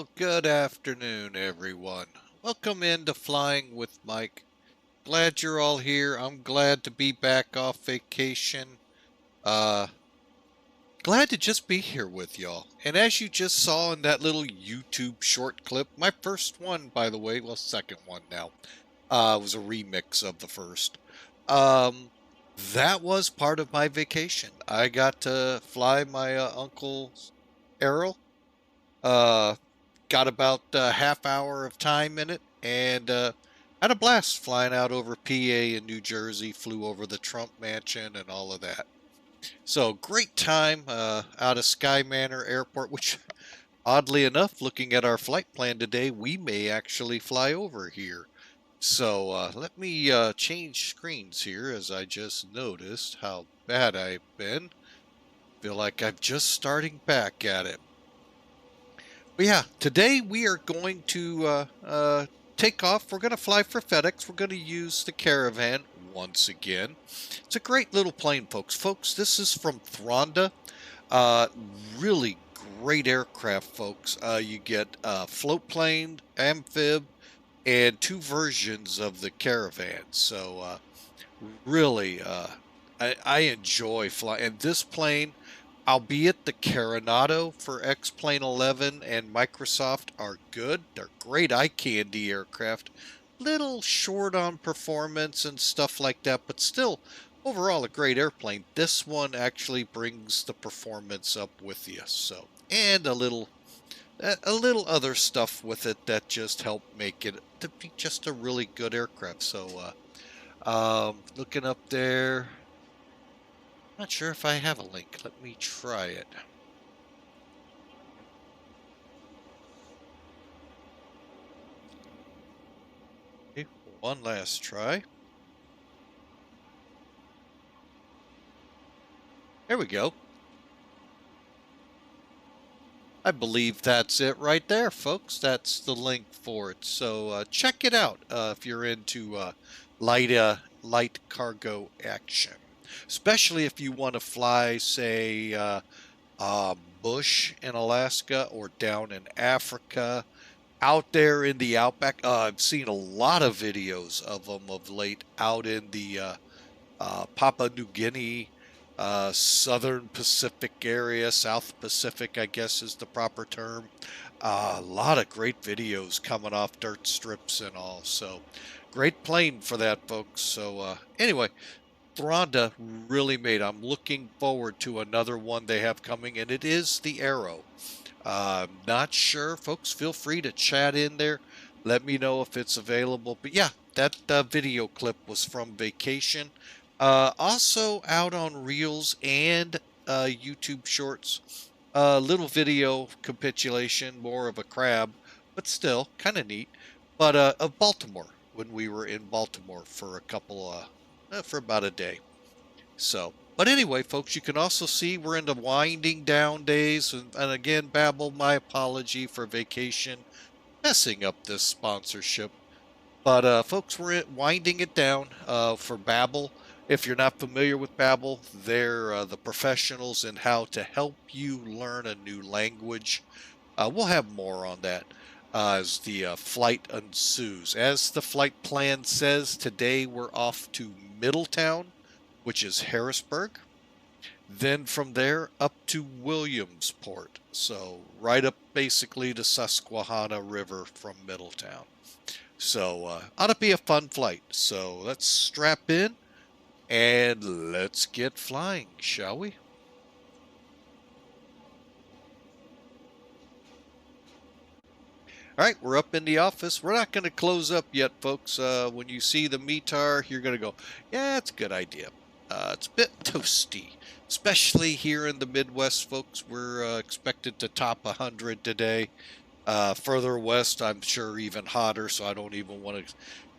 Well, good afternoon, everyone. Welcome into Flying with Mike. Glad you're all here. I'm glad to be back off vacation. Uh, Glad to just be here with y'all. And as you just saw in that little YouTube short clip, my first one, by the way, well, second one now, was a remix of the first. Um, that was part of my vacation. I got to fly my uncle's Arrow. Uh, got about a half hour of time in it and had a blast flying out over PA and New Jersey, flew over the Trump Mansion and all of that. So great time out of Sky Manor Airport, which oddly enough, looking at our flight plan today, we may actually fly over here. So let me change screens here as I just noticed how bad I've been. Feel like I'm just starting back at it. But yeah, today we are going to take off. We're going to fly for FedEx. We're going to use the Caravan once again. It's a great little plane, folks. Folks, this is from Thanda. Uh, Really great aircraft, folks. You get float plane, amphib, and two versions of the Caravan. So really, I enjoy flying. And this plane, albeit the Coronado for X-Plane 11 and Microsoft are good. They're great eye candy aircraft. Little short on performance and stuff like that, but still overall a great airplane. This one actually brings the performance up with you. So, and a little other stuff with it that just help make it to be just a really good aircraft. So, looking up there. Not sure if I have a link. Let me try it. Okay, one last try. There we go. I believe that's it right there, folks. That's the link for it. So check it out if you're into light cargo action, especially if you want to fly, say, bush in Alaska or down in Africa. Out there in the outback, I've seen a lot of videos of them of late out in the Papua New Guinea, Southern Pacific area, South Pacific, I guess is the proper term. A lot of great videos coming off dirt strips and all. So great plane for that, folks. So anyway, Thanda really made. I'm looking forward to another one they have coming, and it is the Arrow. Not sure, folks. Feel free to chat in there. Let me know if it's available. But yeah, that video clip was from vacation. Also out on Reels and YouTube Shorts. Little video capitulation, more of a crab, but still kind of neat. But of Baltimore, when we were in Baltimore for a couple, for about a day. So, but anyway, folks, you can also see we're in the winding down days. And again, Babel, my apology for vacation, messing up this sponsorship. But folks, we're winding it down for Babel. If you're not familiar with Babel, they're the professionals in how to help you learn a new language. We'll have more on that as the flight ensues. As the flight plan says, today we're off to Middletown, which is Harrisburg. Then from there up to Williamsport. So right up basically to Susquehanna River from Middletown. So ought to be a fun flight. So let's strap in and let's get flying, shall we? All right, we're up in the office. We're not going to close up yet, folks. When you see the METAR, you're going to go, yeah, it's a good idea. It's a bit toasty, especially here in the Midwest, folks. We're expected to top 100 today. Further west, I'm sure even hotter, so I don't even want to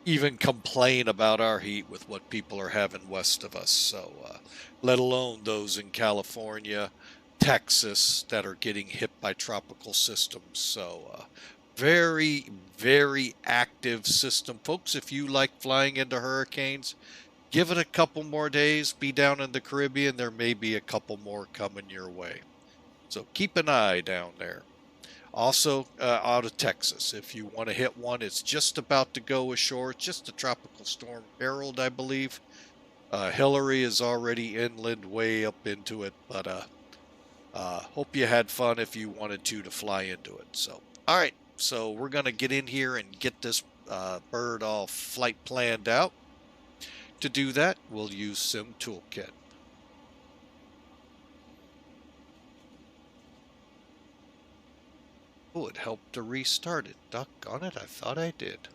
even complain about our heat with what people are having west of us. So, let alone those in California, Texas that are getting hit by tropical systems. So, very, very active system. Folks, if you like flying into hurricanes, give it a couple more days. Be down in the Caribbean. There may be a couple more coming your way. So keep an eye down there. Also out of Texas. If you want to hit one, it's just about to go ashore. It's just a tropical storm, Harold, I believe. Hillary is already inland, way up into it, but hope you had fun if you wanted to fly into it. So, all right, so we're going to get in here and get this bird all flight planned out. To do that, we'll use Sim Toolkit. Oh, it helped to restart it. Doggone it, I thought I did.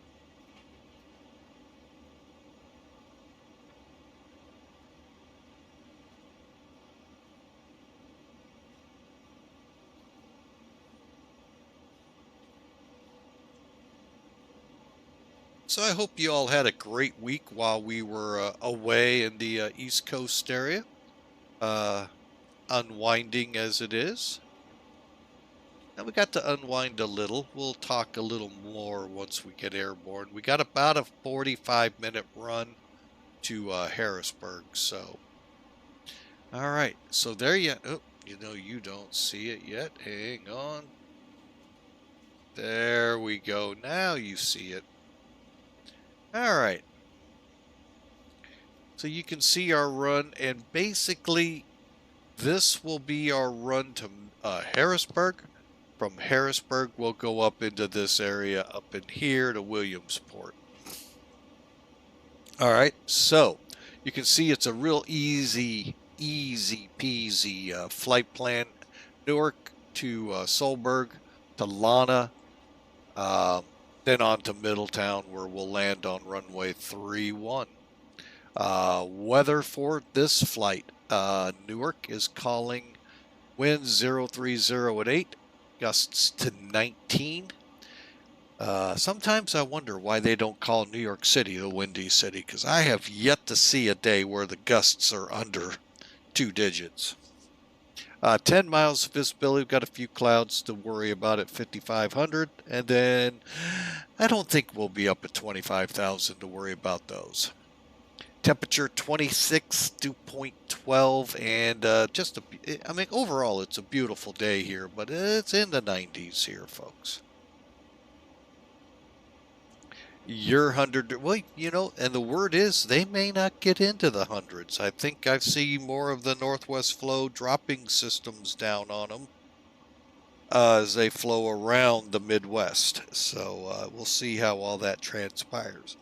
So I hope you all had a great week while we were away in the East Coast area, unwinding as it is. And we got to unwind a little. We'll talk a little more once we get airborne. We got about a 45-minute run to Harrisburg. So, all right. So there you. Oh, you don't see it yet. Hang on. There we go. Now you see it. All right. So you can see our run, and basically this will be our run to Harrisburg. From Harrisburg, we'll go up into this area up in here to Williamsport. All right, so you can see it's a real easy peasy flight plan. Newark to Solberg to LANNA, then on to Middletown, where we'll land on runway 31. Weather for this flight, Newark is calling winds 030 at 8, gusts to 19. Sometimes I wonder why they don't call New York City the Windy City, because I have yet to see a day where the gusts are under 2 digits. 10 miles of visibility. We've got a few clouds to worry about at 5,500, and then I don't think we'll be up at 25,000 to worry about those. Temperature 26, dew point 12, and overall it's a beautiful day here, but it's in the 90s here, folks. Your 100, well, and the word is they may not get into the hundreds. I think I see more of the northwest flow dropping systems down on them as they flow around the Midwest. So we'll see how all that transpires.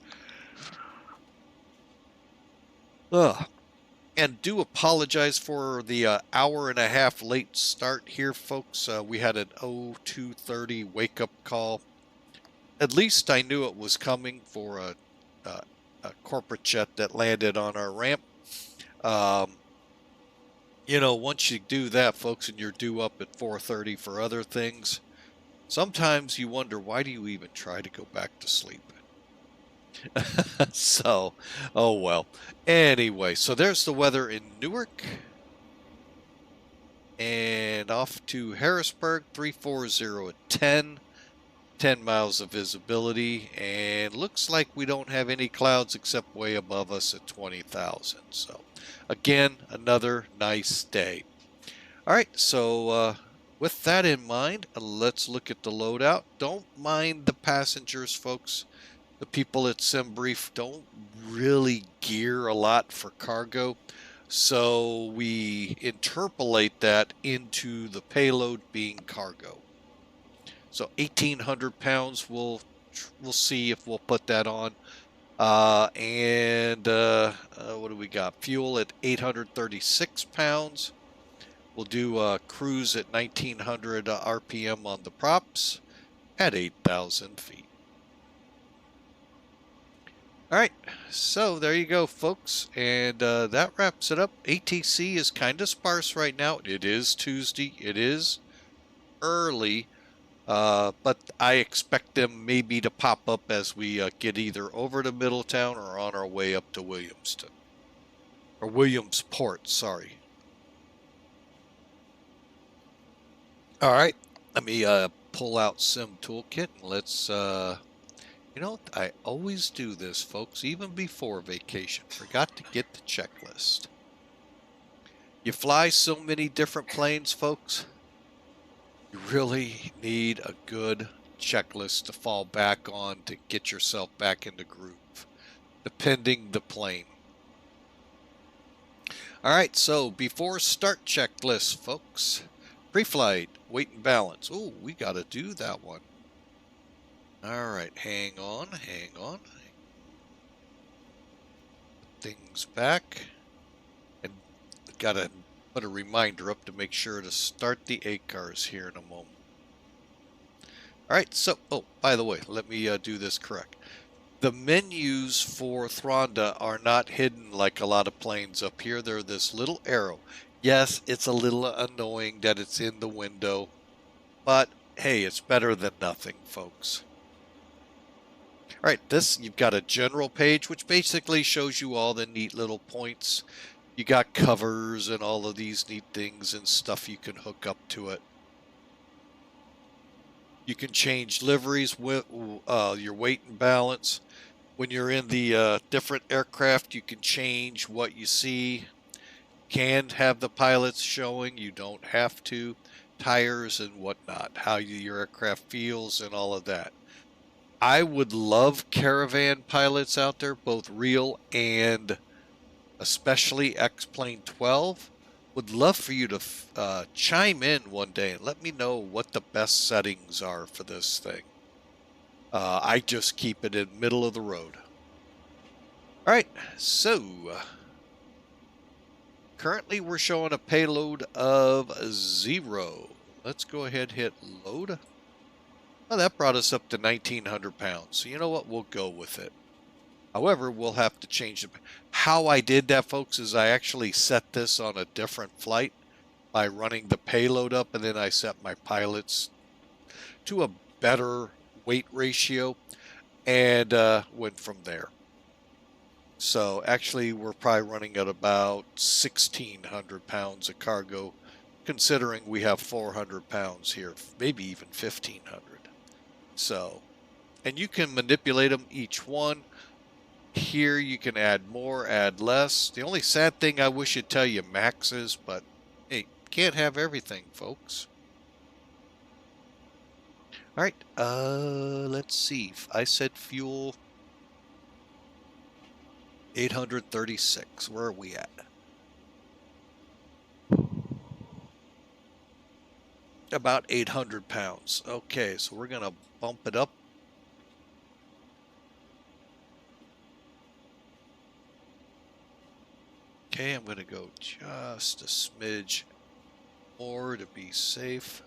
And do apologize for the hour and a half late start here, folks. We had an 0230 wake-up call. At least I knew it was coming for a corporate jet that landed on our ramp. Once you do that, folks, and you're due up at 4:30 for other things, sometimes you wonder, why do you even try to go back to sleep? So, oh well. Anyway, so there's the weather in Newark. And off to Harrisburg, 340 at 10. 10 miles of visibility, and looks like we don't have any clouds except way above us at 20,000. So again, another nice day. All right, so with that in mind, let's look at the loadout. Don't mind the passengers, folks. The people at SimBrief don't really gear a lot for cargo, so we interpolate that into the payload being cargo. So 1,800 pounds, we'll see if we'll put that on. What do we got? Fuel at 836 pounds. We'll do a cruise at 1,900 RPM on the props at 8,000 feet. All right, so there you go, folks, and that wraps it up. ATC is kind of sparse right now. It is Tuesday. It is early. But I expect them maybe to pop up as we get either over to Middletown or on our way up to Williamsport, sorry. All right, let me pull out Sim Toolkit and let's, I always do this, folks, even before vacation. Forgot to get the checklist. You fly so many different planes, folks. You really need a good checklist to fall back on to get yourself back in the groove, depending the plane. All right, so before start checklist, folks, pre-flight, weight and balance. Oh, we got to do that one. All right, hang on. Things back. And got to put a reminder up to make sure to start the ACARS here in a moment. All right, so, oh, by the way, let me do this correct. The menus for Thranda are not hidden like a lot of planes up here. They're this little arrow. Yes, it's a little annoying that it's in the window, but hey, it's better than nothing, folks. All right, this, you've got a general page, which basically shows you all the neat little points. You got covers and all of these neat things and stuff you can hook up to it. You can change liveries with your weight and balance. When you're in the different aircraft, you can change what you see. Can have the pilots showing, you don't have to. Tires and whatnot, how your aircraft feels and all of that. I would love Caravan pilots out there, both real and especially X-Plane 12. Would love for you to chime in one day and let me know what the best settings are for this thing. I just keep it in middle of the road. All right, so currently we're showing a payload of 0. Let's go ahead and hit load. Well, that brought us up to 1,900 pounds. So you know what? We'll go with it. However, we'll have to change it. How I did that, folks, is I actually set this on a different flight by running the payload up, and then I set my pilots to a better weight ratio and went from there. So actually, we're probably running at about 1,600 pounds of cargo, considering we have 400 pounds here, maybe even 1,500. So, and you can manipulate them each one. Here you can add more, add less. The only sad thing I wish it'd tell you maxes, but hey, can't have everything, folks. All right, let's see. I said fuel 836. Where are we at? About 800 pounds. Okay, so we're gonna bump it up. Okay, I'm gonna go just a smidge more to be safe.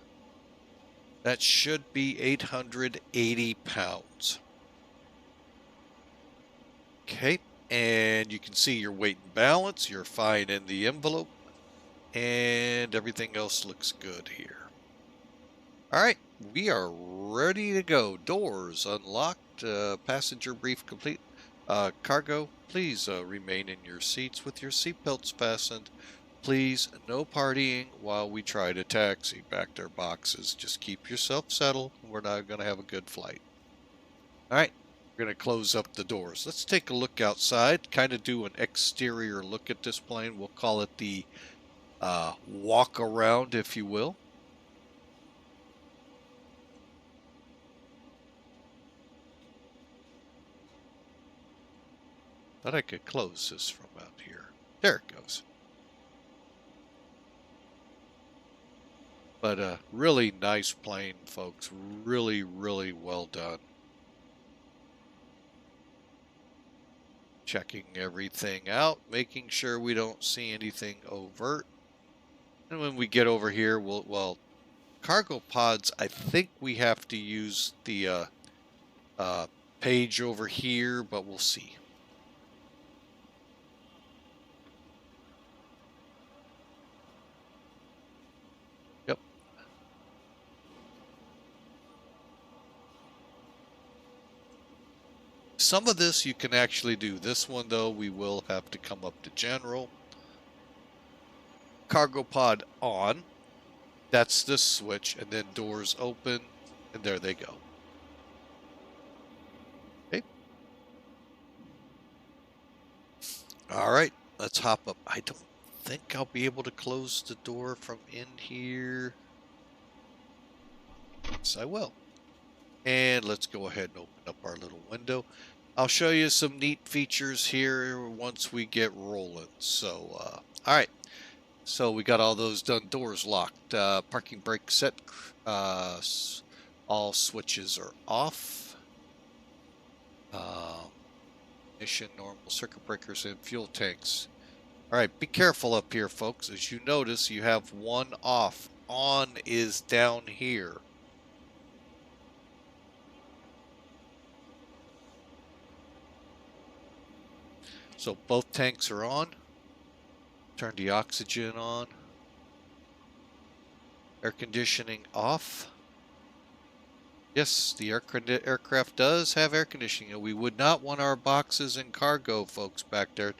That should be 880 pounds. Okay, and you can see your weight and balance. You're fine in the envelope, and everything else looks good here. All right, we are ready to go. Doors unlocked, passenger brief complete. Cargo, please remain in your seats with your seatbelts fastened. Please, no partying while we try to taxi back to our boxes. Just keep yourself settled. We're not going to have a good flight. All right, we're going to close up the doors. Let's take a look outside, kind of do an exterior look at this plane. We'll call it the walk around, if you will. Thought I could close this from out here. There it goes. But a really nice plane, folks. Really, really well done. Checking everything out, making sure we don't see anything overt. And when we get over here, well, cargo pods, I think we have to use the page over here, but we'll see. Yep. Some of this you can actually do. This one, though, we will have to come up to general. Cargo pod on. That's the switch, and then doors open, and there they go. Okay. All right, let's hop up. I don't think I'll be able to close the door from in here. Yes, I will. And let's go ahead and open up our little window. I'll show you some neat features here once we get rolling. So, all right. So we got all those done. Doors locked. Parking brake set. All switches are off. Ignition, normal, circuit breakers, and fuel tanks. All right, be careful up here, folks. As you notice, you have one off. On is down here. So both tanks are on. Turn the oxygen on. Air conditioning off. Yes, the aircraft does have air conditioning. We would not want our boxes and cargo folks back there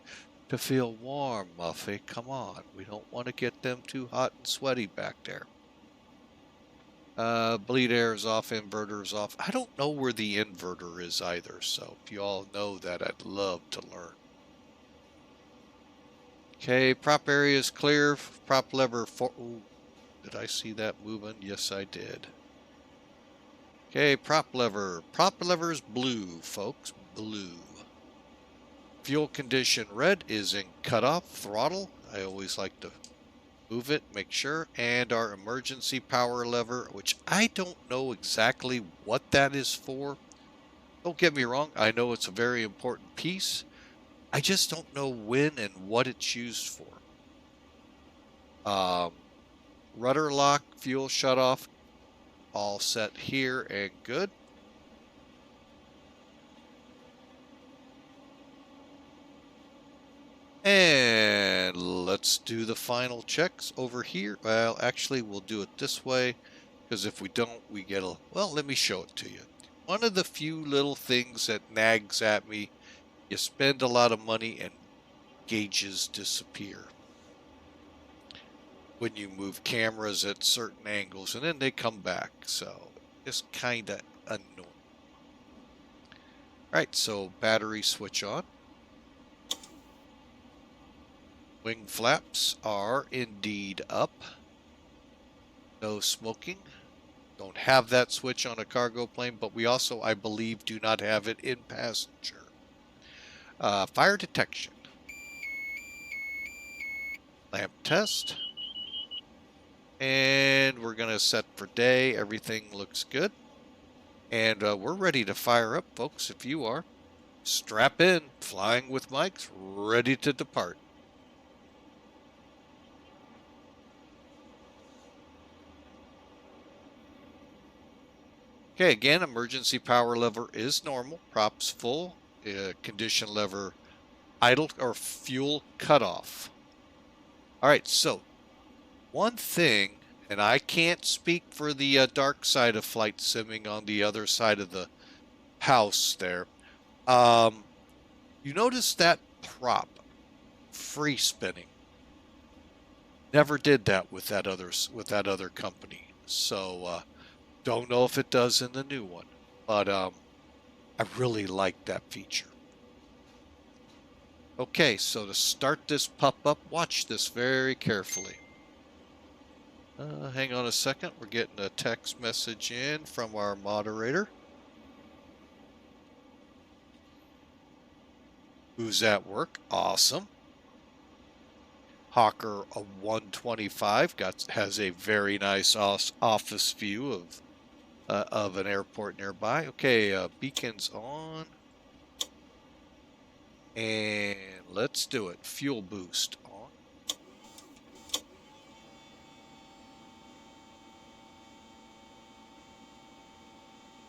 to feel warm, Muffy. Come on. We don't want to get them too hot and sweaty back there. Bleed air is off, inverter is off. I don't know where the inverter is either, so if you all know that, I'd love to learn. Okay, prop area is clear. Prop lever for... Ooh, did I see that moving? Yes, I did. Okay, prop lever. Prop lever is blue, folks. Blue. Fuel condition red is in cutoff throttle. I always like to move it, make sure. And our emergency power lever, which I don't know exactly what that is for. Don't get me wrong. I know it's a very important piece. I just don't know when and what it's used for. Rudder lock, fuel shutoff, all set here and good. And let's do the final checks over here. Well, actually, we'll do it this way, because if we don't, we get a... Well, let me show it to you. One of the few little things that nags at me, you spend a lot of money and gauges disappear when you move cameras at certain angles, and then they come back. So it's kind of annoying. All right, so battery switch on. Wing flaps are indeed up. No smoking. Don't have that switch on a cargo plane, but we also, I believe, do not have it in passenger. Fire detection. Lamp test. And we're going to set for day. Everything looks good. And we're ready to fire up, folks, if you are. Strap in. Flying with mics. Ready to depart. Okay, again, emergency power lever is normal. Props full. Condition lever idle or fuel cutoff. All right, so one thing, and I can't speak for the dark side of flight simming on the other side of the house there. You notice that prop free spinning. Never did that with that other company. So don't know if it does in the new one, but I really like that feature. Okay, so to start this pup up, watch this very carefully. Hang on a second. We're getting a text message in from our moderator. Who's at work? Awesome. Hawker 125 has a very nice office view of an airport nearby. Okay, beacons on. And let's do it. Fuel boost on.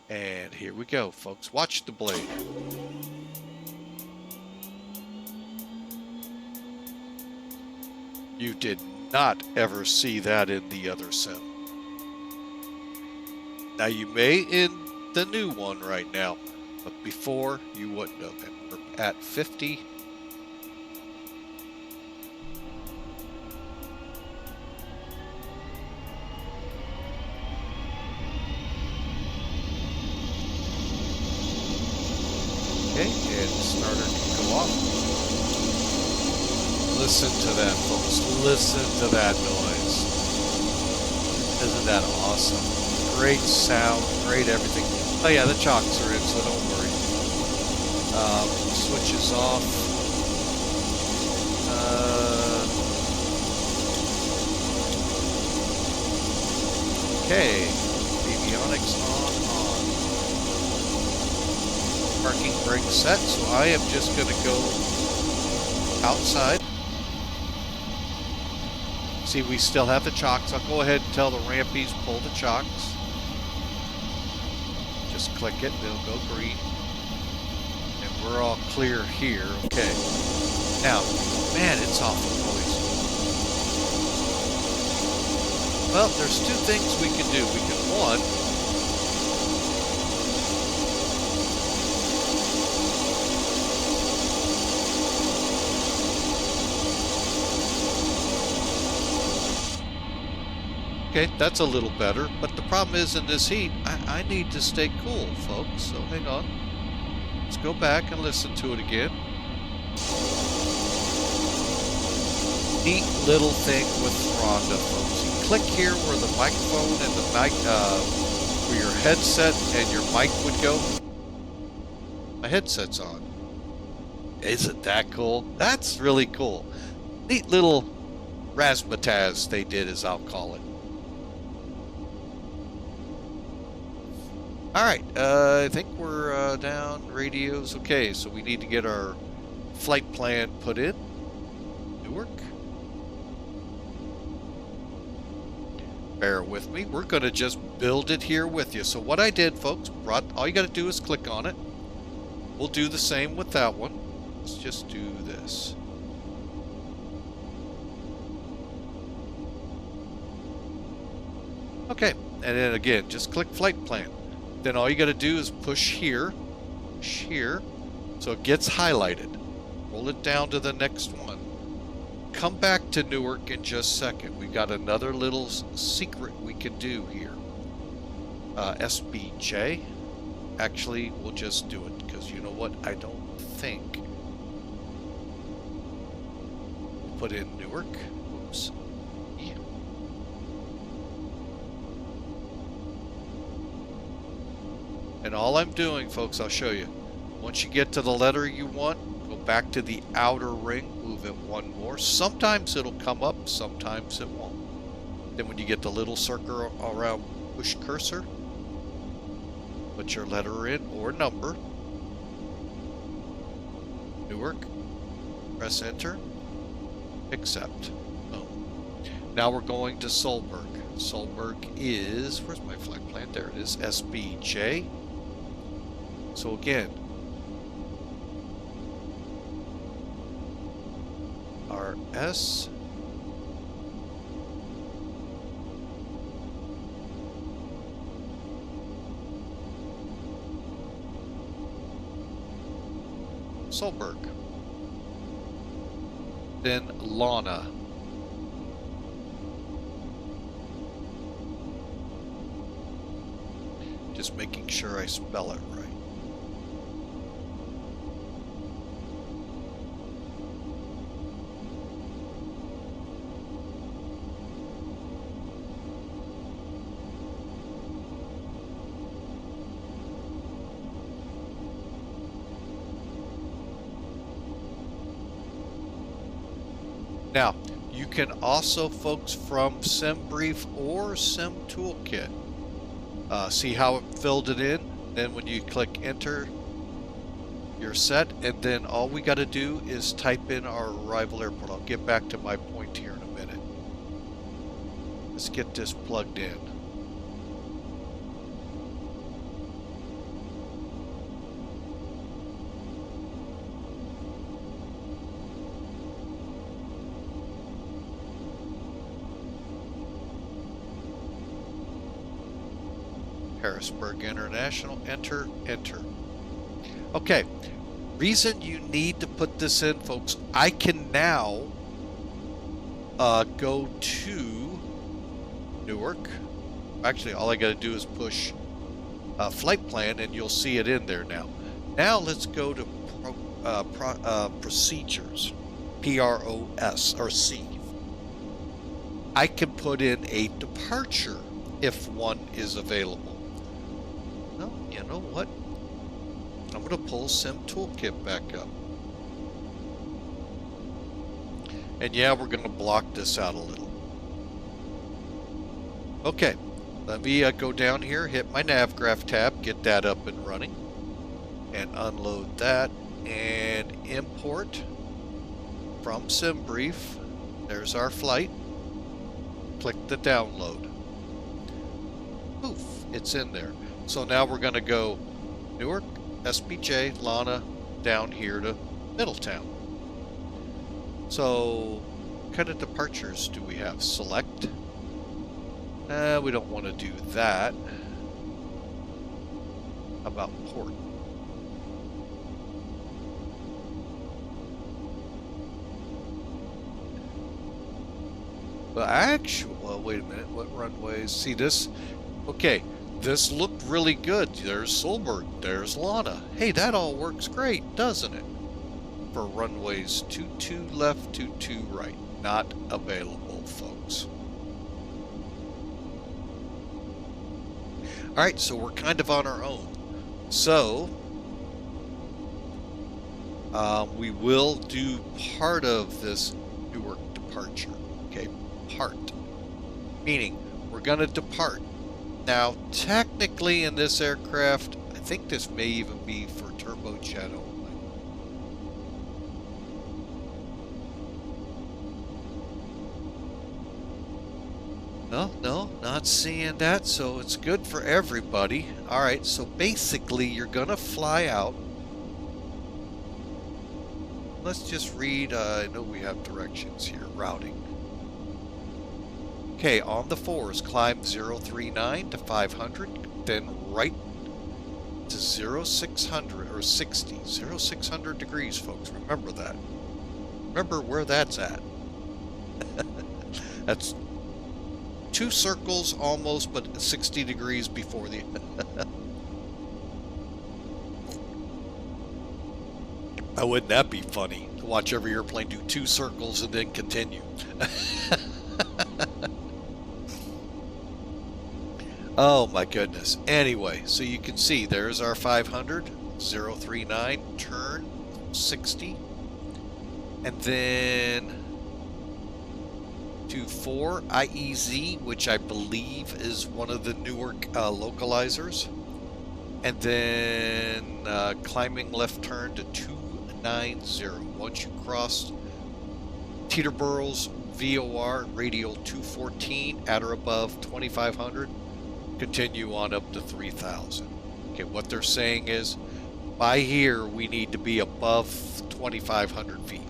And here we go, folks. Watch the blade. You did not ever see that in the other sim. Now you may in the new one right now, but before you wouldn't have. And we're at 50. Okay, and starter can go off. Listen to that, folks. Listen to that noise. Isn't that awesome? great sound, great everything. Oh yeah, the chocks are in, so don't worry. Switches off. Okay, avionics on. Parking brake set, so I am just going to go outside. See, we still have the chocks. I'll go ahead and tell the rampies pull the chocks. Just click it, it'll go green. And we're all clear here. Okay. Now, man, it's awful noisy. Well, there's two things we can do. We can, one, okay, that's a little better, but the problem is in this heat, I need to stay cool, folks, so hang on. Let's go back and listen to it again. Neat little thing with Thanda, folks. You click here where the microphone and the mic, where your headset and your mic would go. My headset's on. Isn't that cool? That's really cool. Neat little razzmatazz they did, as I'll call it. Alright, I think we're down radios. Okay, so we need to get our flight plan put in. Newark. Bear with me. We're going to just build it here with you. So what I did, folks, all you got to do is click on it. We'll do the same with that one. Let's just do this. Okay, and then again, just click flight plan. Then all you got to do is push here, so it gets highlighted. Roll it down to the next one. Come back to Newark in just a second. We got another little secret we can do here. SBJ. Actually, we'll just do it, because you know what? I don't think. Put in Newark. Oops. Yeah. And all I'm doing, folks, I'll show you. Once you get to the letter you want, go back to the outer ring, move it one more. Sometimes it'll come up, sometimes it won't. Then when you get the little circle around push cursor, put your letter in or number. Newark. Press enter. Accept. Boom. Now we're going to Solberg. Solberg is, where's my flight plan? There it is, SBJ. So again, RS, Solberg, then LANNA. Just making sure I spell it right. Now, you can also, folks, from SimBrief or SimToolkit, see how it filled it in? Then when you click enter, you're set, and then all we got to do is type in our arrival airport. I'll get back to my point here in a minute. Let's get this plugged in. Harrisburg International, enter, enter. Okay, reason you need to put this in, folks, I can now go to Newark. Actually, all I got to do is push flight plan and you'll see it in there now. Now let's go to procedures, PROS or C. I can put in a departure if one is available. No, you know what? I'm going to pull Sim Toolkit back up. And yeah, we're going to block this out a little. Okay, let me go down here, hit my NavGraph tab, get that up and running, and unload that, and import from SimBrief. There's our flight. Click the download. Poof, it's in there. So now we're going to go Newark, SPJ, LANNA, down here to Middletown. So, what kind of departures do we have? Select. We don't want to do that. How about port? But actually, well, wait a minute. What runways? See this? Okay, this looked really good. There's Solberg. There's LANNA. Hey, that all works great, doesn't it? For runways 22 left, 22 right. Not available, folks. All right, so we're kind of on our own. So we will do part of this Newark departure. Okay, part. Meaning we're going to depart. Now, technically in this aircraft, I think this may even be for turbojet only. No, not seeing that, so it's good for everybody. All right, so basically you're going to fly out. Let's just read, I know we have directions here, routing. Okay, on the 4s, climb 039 to 500, then right to 0600 or 60, 0600 degrees, folks. Remember that. Remember where that's at. That's 2 circles almost, but 60 degrees before the... Oh, wouldn't that be funny to watch every airplane do 2 circles and then continue? Oh my goodness. Anyway, so you can see there's our 500, 039, turn 60, and then 24 IEZ, which I believe is one of the Newark localizers, and then climbing left turn to 290. Once you cross Teterboro's VOR radial 214 at or above 2500, continue on up to 3000. Okay, what they're saying is by here we need to be above 2500 feet.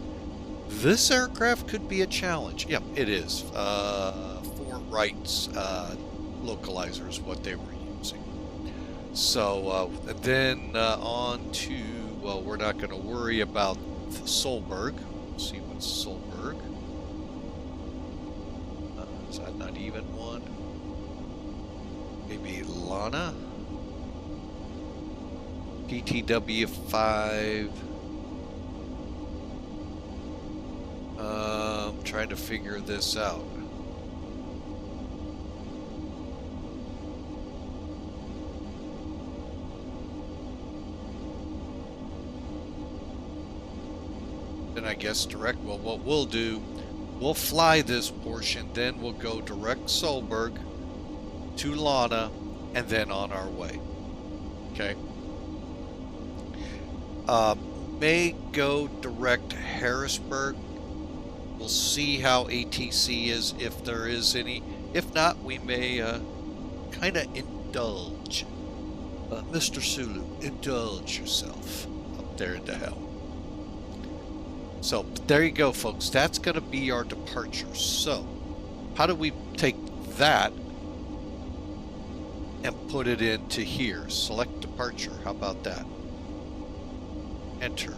This aircraft could be a challenge. Yep, it is. 4 Wright's localizers, what they were using. So then on to, well, we're not going to worry about Solberg. Let's see what's Solberg. Is that not even one? Maybe LANNA. PTW5. I'm trying to figure this out. Then I guess direct, well, what we'll do, we'll fly this portion, then we'll go direct Solberg to LANNA, and then on our way. Okay. May go direct Harrisburg. We'll see how ATC is, if there is any. If not, we may kind of indulge. Mr. Sulu, indulge yourself up there in the hell. So, there you go, folks. That's going to be our departure. So, how do we take that and put it into here? Select departure. How about that? Enter.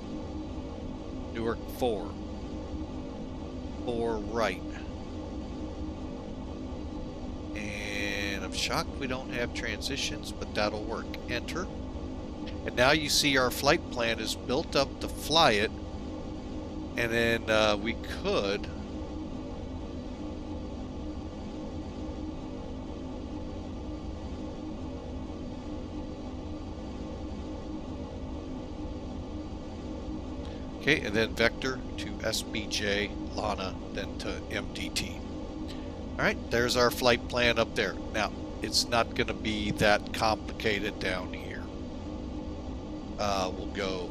Newark 4. 4 right. And I'm shocked we don't have transitions, but that'll work. Enter. And now you see our flight plan is built up to fly it. And then we could Okay, and then vector to SBJ, LANNA, then to MDT. All right, there's our flight plan up there. Now, it's not going to be that complicated down here. We'll go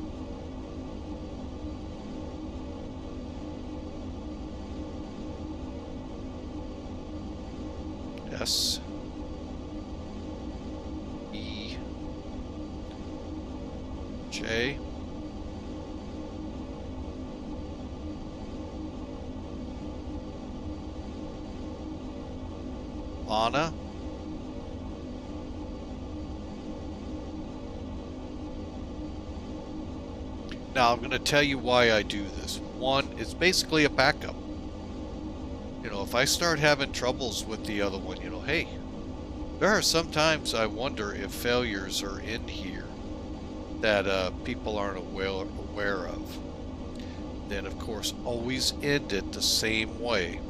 S, E, J, LANNA, now I'm going to tell you why I do this. One, it's basically a backup. You know, if I start having troubles with the other one, you know, hey, there are sometimes I wonder if failures are in here that people aren't aware of. Then, of course, always end it the same way.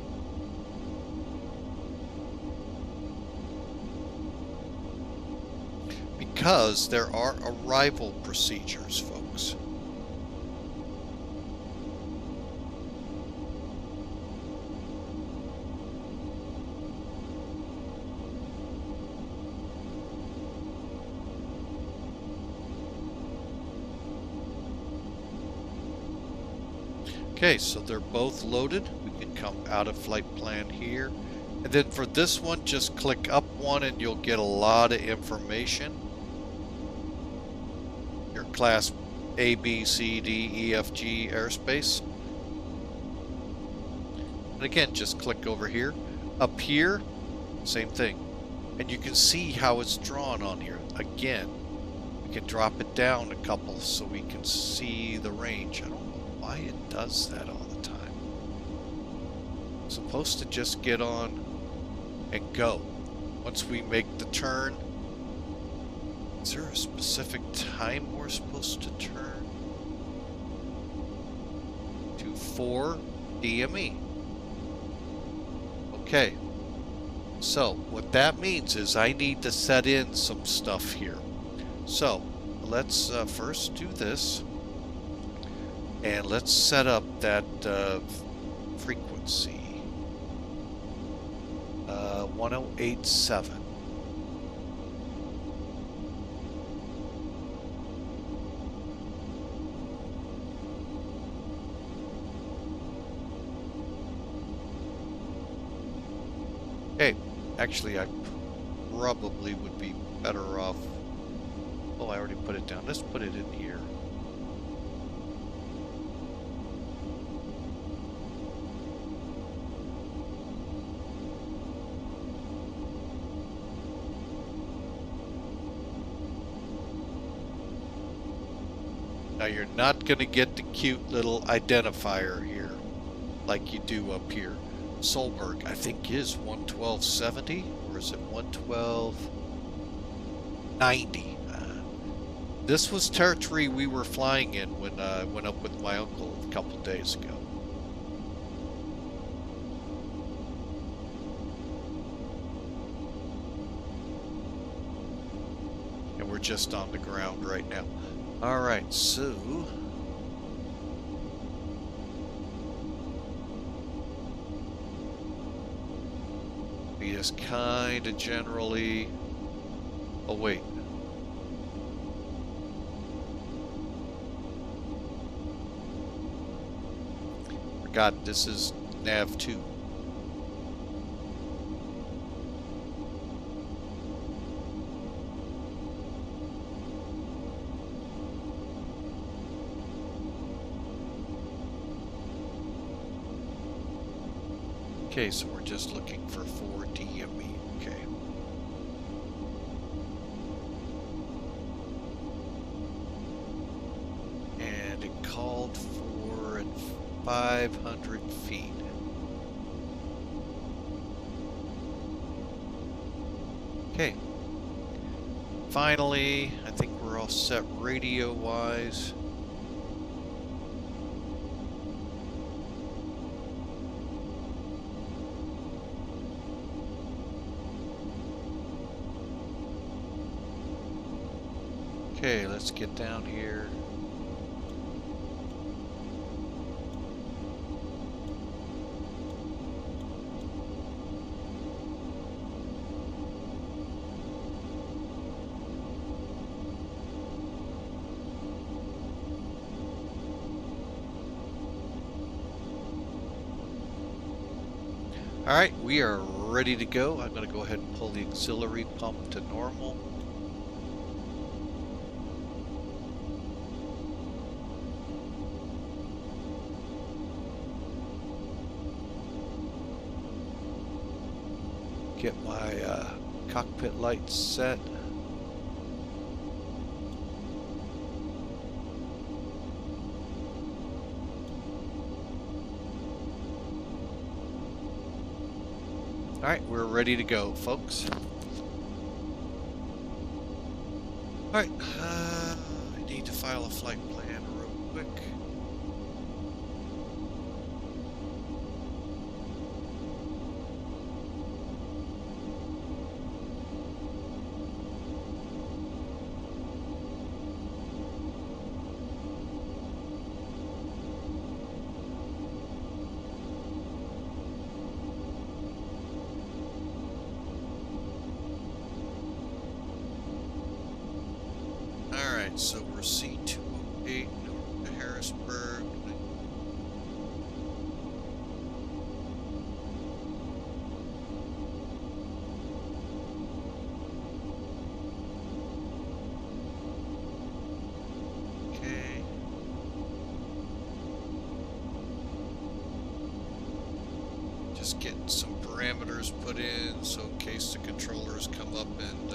Because there are arrival procedures, folks. Okay, so they're both loaded. We can come out of flight plan here. And then for this one, just click up one and you'll get a lot of information. Your class A, B, C, D, E, F, G airspace. And again, just click over here. Up here, same thing. And you can see how it's drawn on here. Again, we can drop it down a couple so we can see the range. I don't know why it does that all the time. It's supposed to just get on and go. Once we make the turn, is there a specific time we're supposed to turn? To 4 DME. Okay. So what that means is I need to set in some stuff here. So let's first do this. And let's set up that frequency. 1087. Okay, actually I probably would be better off. Oh, I already put it down. Let's put it in here. Now you're not going to get the cute little identifier here like you do up here. Solberg, I think, is 112.70, or is it 112.90? This was territory we were flying in when I went up with my uncle a couple days ago. And we're just on the ground right now. All right, so we just kind of generally, oh wait. Forgot this is nav 2. Okay, so we're just looking for 4 DME, okay. And it called for at 500 feet. Okay. Finally, I think we're all set radio-wise. Okay, let's get down here. All right, we are ready to go. I'm going to go ahead and pull the auxiliary pump to normal. Get my cockpit lights set. All right, we're ready to go, folks. All right, I need to file a flight plan real quick. All right, so we're C208 Newark to Harrisburg. Okay. Just getting some parameters put in, so in case the controllers come up and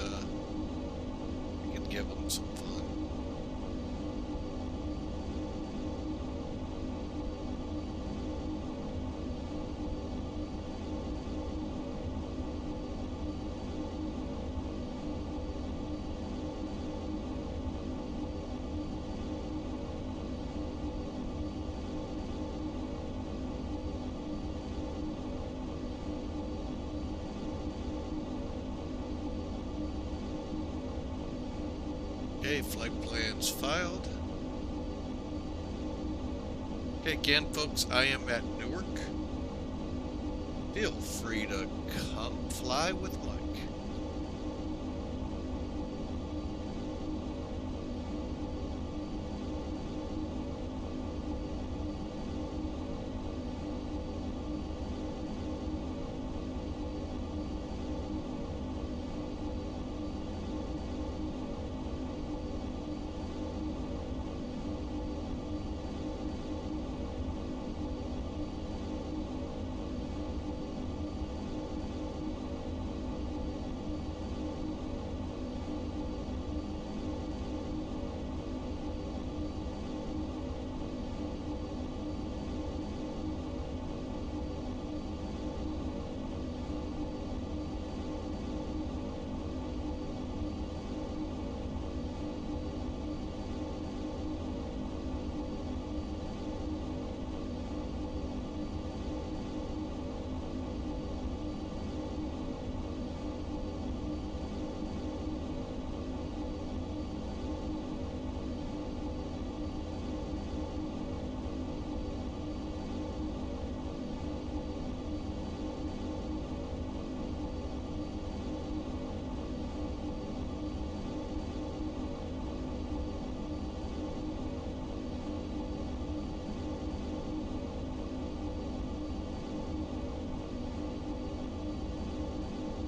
we can give them some fun. Okay, flight plans filed. Okay, again, folks, I am at Newark. Feel free to come fly with Mike.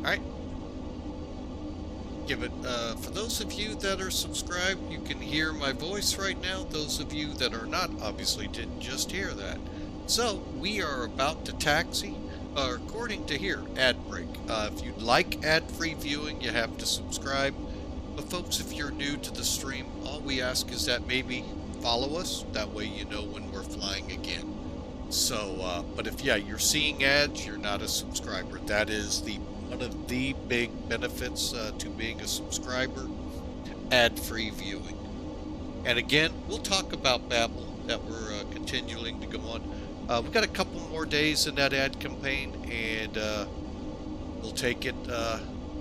Alright. Give it, for those of you that are subscribed, you can hear my voice right now. Those of you that are not, obviously didn't just hear that. So, we are about to taxi, according to here, ad break. If you'd like ad-free viewing, you have to subscribe. But folks, if you're new to the stream, all we ask is that maybe follow us. That way you know when we're flying again. So, but if, yeah, you're seeing ads, you're not a subscriber. That is one of the big benefits to being a subscriber, ad-free viewing. And again, we'll talk about Babel that we're continuing to go on. We've got a couple more days in that ad campaign, and we'll take it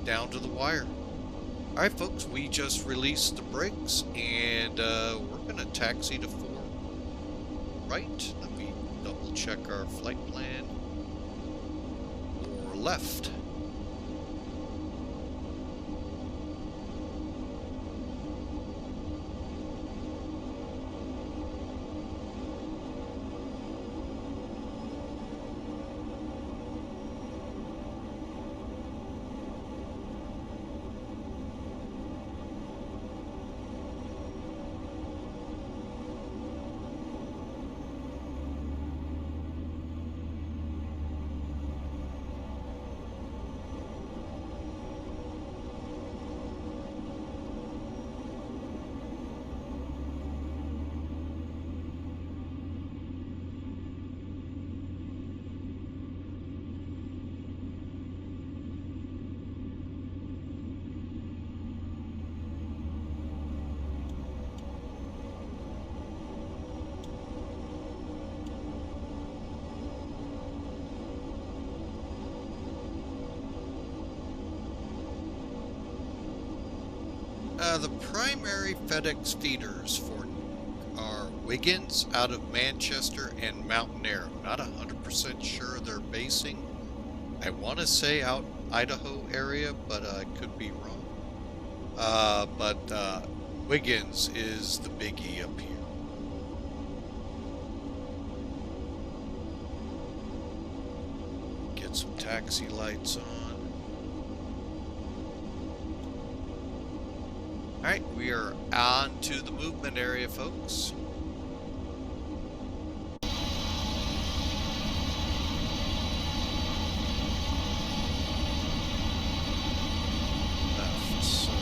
down to the wire. All right, folks, we just released the brakes, and we're going to taxi to 4 right. Let me double check our flight plan. 4 left. The primary FedEx feeders for are Wiggins out of Manchester and Mountain Air. Not 100% sure they're basing. I want to say out Idaho area, but I could be wrong. But Wiggins is the biggie up here. Get some taxi lights on. Alright, we are on to the movement area, folks. Left, so...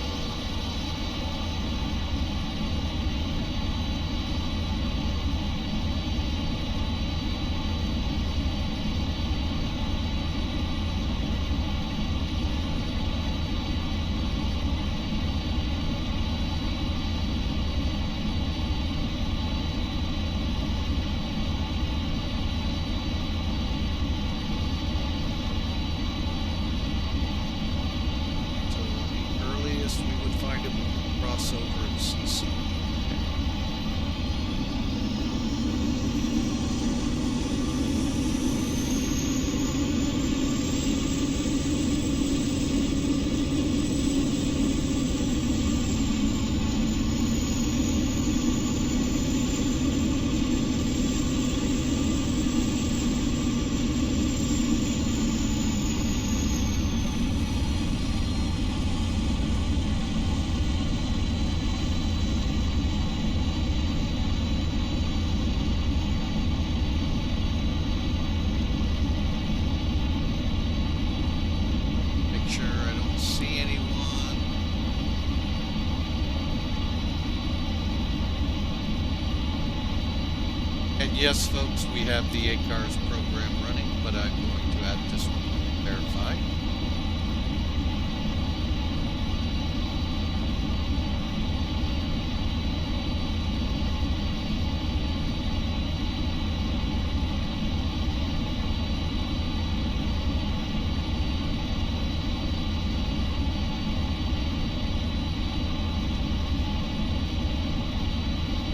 Yes, folks, we have the ACARS program running, but I'm going to add this one to verify.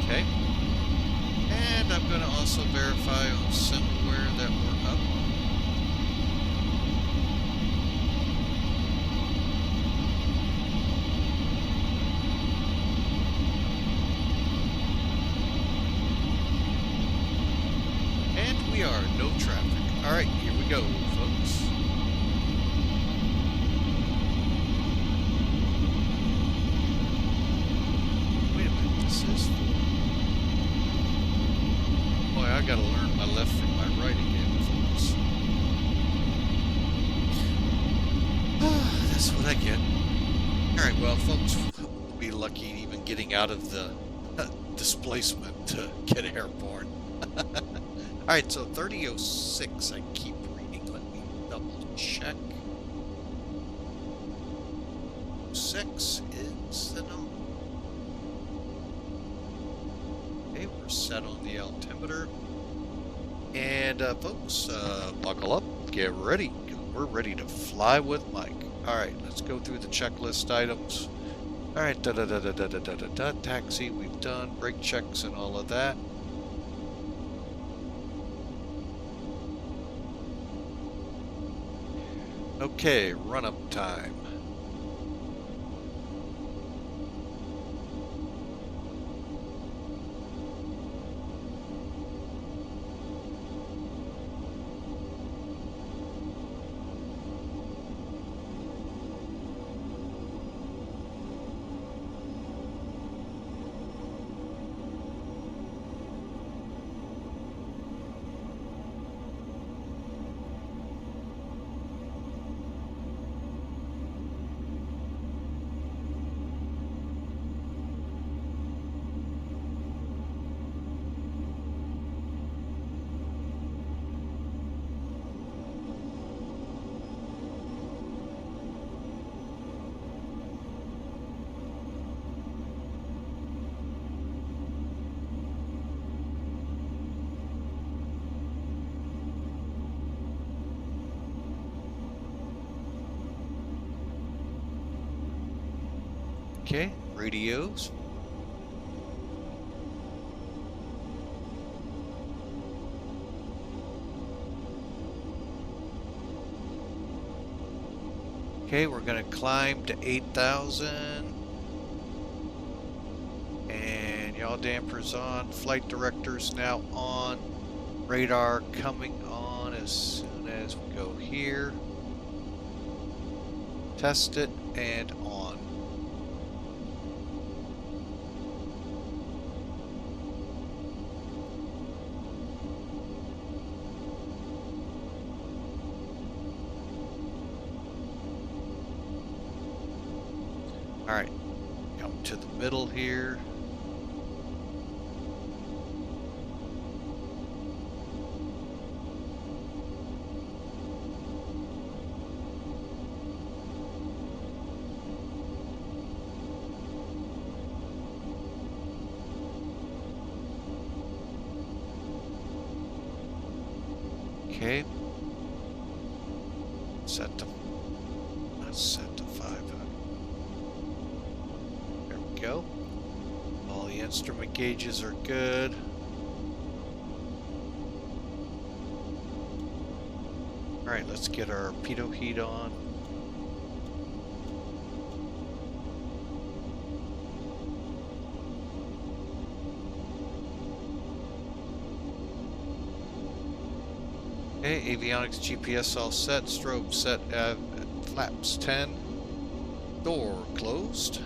Okay. And I'm going to also verify on SimWare that we're up. And we are no traffic. All right, here we go, folks. Wait a minute, this is... Boy, I gotta learn my left from my right again, folks. That's what I get. Alright, well, folks, we'll be lucky even getting out of the displacement to get airborne. Alright, so 3006, I keep reading. Let me double check. 6 is the number. Okay, we're set on the altimeter. And folks, buckle up, get ready. We're ready to fly with Mike. Alright, let's go through the checklist items. Alright, taxi, we've done, brake checks and all of that. Okay, run-up time. Okay, radios. Okay, we're going to climb to 8,000. And yaw dampers on. Flight director's now on. Radar coming on as soon as we go here. Test it and on. All right, come to the middle here. Okay. Set to 500. There we go. All the instrument gauges are good. All right, let's get our pitot heat on. Okay, avionics GPS all set, strobe set at flaps 10, door closed,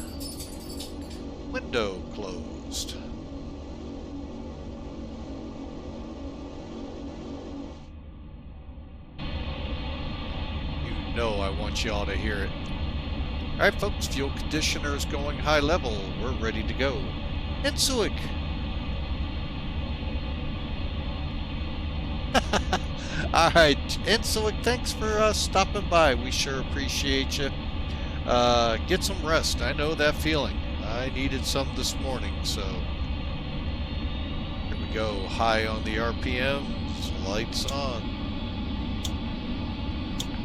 window closed. You know I want you all to hear it. All right, folks, fuel conditioner is going high level. We're ready to go. Insuik. All right, Insuik, thanks for stopping by. We sure appreciate you. Get some rest. I know that feeling. I needed some this morning, so here we go. High on the RPMs, lights on.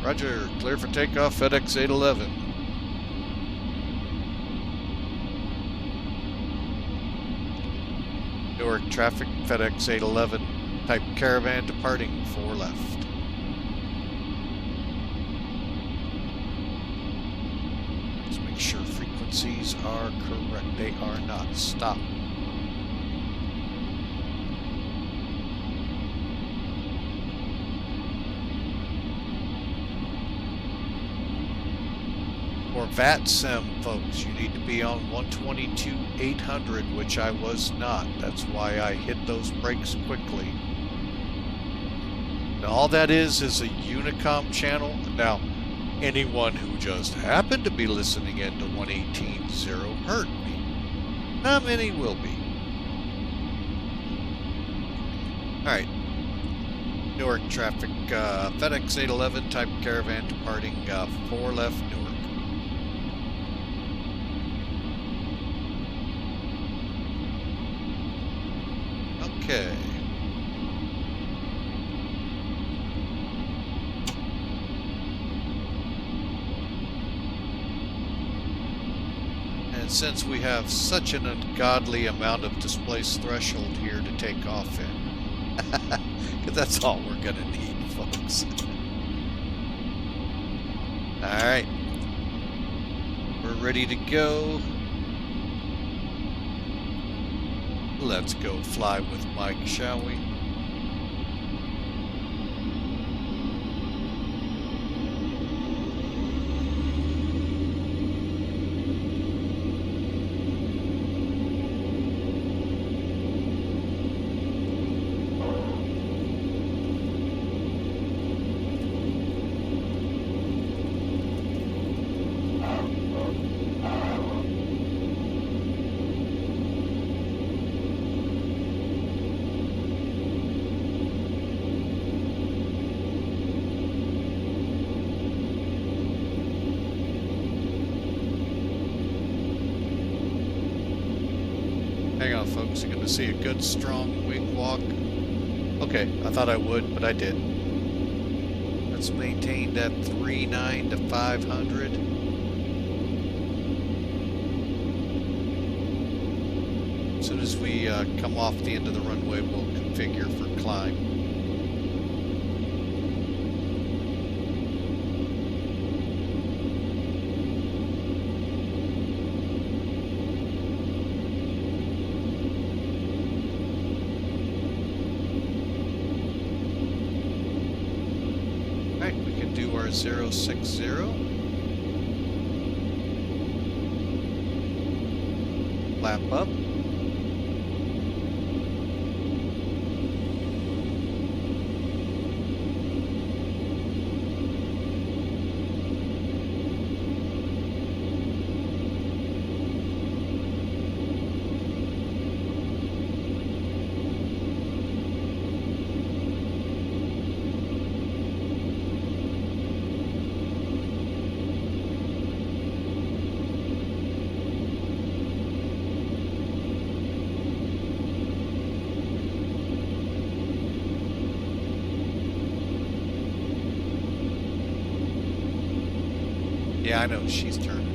Roger, clear for takeoff, FedEx 811. Newark traffic, FedEx 811. Type Caravan departing 4 left. Let's make sure frequencies are correct. They are not. Stop. For VATSIM, folks, you need to be on 122.800, which I was not. That's why I hit those brakes quickly. Now, all that is a Unicom channel. Now, anyone who just happened to be listening into 118.0 heard me. Not many will be. All right. Newark traffic, FedEx 811, type Caravan departing 4 left, Newark. Okay. And since we have such an ungodly amount of displaced threshold here to take off in, because that's all we're going to need, folks. All right. We're ready to go. Let's go fly with Mike, shall we? Hang on, folks. You're going to see a good, strong wing walk. Okay, I thought I would, but I did. Let's maintain that 3.9 to 500. As soon as we come off the end of the runway, we'll configure for climb. All right, we can do our 060. Lap up. Yeah, I know she's turning.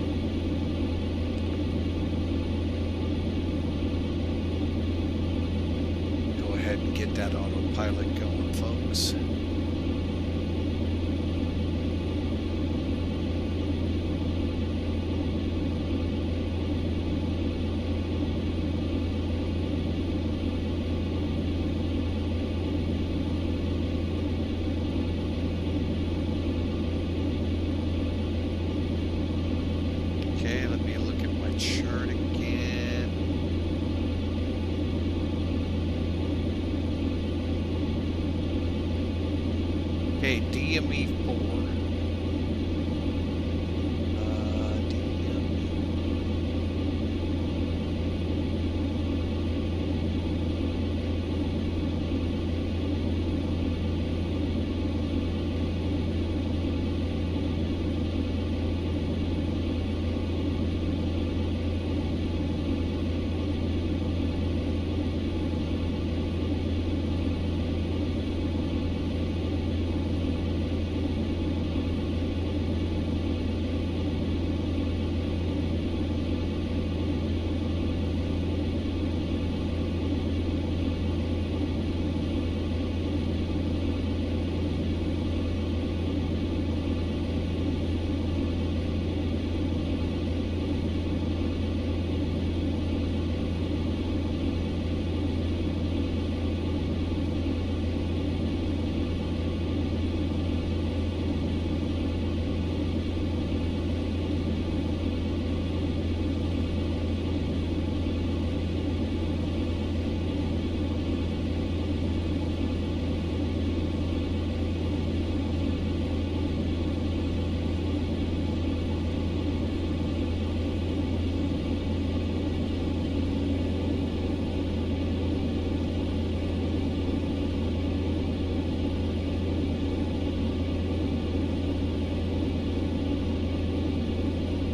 Go ahead and get that autopilot going, folks. Okay, let me look at my chart again. Okay, DME4.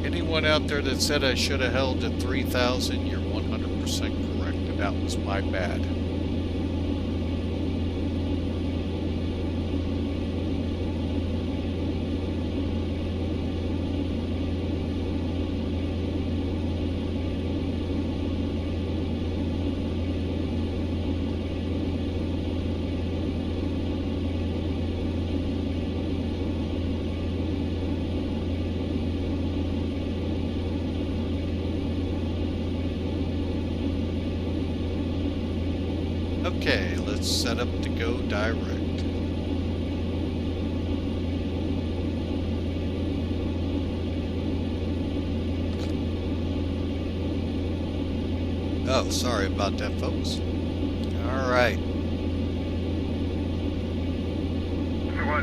Anyone out there that said I should have held at 3,000, you're 100% correct, and that was my bad. Okay, let's set up to go direct. Oh, sorry about that, folks. All right.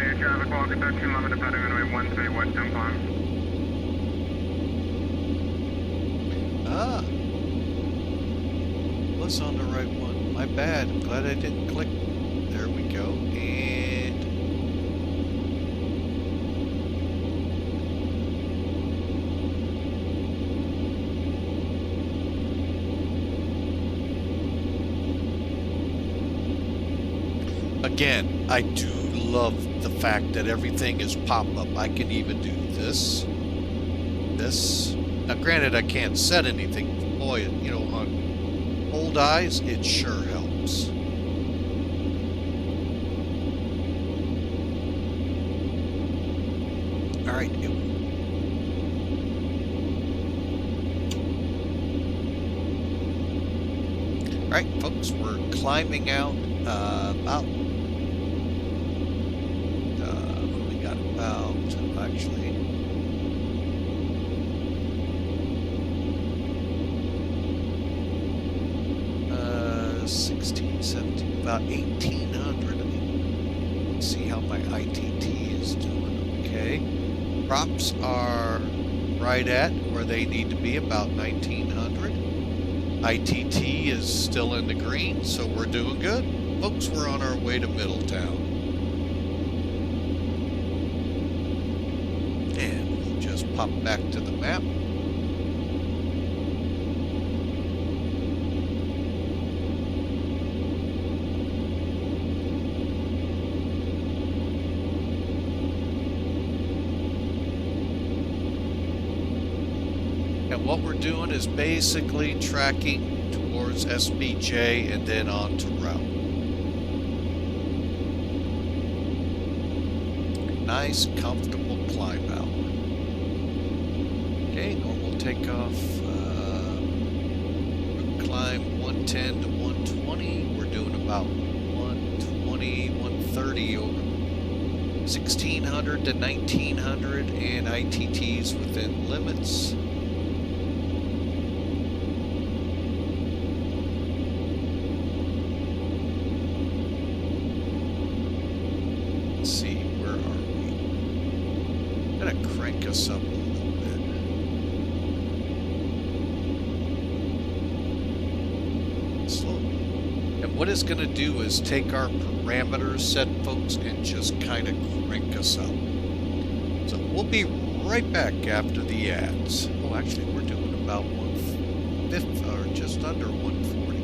Air traffic, walk at 1311, departing runway 13 west incline. Ah. Was on the right one. My bad. I'm glad I didn't click. There we go. And again, I do love the fact that everything is pop-up. I can even do this. Now, granted, I can't set anything. Boy, you know, on old eyes, it sure helps. All right. All right, folks, we're climbing out about, what do we got about, actually, uh, 16, 17, about 1,800. See how my ITT is doing. Okay. Props are right at where they need to be, about 1,900. ITT is still in the green, so we're doing good. Folks, we're on our way to Middletown. And we'll just pop back to the map. And what we're doing is basically tracking towards SBJ and then on to route. Nice, comfortable climb out. Okay, normal takeoff. Climb 110 to 120. We're doing about 120, 130 over 1,600 to 1,900, and ITTs within limits. Us up a little bit. Slow. And what it's going to do is take our parameters set, folks, and just kind of crank us up. So we'll be right back after the ads. Oh, actually, we're doing about 150 or just under 140.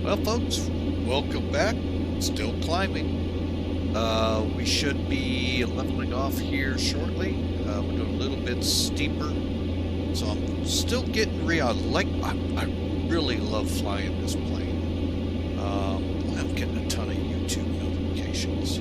Well, folks, welcome back. Still climbing. We should be leveling off here shortly. We're doing a little bit steeper. So I'm still getting I really love flying this plane. I'm getting a ton of YouTube notifications.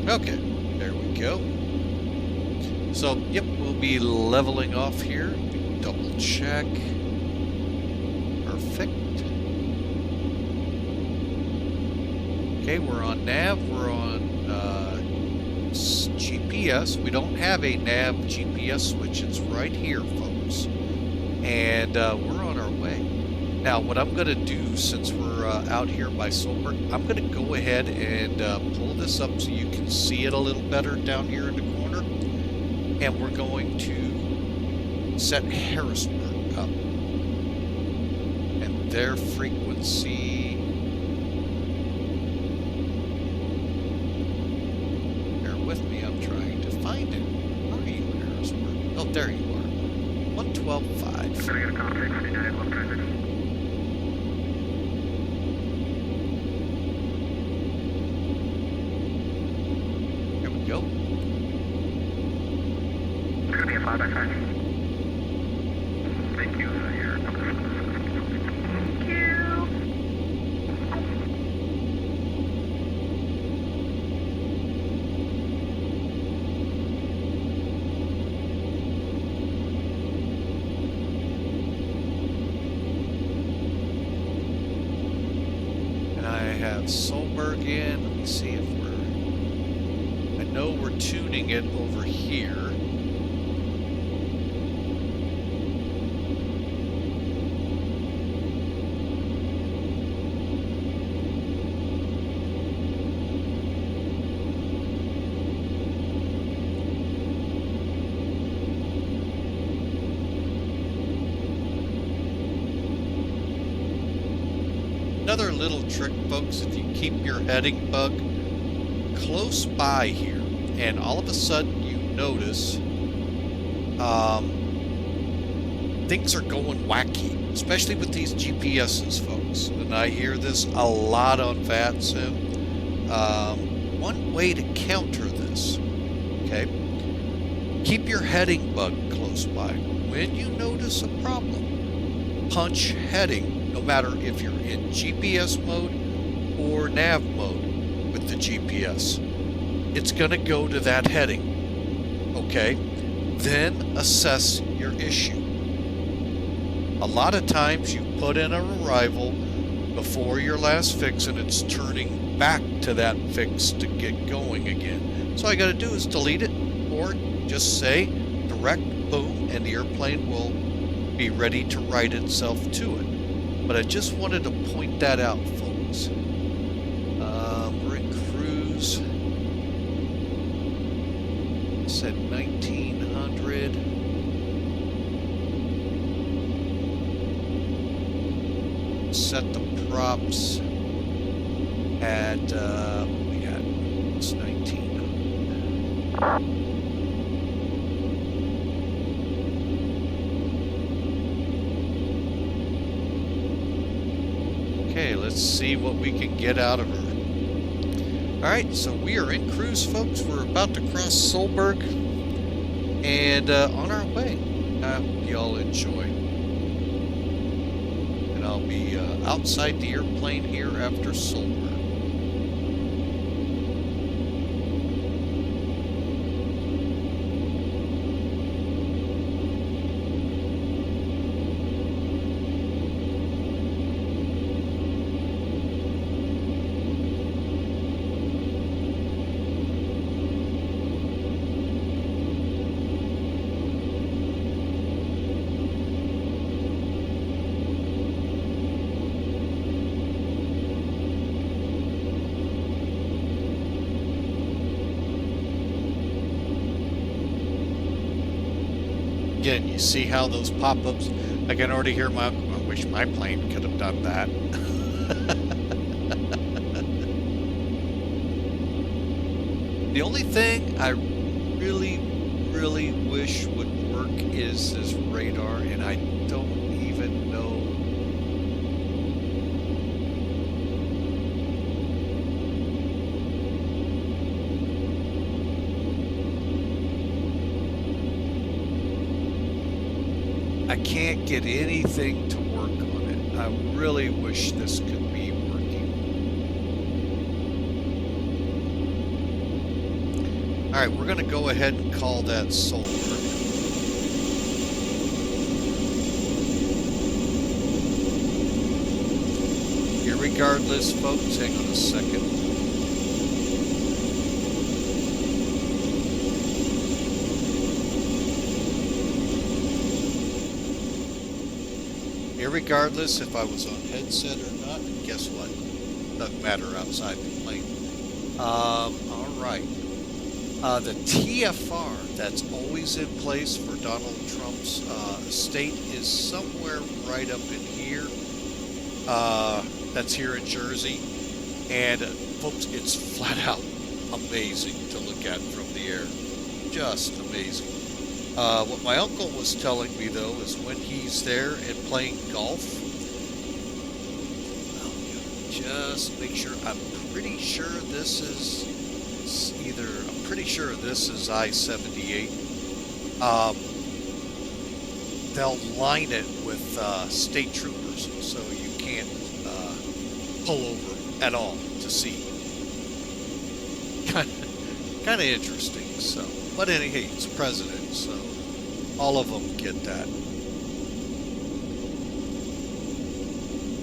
Okay, there we go. So, yep, we'll be leveling off here. Double check. Perfect. Okay, we're on nav. We're on GPS. We don't have a nav GPS switch. It's right here, folks. And we're on our way. Now, what I'm going to do, since we're out here by Solberg, I'm going to go ahead and pull this up so you can see it a little better down here in the corner. And we're going to set Harrisburg up. And their frequency... Bear with me, I'm trying to find it. Where are you, Harrisburg? Oh, there you are. 112.5. I'm going to get a contact for United 136. 5x5. Thank you. Here. Thank you. And I have Solberg in. Let me see if I know we're tuning it over here. Another little trick, folks, if you keep your heading bug close by here, and all of a sudden you notice things are going wacky, especially with these GPSs, folks. And I hear this a lot on VATSIM. One way to counter this, okay, keep your heading bug close by. When you notice a problem, punch heading, no matter if you're in GPS mode or nav mode with the GPS. It's going to go to that heading, okay? Then assess your issue. A lot of times you put in a arrival before your last fix and it's turning back to that fix to get going again. So all I got to do is delete it or just say direct, boom, and the airplane will be ready to right itself to it. But I just wanted to point that out, folks. We're in cruise. Said 1900. Set the props at what we got? It's 1900. Okay, let's see what we can get out of her. Alright, so we are in cruise, folks. We're about to cross Solberg and on our way. I hope y'all enjoy. And I'll be outside the airplane here after Solberg. Again, you see how those pop-ups, I can already hear I wish my plane could have done that. The only thing I really wish would work is this radar, and I don't even know. I can't get anything to work on it. I really wish this could be working. All right, we're going to go ahead and call that Solberg. Irregardless, folks, hang on a second. Irregardless if I was on headset or not, guess what? Doesn't matter outside the plane. All right. The TFR that's always in place for Donald Trump's estate is somewhere right up in here. That's here in Jersey. And folks, it's flat out amazing to look at from the air. Just amazing. What my uncle was telling me, though, is when he's there and playing golf, just make sure, I'm pretty sure this is I-78. they'll line it with state troopers, so you can't pull over at all to see. Kind of interesting. So, but anyway, it's president, so all of them get that.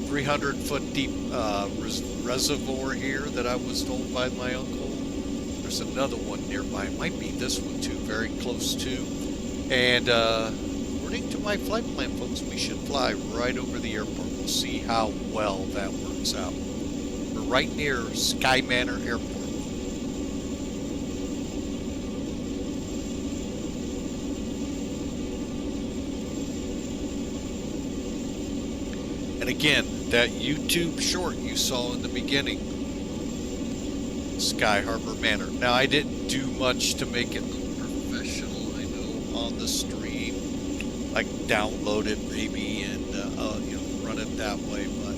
300-foot deep reservoir here that I was told by my uncle. There's another one nearby. It might be this one too, very close to. And according to my flight plan, folks, we should fly right over the airport. We'll see how well that works out. We're right near Sky Manor Airport. And again, that YouTube short you saw in the beginning, Sky Harbor Manor. Now, I didn't do much to make it look professional, I know, on the stream. Like, download it maybe and, you know, run it that way, but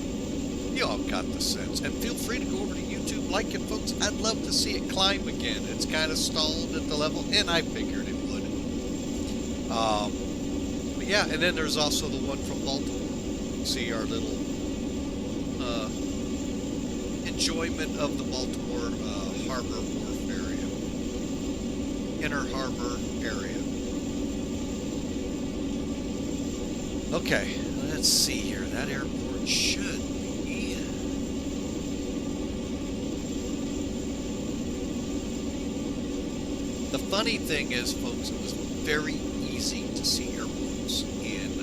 you all got the sense. And feel free to go over to YouTube, like it, folks. I'd love to see it climb again. It's kind of stalled at the level, and I figured it would. But yeah, and then there's also the one from Baltimore. See our little enjoyment of the Baltimore Harbor Wharf area, Inner Harbor area. Okay, let's see here. That airport should be. The funny thing is, folks, it was very easy to see airports in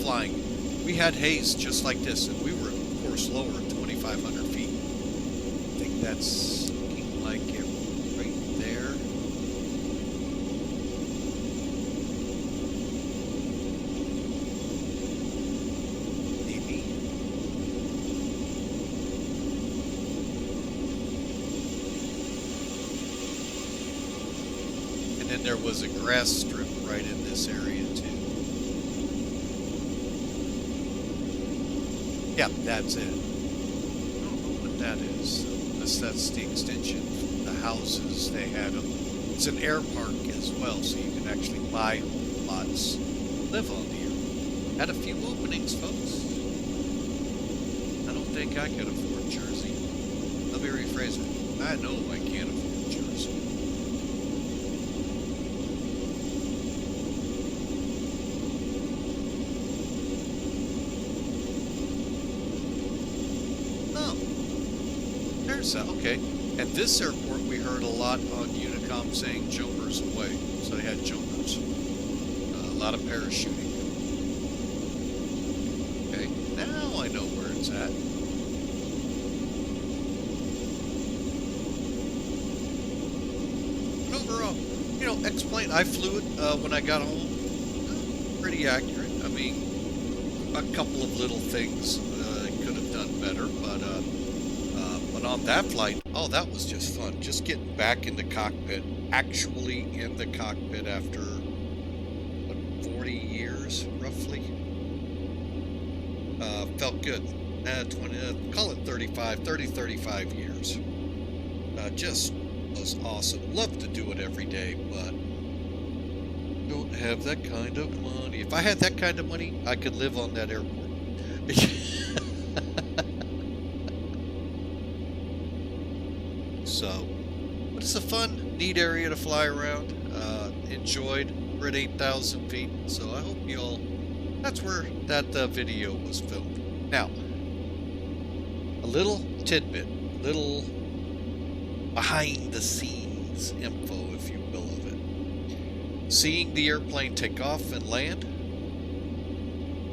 flying. We had haze just like this, and we were, of course, lower at 2,500 feet. I think that's looking like it right there. Maybe. And then there was a grass strip right in this area, too. Yeah, that's it. I don't know what that is. That's the extension. The houses, they had them. It's an air park as well, so you can actually buy lots, live on here. Had a few openings, folks. I don't think I could afford Jersey. Let me rephrase it. I know I can't afford Jersey. Okay, and this airport we heard a lot on Unicom saying jumpers away, so they had jumpers. A lot of parachuting. Okay, now I know where it's at. But overall, you know, X-plane, I flew it when I got home. Pretty accurate. I mean, a couple of little things could have done better, but on that flight, oh, that was just fun. Just getting back in the cockpit, actually in the cockpit after, what, 40 years, roughly? Felt good. call it 35 years. Just was awesome. Love to do it every day, but don't have that kind of money. If I had that kind of money, I could live on that airport. So, but it's a fun, neat area to fly around. Enjoyed. We're at 8,000 feet, so I hope you all. That's where that video was filmed. Now, a little tidbit, little behind-the-scenes info, if you will, of it. Seeing the airplane take off and land.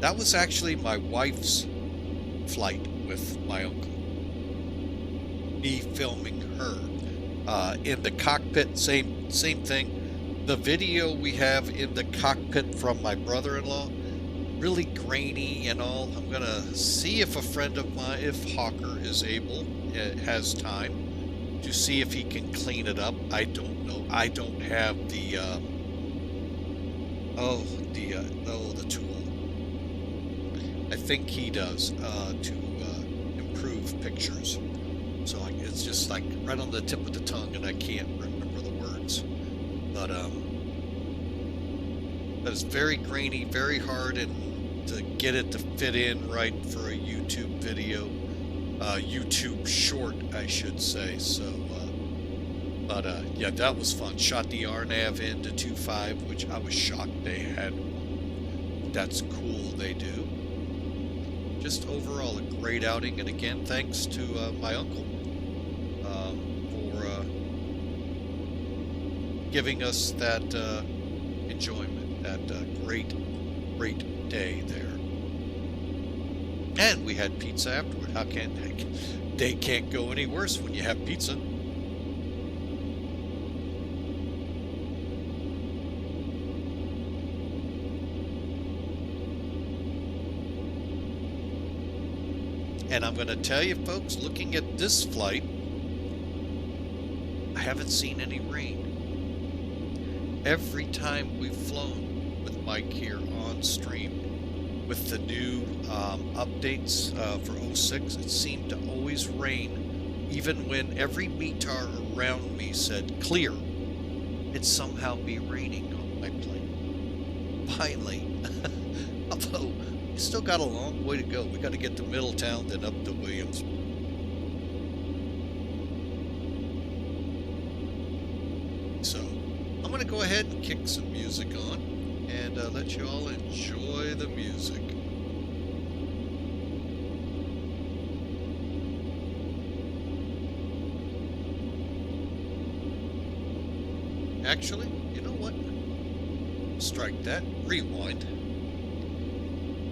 That was actually my wife's flight with my uncle. Me filming her in the cockpit, same thing. The video we have in the cockpit from my brother-in-law, really grainy and all. I'm gonna see if a friend of mine, if Hawker is able, has time to see if he can clean it up. I don't know. I don't have the the tool. I think he does to improve pictures. So it's just like right on the tip of the tongue, and I can't remember the words. But But it's very grainy, very hard, and to get it to fit in right for a YouTube video, YouTube short, I should say. So, yeah, that was fun. Shot the RNAV into 2.5, which I was shocked they had. That's cool, they do. Just overall a great outing, and again, thanks to my uncle for giving us that enjoyment, that great day there. And we had pizza afterward. How can they can't go any worse when you have pizza. And I'm going to tell you, folks, looking at this flight, I haven't seen any rain. Every time we've flown with Mike here on stream with the new updates for 06, it seemed to always rain, even when every METAR around me said clear. It'd somehow be raining on my plane. Finally. Although, we still got a long way to go. We got to get to Middletown, then up to Williamsport. So, I'm going to go ahead and kick some music on and let you all enjoy the music. Actually, you know what? Strike that. Rewind.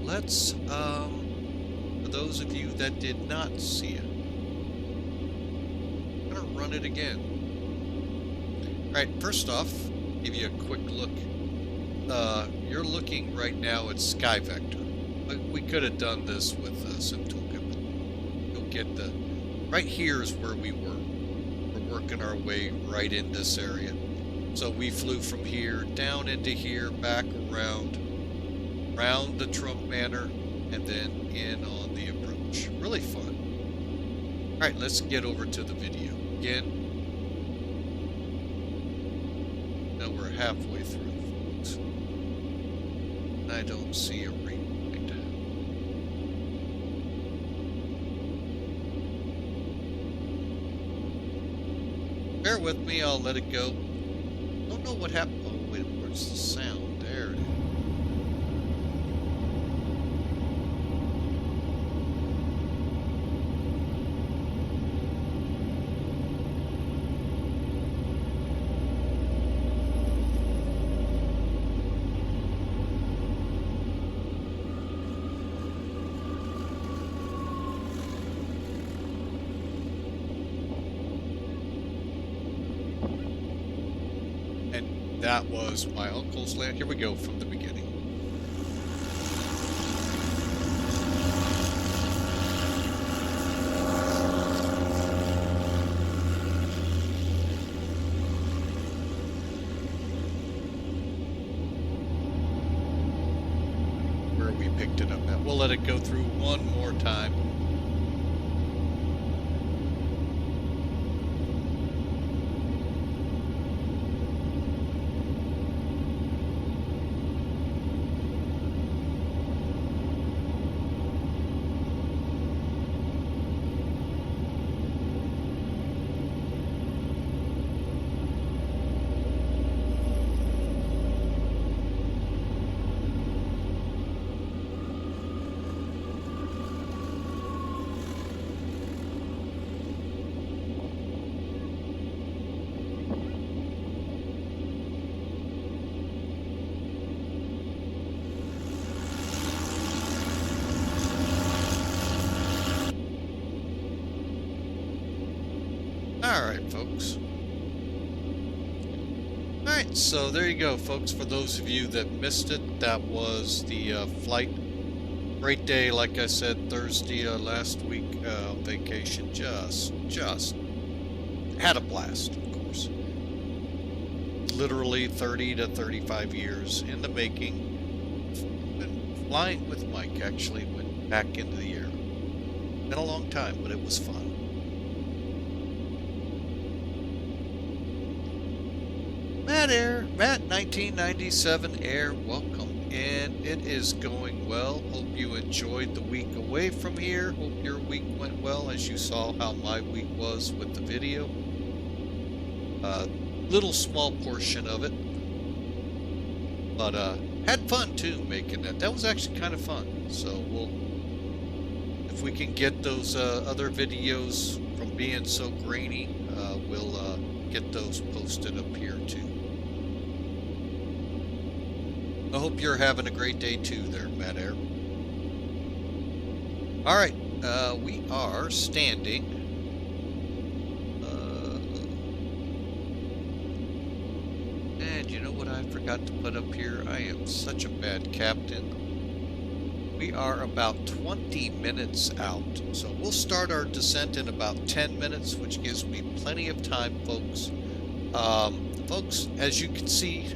Let's, for those of you that did not see it, I'm going to run it again. Alright, first off, give you a quick look. You're looking right now at Sky Vector. We could have done this with SimToolkit, but you'll get the... Right here is where we were. We're working our way right in this area. So we flew from here, down into here, back around the Trump Manor, and then in on the approach. Really fun. Alright, let's get over to the video. Again, now we're halfway through, folks. I don't see a rewind. Bear with me, I'll let it go. Don't know what happened. Oh, wait, where's the sound? There it is. That was my uncle's land. Here we go from the beginning. Where we picked it up at. We'll let it go through one more time. Alright, folks. Alright, so there you go, folks. For those of you that missed it, that was the flight. Great day, like I said, Thursday last week on vacation. Just had a blast, of course. Literally 30 to 35 years in the making. Been flying with Mike, actually, went back into the air. Been a long time, but it was fun. Mad air. Matt, 1997 Air, welcome in. It is going well. Hope you enjoyed the week away from here. Hope your week went well, as you saw how my week was with the video. Little small portion of it, but had fun too making that. That was actually kind of fun. So if we can get those other videos from being so grainy, we'll get those posted up here too. I hope you're having a great day too there, Matt Air. All right, we are standing. And you know what I forgot to put up here? I am such a bad captain. We are about 20 minutes out. So we'll start our descent in about 10 minutes, which gives me plenty of time, folks. Folks, as you can see,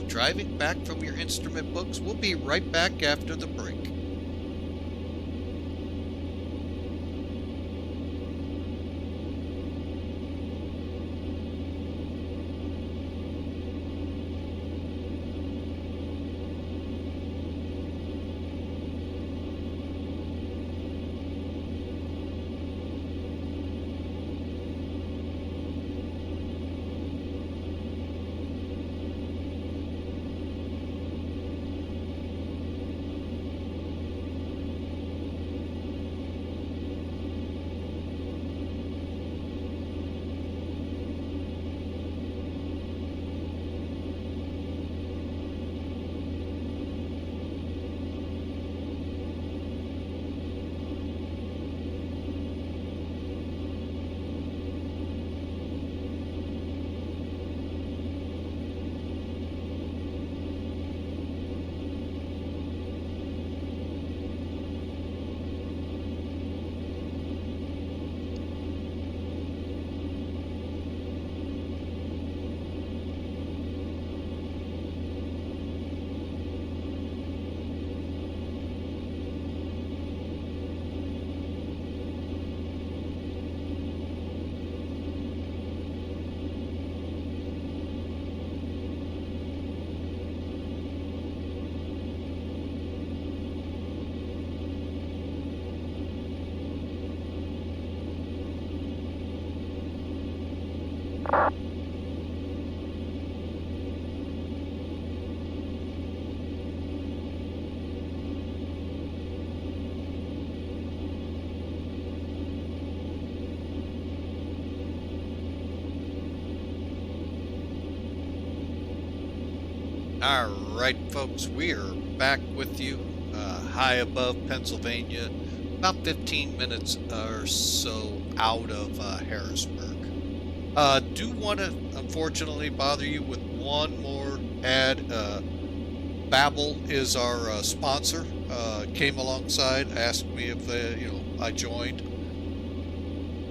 driving back from your instrument books. We'll be right back after the break. All right, folks, we are back with you high above Pennsylvania, about 15 minutes or so out of Harrisburg. Do want to, unfortunately, bother you with one more ad. Babbel is our sponsor. Came alongside, asked me if I joined.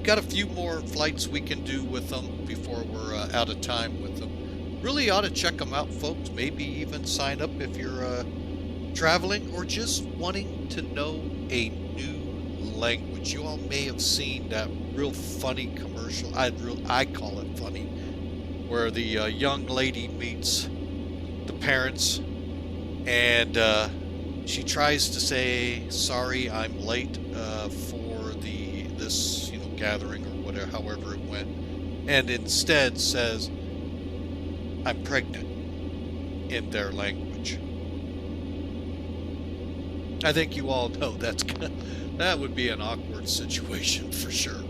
Got a few more flights we can do with them before we're out of time with them. Really ought to check them out, folks. Maybe even sign up if you're traveling or just wanting to know a new language. You all may have seen that real funny commercial. I call it funny, where the young lady meets the parents, and she tries to say, "Sorry, I'm late for this gathering," or whatever, however it went, and instead says, "I'm pregnant," in their language. I think you all know that would be an awkward situation for sure.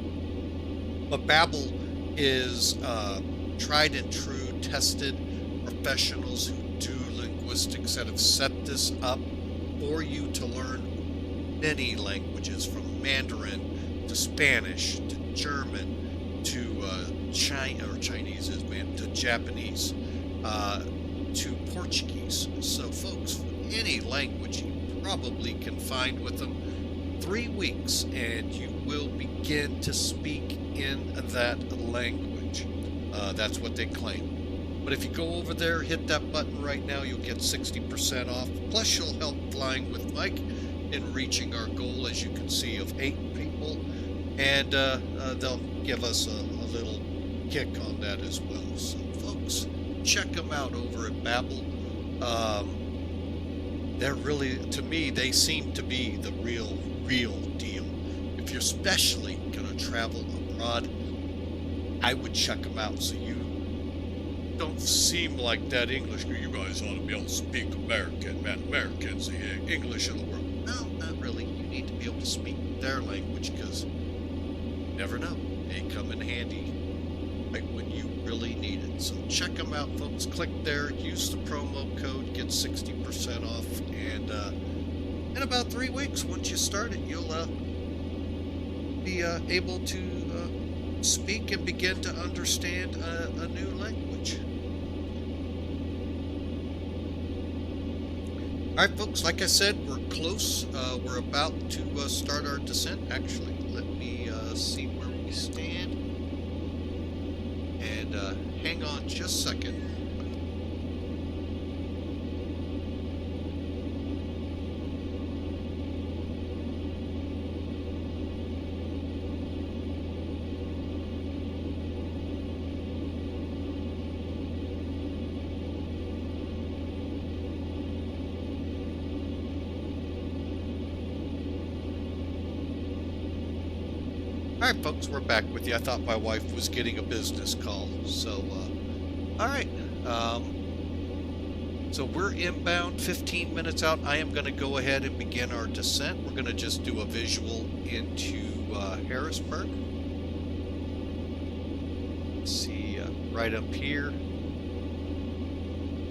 But Babbel is tried and true, tested professionals who do linguistics that have set this up for you to learn many languages, from Mandarin to Spanish to German to Chinese, to Japanese, to Portuguese. So folks, any language you probably can find with them, 3 weeks and you will begin to speak in that language. That's what they claim. But if you go over there, hit that button right now, you'll get 60% off. Plus you'll help Flying with Mike in reaching our goal, as you can see, of 8 people. and they'll give us a little kick on that as well. So, folks, check them out over at Babel. They're really, to me, they seem to be the real deal. If you're especially going to travel abroad, I would check them out so you don't seem like that English. You guys ought to be able to speak American, man. Americans, the English of the world. No, not really. You need to be able to speak their language because you never know. They come in handy right when you really need it. So check them out, folks. Click there, use the promo code, get 60% off, and in about 3 weeks, once you start it, you'll be able to speak and begin to understand a new language. All right, folks, like I said, we're close. We're about to start our descent. Actually, let me see where we stand. And hang on just a second. All right, folks, we're back with you. I thought my wife was getting a business call. So, all right. So we're inbound 15 minutes out. I am going to go ahead and begin our descent. We're going to just do a visual into Harrisburg. Let's see, right up here.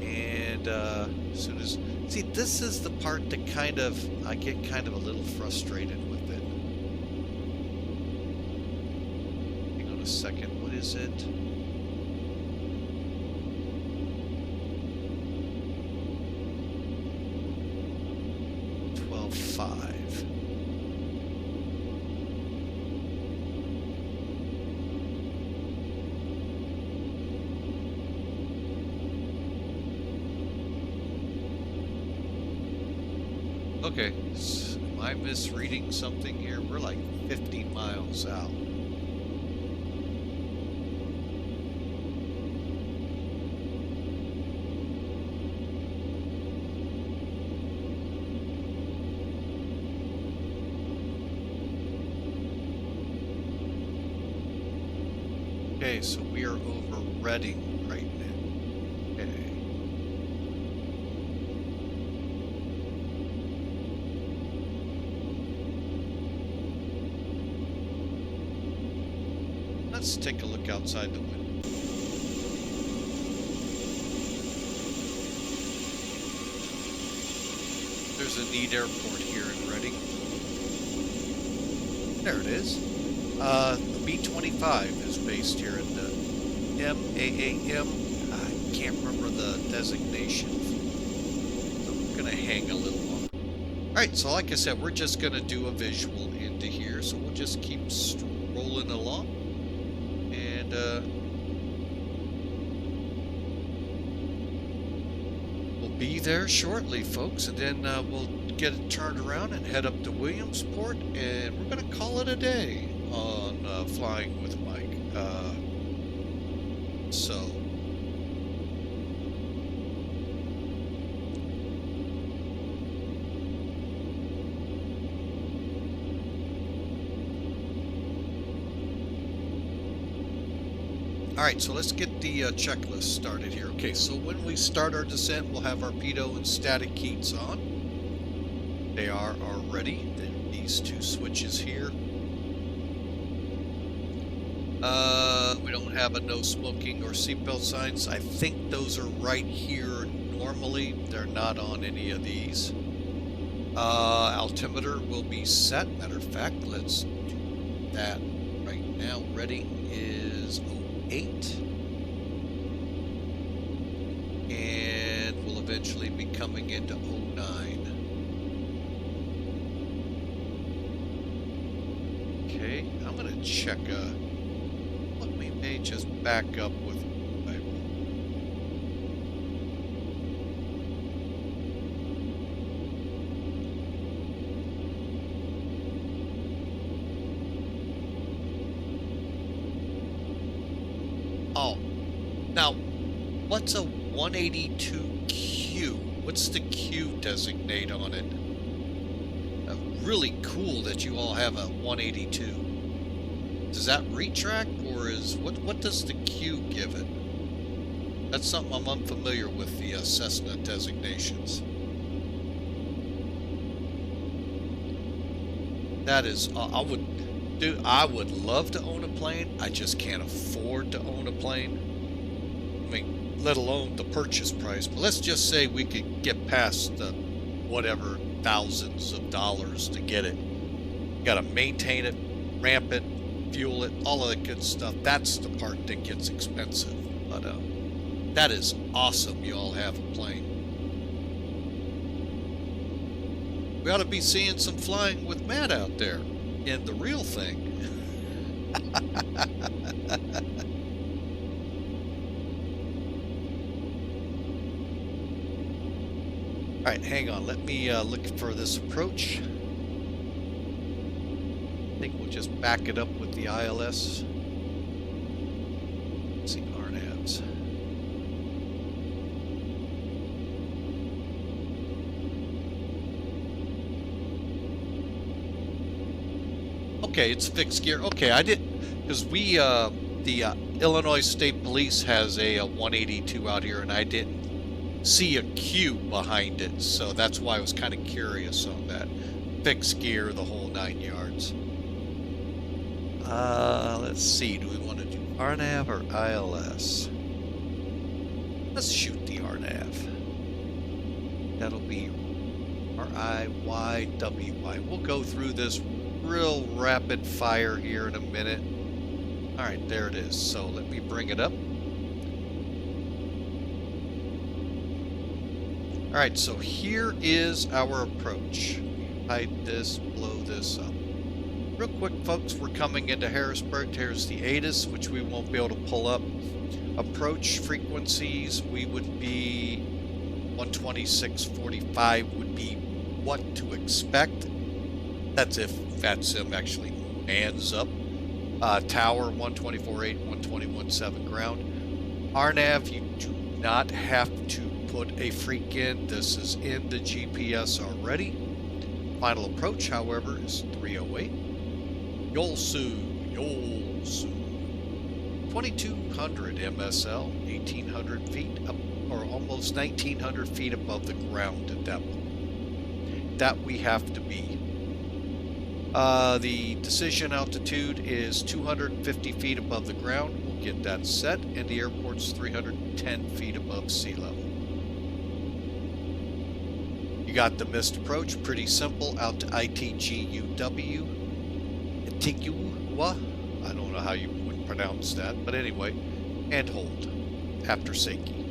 And as soon as... See, this is the part that I get kind of a little frustrated with it. Hang on a second. What is it? Okay, am I misreading something here? We're like 50 miles out. Okay, so we are over Reading right now. Okay. Let's take a look outside the window. There's a neat airport here in Reading. There it is. The B-25 is based here in the MAAM. I can't remember the designation. So we're going to hang a little longer. Alright, so like I said, we're just going to do a visual into here. So we'll just keep strolling along. And we'll be there shortly, folks. And then we'll get it turned around and head up to Williamsport. And we're going to call it a day on Flying with Mike. Alright, so let's get the checklist started here. Okay, so when we start our descent, we'll have our pitot and static heats on. They are already. These two switches here. We don't have a no smoking or seatbelt signs. I think those are right here normally. They're not on any of these. Altimeter will be set. Matter of fact, let's do that right now. Reading is 08. And we'll eventually be coming into 09. Okay, I'm going to check what we may just back up with. What's a 182Q? What's the Q designate on it? Really cool that you all have a 182. Does that retract, or is what does the Q give it? That's something I'm unfamiliar with, the Cessna designations. That is, I would love to own a plane. I just can't afford to own a plane. I mean, let alone the purchase price. But let's just say we could get past the whatever thousands of dollars to get it. You got to maintain it, ramp it, fuel it, all of that good stuff. That's the part that gets expensive. But that is awesome. You all have a plane. We ought to be seeing some flying with Matt out there in the real thing. All right, hang on. Let me look for this approach. I think we'll just back it up with the ILS. Let's see, RNAVs. Okay, it's fixed gear. Okay, I didn't, because we, the Illinois State Police has a 182 out here, and I didn't see a Q behind it, so that's why I was kind of curious on that. Fixed gear, the whole 9 yards. Let's see, do we want to do RNAV or ILS? Let's shoot the RNAV. That'll be RIYWY. We'll go through this real rapid fire here in a minute. All right, there it is. So let me bring it up. All right, so here is our approach. Hide this, blow this up. Real quick, folks, we're coming into Harrisburg. Here's the ATIS, which we won't be able to pull up. Approach frequencies, we would be 126.45 would be what to expect. That's if VATSIM actually mans up. Tower 124.8, 121.7 ground. RNAV, you do not have to put a freak in. This is in the GPS already. Final approach, however, is 308. Yolsu. 2200 MSL, 1800 feet up, or almost 1900 feet above the ground at that point. That we have to be. The decision altitude is 250 feet above the ground. We'll get that set, and the airport's 310 feet above sea level. You got the missed approach, pretty simple, out to ITGUW. Antigua, I don't know how you would pronounce that, but anyway, and hold after Seiki.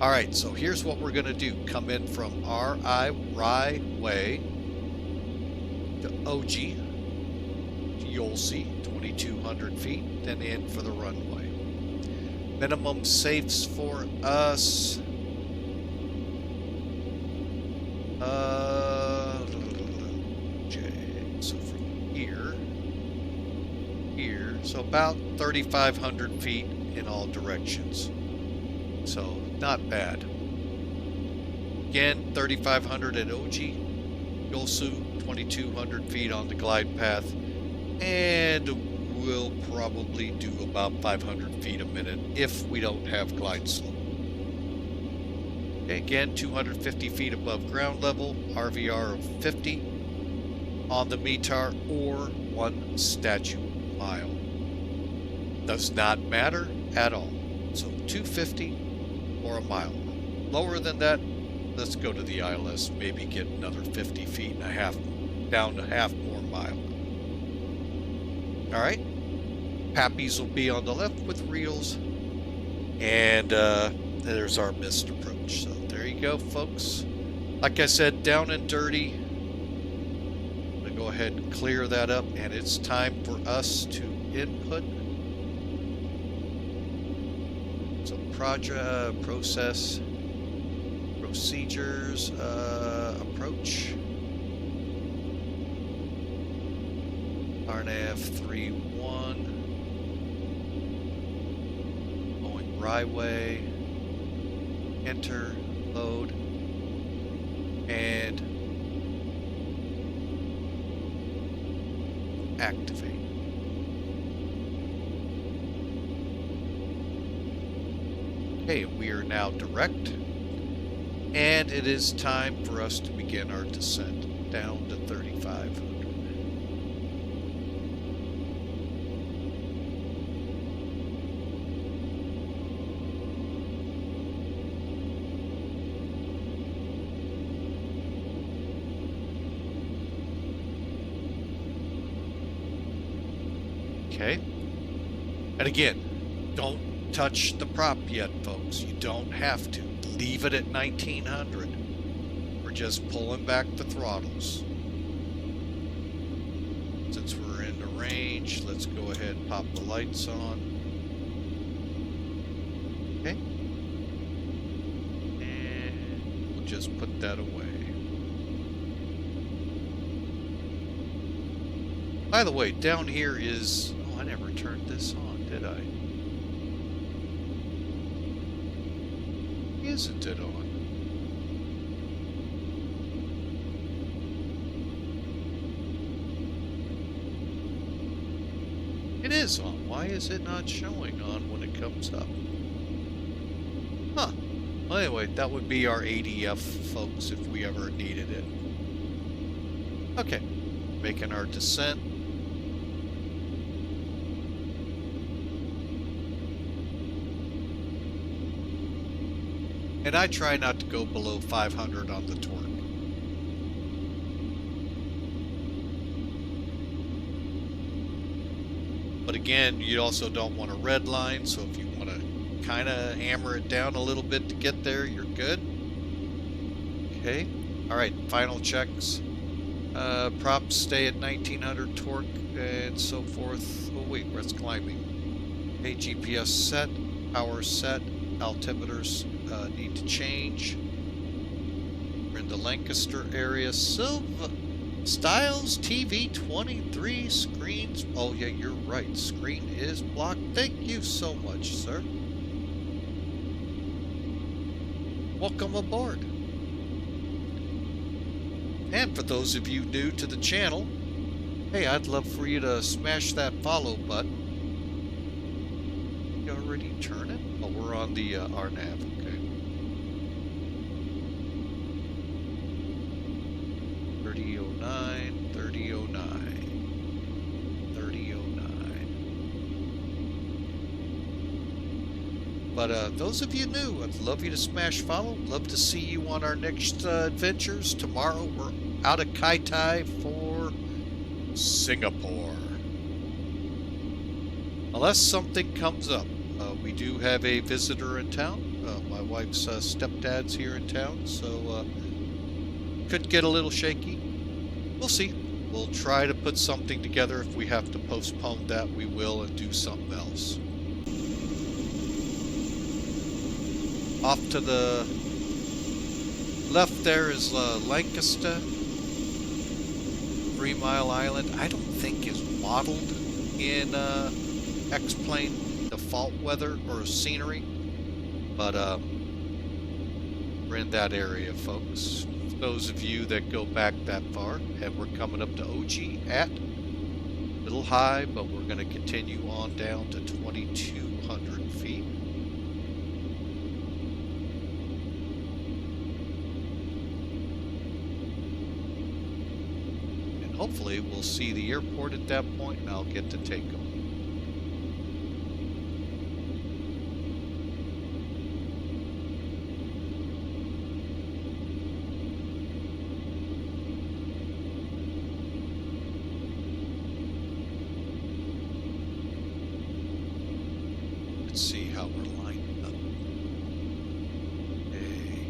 All right, so here's what we're going to do. Come in from RI Way to OG, to Yolsi, 2,200 feet, then in for the runway. Minimum safes for us. So from here, so about 3,500 feet in all directions. So not bad. Again, 3,500 at OG, Yolsu, 2,200 feet on the glide path, and we'll probably do about 500 feet a minute if we don't have glide slope. Okay, again, 250 feet above ground level, RVR of 50 on the METAR or 1 statute mile. Does not matter at all. So 250 or a mile. Lower than that, let's go to the ILS, maybe get another 50 feet and a half, down to half more mile. All right, Pappies will be on the left with reels, and there's our missed approach. So there you go, folks. Like I said, down and dirty. I'm gonna go ahead and clear that up, and it's time for us to input. So process, procedures, approach. RNAV 31, going Ryway, enter, load, and activate. Okay, we are now direct, and it is time for us to begin our descent down to 3,500. Okay, and again, don't touch the prop yet, folks. You don't have to. Leave it at 1900. We're just pulling back the throttles. Since we're in the range, let's go ahead and pop the lights on. Okay, and we'll just put that away. By the way, down here is... Oh, I never turned this on, did I? Isn't it on? It is on. Why is it not showing on when it comes up? Huh. Well, anyway, that would be our ADF, folks, if we ever needed it. Okay. Making our descent. And I try not to go below 500 on the torque. But again, you also don't want a red line, so if you want to kind of hammer it down a little bit to get there, you're good. Okay. Alright, final checks. Props stay at 1900 torque and so forth. Oh wait, that's climbing. Okay, GPS set, power set, altimeters need to change. We're in the Lancaster area. Silva Styles TV 23 screens. Oh yeah, you're right. Screen is blocked. Thank you so much, sir. Welcome aboard. And for those of you new to the channel, hey, I'd love for you to smash that follow button. You already turn it? Oh, we're on the RNAV. Okay. 3009, 3009, 3009. But those of you new, I'd love you to smash follow. Love to see you on our next adventures. Tomorrow we're out of Kai Tai for Singapore. Unless something comes up. We do have a visitor in town. My wife's stepdad's here in town, so could get a little shaky. We'll see. We'll try to put something together. If we have to postpone that, we will, and do something else. Off to the left there is Lancaster. 3 Mile Island. I don't think is modeled in X-Plane default weather or scenery, but we're in that area, folks. For those of you that go back that far, and we're coming up to OG at a little high, but we're going to continue on down to 2,200 feet. And hopefully we'll see the airport at that point, and I'll get to take them. See how we're lining up. Okay.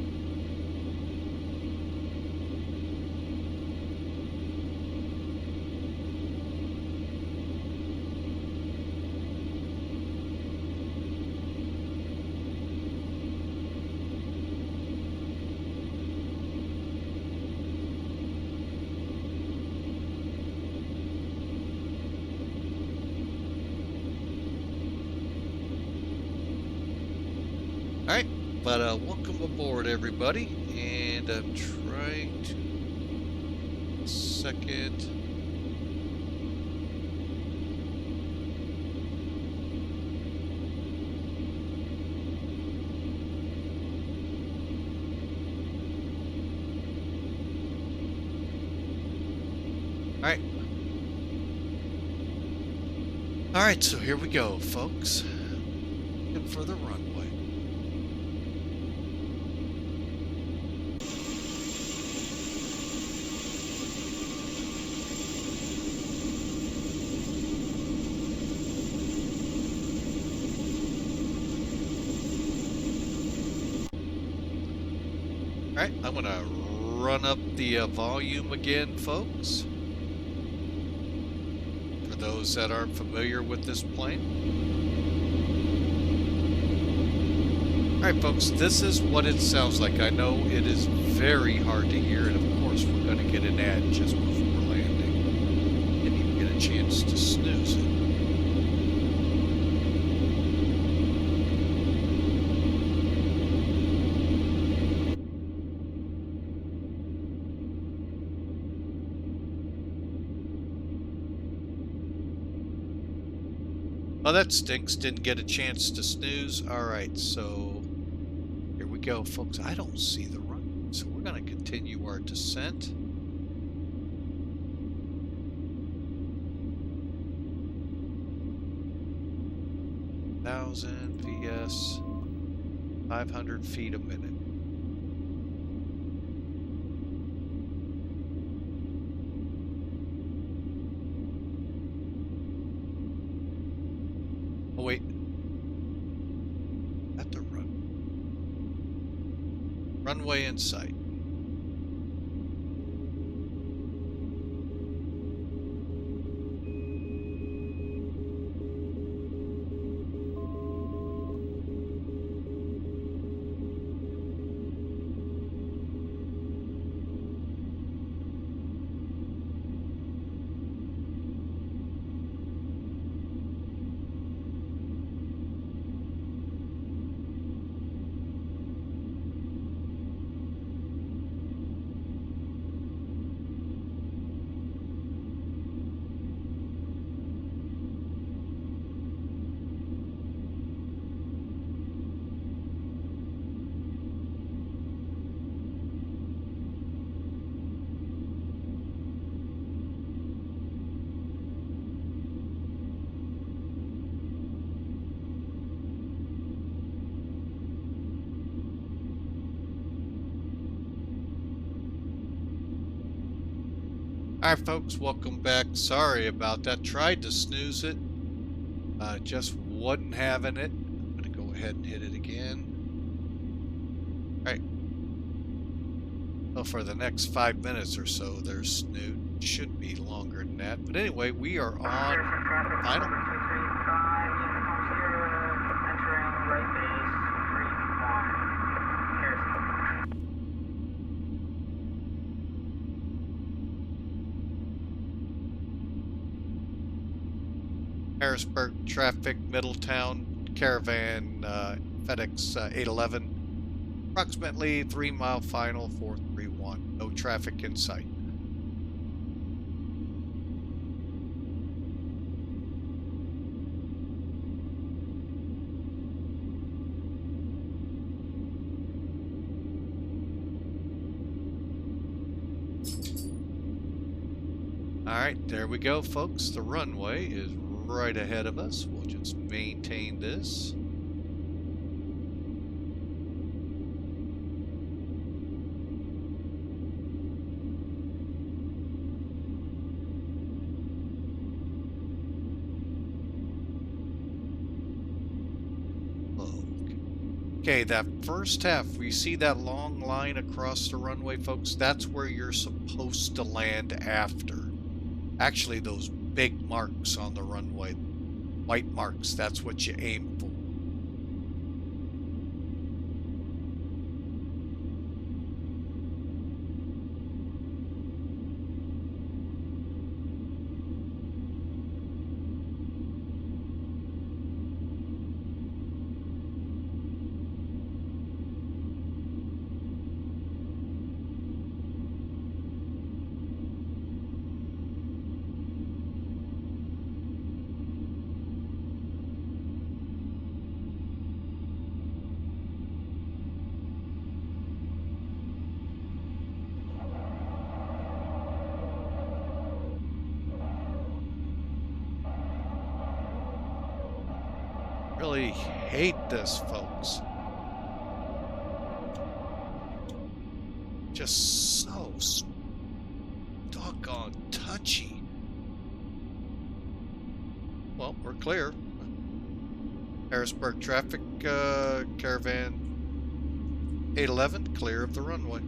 All right, but welcome aboard, everybody. And I'm trying to second. All right. All right, so here we go, folks. Looking for the runway. All right, I'm going to run up the volume again, folks. For those that aren't familiar with this plane. All right, folks, this is what it sounds like. I know it is very hard to hear, and of course, we're going to get an ad just before landing. Didn't even get a chance to snooze it. Oh, that stinks. Didn't get a chance to snooze. All right, so here we go, folks. I don't see the run, so we're going to continue our descent. VS 500 feet a minute. Oh wait, at the runway in sight. All right, folks, welcome back. Sorry about that. Tried to snooze it. Just wasn't having it. I'm going to go ahead and hit it again. All right. Well, for the next 5 minutes or so, there's snooze. Should be longer than that. But anyway, we are on final. Harrisburg traffic, Middletown, Caravan, FedEx 811. Approximately 3-mile final, 431. No traffic in sight. All right, there we go, folks. The runway is right ahead of us. We'll just maintain this. Okay, that first half, we see that long line across the runway, folks? That's where you're supposed to land after. Actually, those big marks on the runway, white marks, that's what you aim for. really hate this, folks. Just so doggone touchy. Well, we're clear. Harrisburg traffic, Caravan 811, clear of the runway.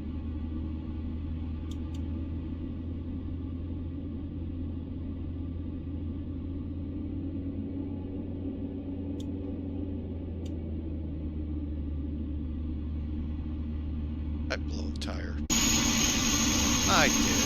I blew a tire. I did.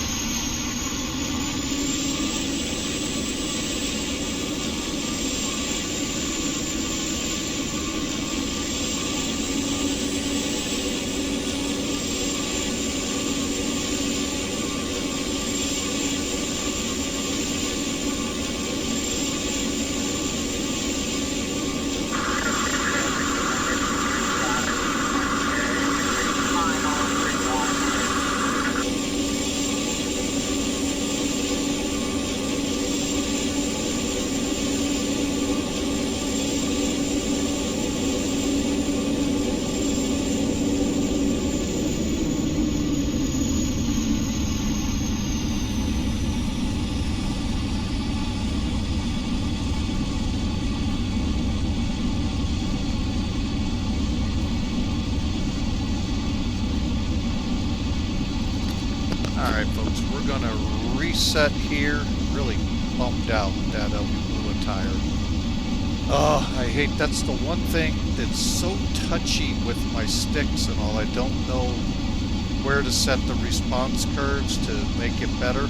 Alright folks, we're gonna reset here. Really bummed out that we blew a tire. Oh, I hate, that's the one thing that's so touchy with my sticks and all. I don't know where to set the response curves to make it better.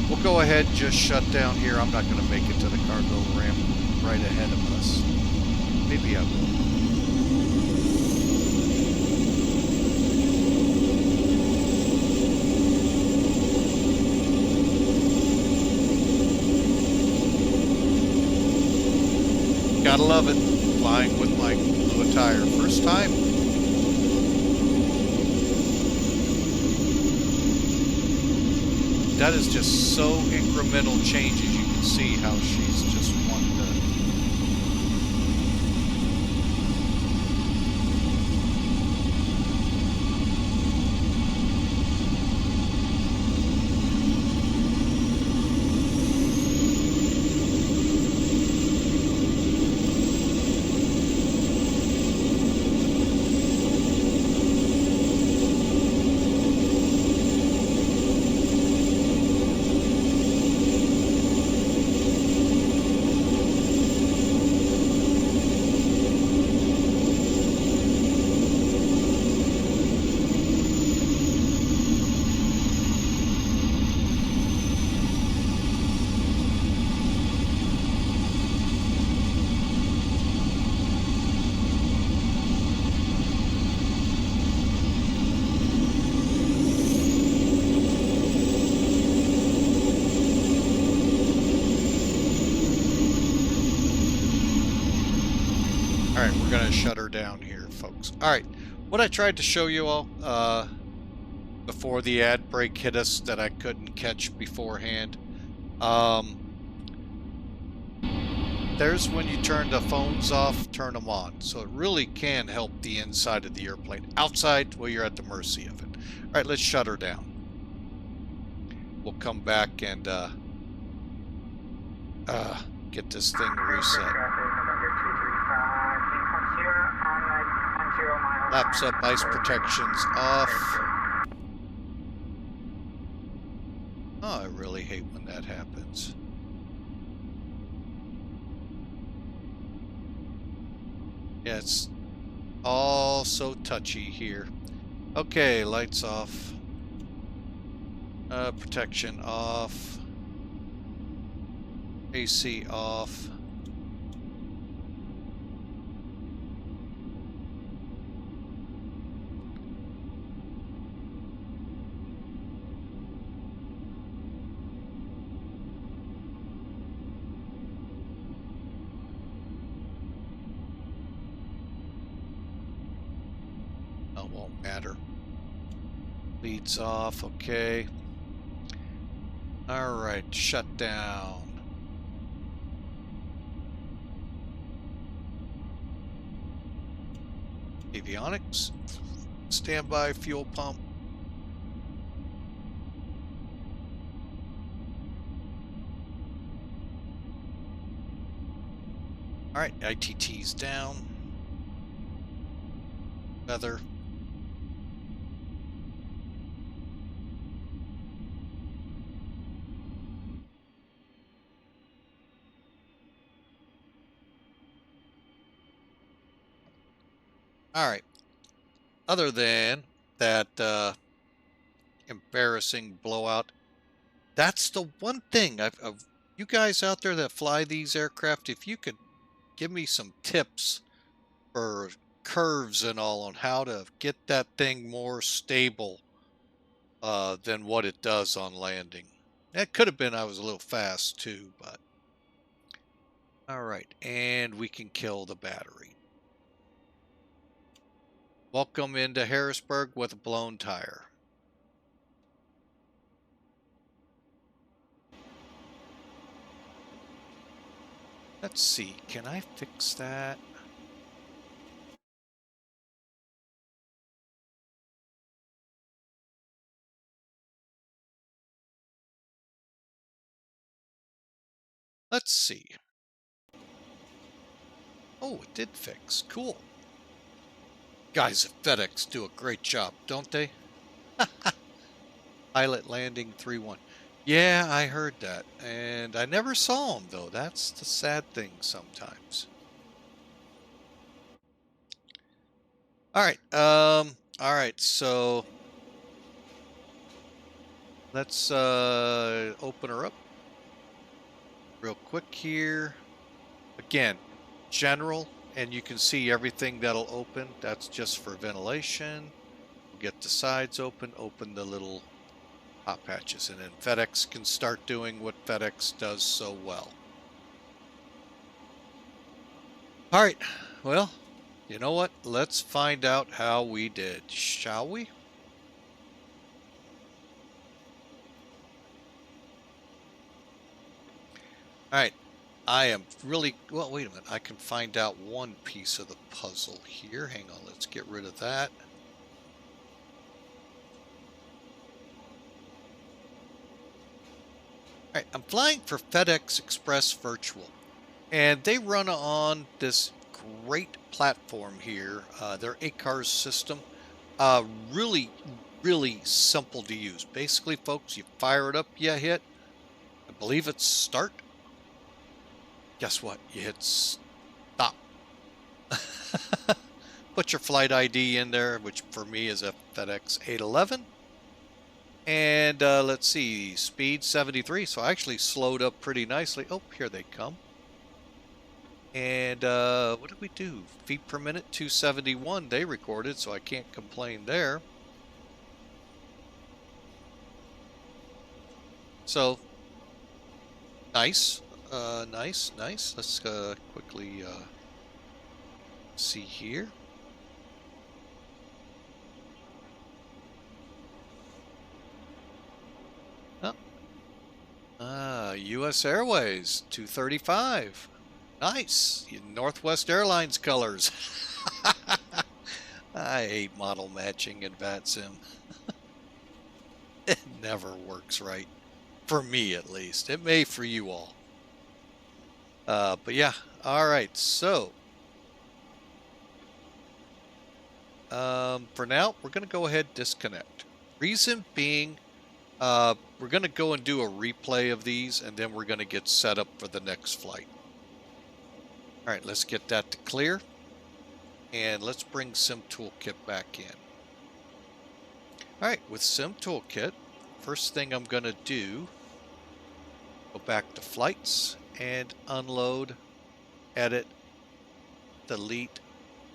We'll go ahead and just shut down here. I'm not gonna make it to the cargo ramp right ahead of us. Maybe I will. Gotta love it, flying with Mike, blew a tire, first time. That is just so incremental changes. You can see how she's just wanting to. Alright, we're going to shut her down here, folks. Alright, what I tried to show you all before the ad break hit us that I couldn't catch beforehand. There's when you turn the phones off, turn them on. So it really can help the inside of the airplane. Outside, well, you're at the mercy of it. Alright, let's shut her down. We'll come back and get this thing reset. Laps up, ice protections off. Oh, I really hate when that happens. Yeah, it's all so touchy here. Okay, lights off. Protection off. AC off. It won't matter. Leads off, okay. Alright, shut down. avionics, standby fuel pump. All right, ITT's down. Feather. All right. Other than that embarrassing blowout, that's the one thing I've you guys out there that fly these aircraft, if you could give me some tips for curves and all on how to get that thing more stable than what it does on landing. That could have been I was a little fast too, but all right, and we can kill the battery. Welcome into Harrisburg with a blown tire. Let's see, can I fix that? Let's see. Oh, it did fix. Cool. Guys at FedEx do a great job, don't they? Pilot landing 3-1. Yeah, I heard that. And I never saw him, though. That's the sad thing sometimes. All right. All right. So let's open her up real quick here. Again, general, and you can see everything that'll open. That's just for ventilation. We'll get the sides open, open the little hot patches, and then FedEx can start doing what FedEx does so well. All right, well, you know what? Let's find out how we did, shall we? All right, I am really, well, wait a minute. I can find out one piece of the puzzle here. Hang on, let's get rid of that. All right, I'm flying for FedEx Express Virtual, and they run on this great platform here, their ACARS system. Really, really simple to use. Basically, folks, you fire it up, you hit, I believe it's start. Guess what? You hit stop. Put your flight ID in there, which for me is a FedEx 811. And let's see, speed 73. So I actually slowed up pretty nicely. Oh, here they come. And what did we do? Feet per minute, 271 they recorded, so I can't complain there. So, nice. Nice. Let's quickly see here. U.S. Airways, 235. Nice. Northwest Airlines colors. I hate model matching in VATSIM. It never works right. For me, at least. It may for you all. But yeah. All right. So, for now, we're going to go ahead and disconnect. Reason being, we're going to go and do a replay of these, and then we're going to get set up for the next flight. All right, let's get that to clear. And let's bring Sim Toolkit back in. All right, with Sim Toolkit, first thing I'm going to do, go back to flights and unload, edit, delete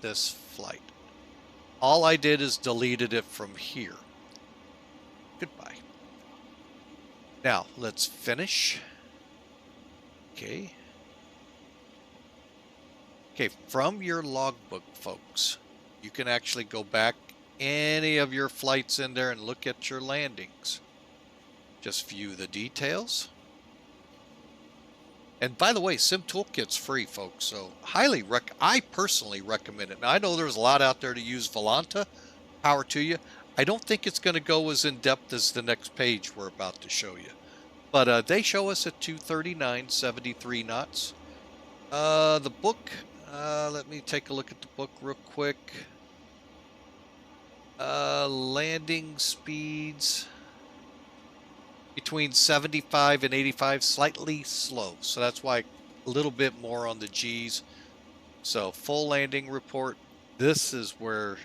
this flight. All I did is deleted it from here. Goodbye. Now, let's finish. Okay. Okay, from your logbook, folks, you can actually go back any of your flights in there and look at your landings. Just view the details. And by the way, Sim Toolkit's free, folks. So I personally recommend it. Now I know there's a lot out there to use Volanta. Power to you. I don't think it's going to go as in depth as the next page we're about to show you. But they show us at 239, 73 knots. The book, let me take a look at the book real quick. Landing speeds between 75 and 85, slightly slow. So that's why a little bit more on the G's. So full landing report. This is where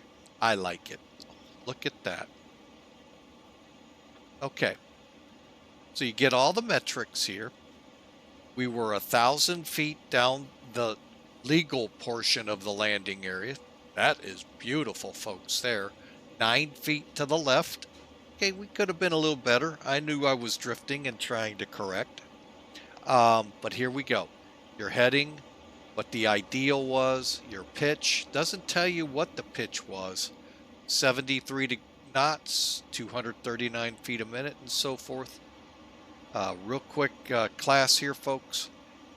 I like it. Look at that. Okay. So you get all the metrics here. We were 1,000 feet down the legal portion of the landing area. That is beautiful, folks, there. 9 feet to the left. Okay, we could have been a little better. I knew I was drifting and trying to correct. But here we go. Your heading, what the ideal was, your pitch. Doesn't tell you what the pitch was. 73 knots, 239 feet a minute, and so forth. Real quick class here, folks.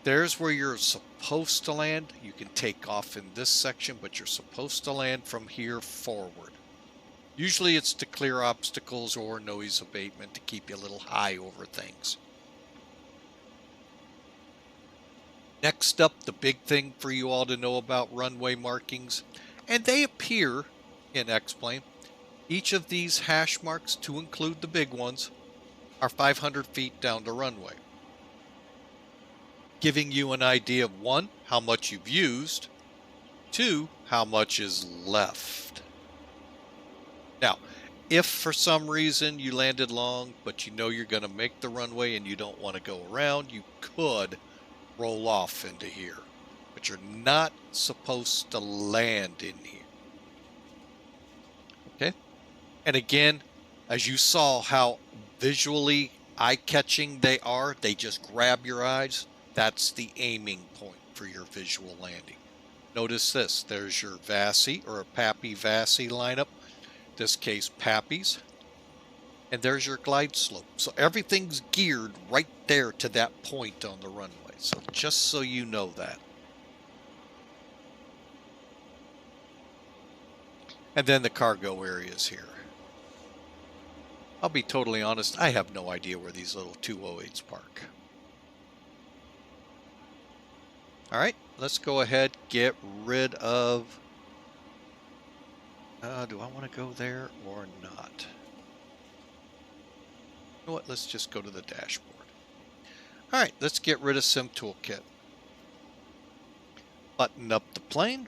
There's where you're supposed to land. You can take off in this section, but you're supposed to land from here forward. Usually it's to clear obstacles or noise abatement to keep you a little high over things. Next up, the big thing for you all to know about runway markings, and they appear in X-Plane. Each of these hash marks, to include the big ones, are 500 feet down the runway, giving you an idea of 1, how much you've used, 2, how much is left. Now, if for some reason you landed long, but you know you're going to make the runway and you don't want to go around, you could roll off into here, but you're not supposed to land in here. Okay? And again, as you saw how visually eye-catching they are, they just grab your eyes. That's the aiming point for your visual landing. Notice this. There's your VASI or a PAPI-VASI lineup. In this case, PAPIs. And there's your glide slope. So everything's geared right there to that point on the runway. So just so you know that. And then the cargo areas here. I'll be totally honest, I have no idea where these little 208s park. All right, let's go ahead, get rid of... do I want to go there or not? You know what, let's just go to the dashboard. All right, let's get rid of Sim Toolkit. Button up the plane.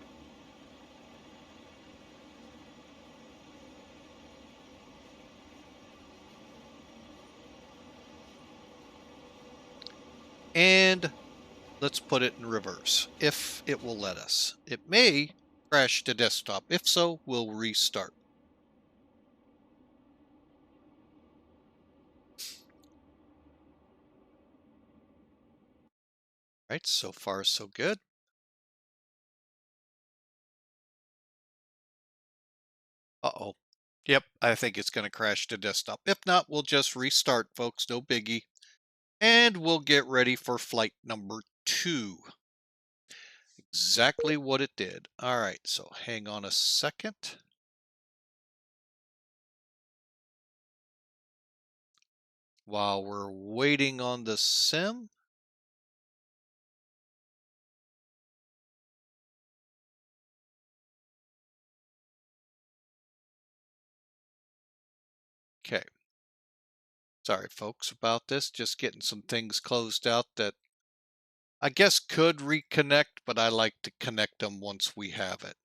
And let's put it in reverse, if it will let us. It may crash to desktop. If so, we'll restart. All right, so far so good. Uh-oh. Yep, I think it's going to crash to desktop. If not, we'll just restart, folks. No biggie. And we'll get ready for flight number 2. Exactly what it did. All right, so hang on a second. While we're waiting on the sim. Okay. Sorry, folks, about this. Just getting some things closed out that I guess could reconnect, but I like to connect them once we have it.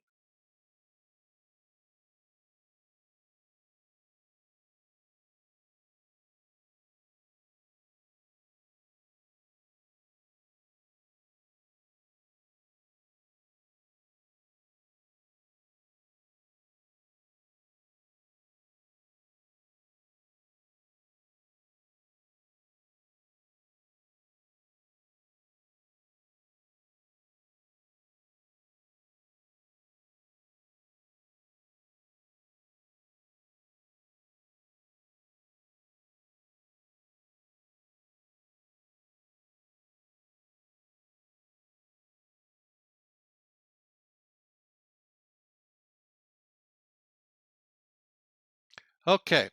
Okay.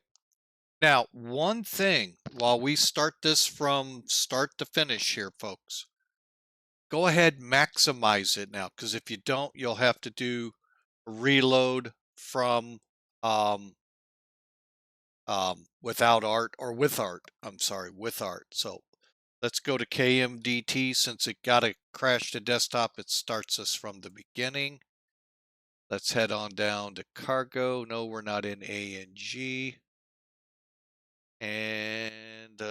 Now, one thing while we start this from start to finish here, folks, go ahead and maximize it now, because if you don't, you'll have to do a reload from um, without art or with art. I'm sorry, with art. So let's go to KMDT. Since it got to crash to desktop, it starts us from the beginning. Let's head on down to cargo. No, we're not in A and G. And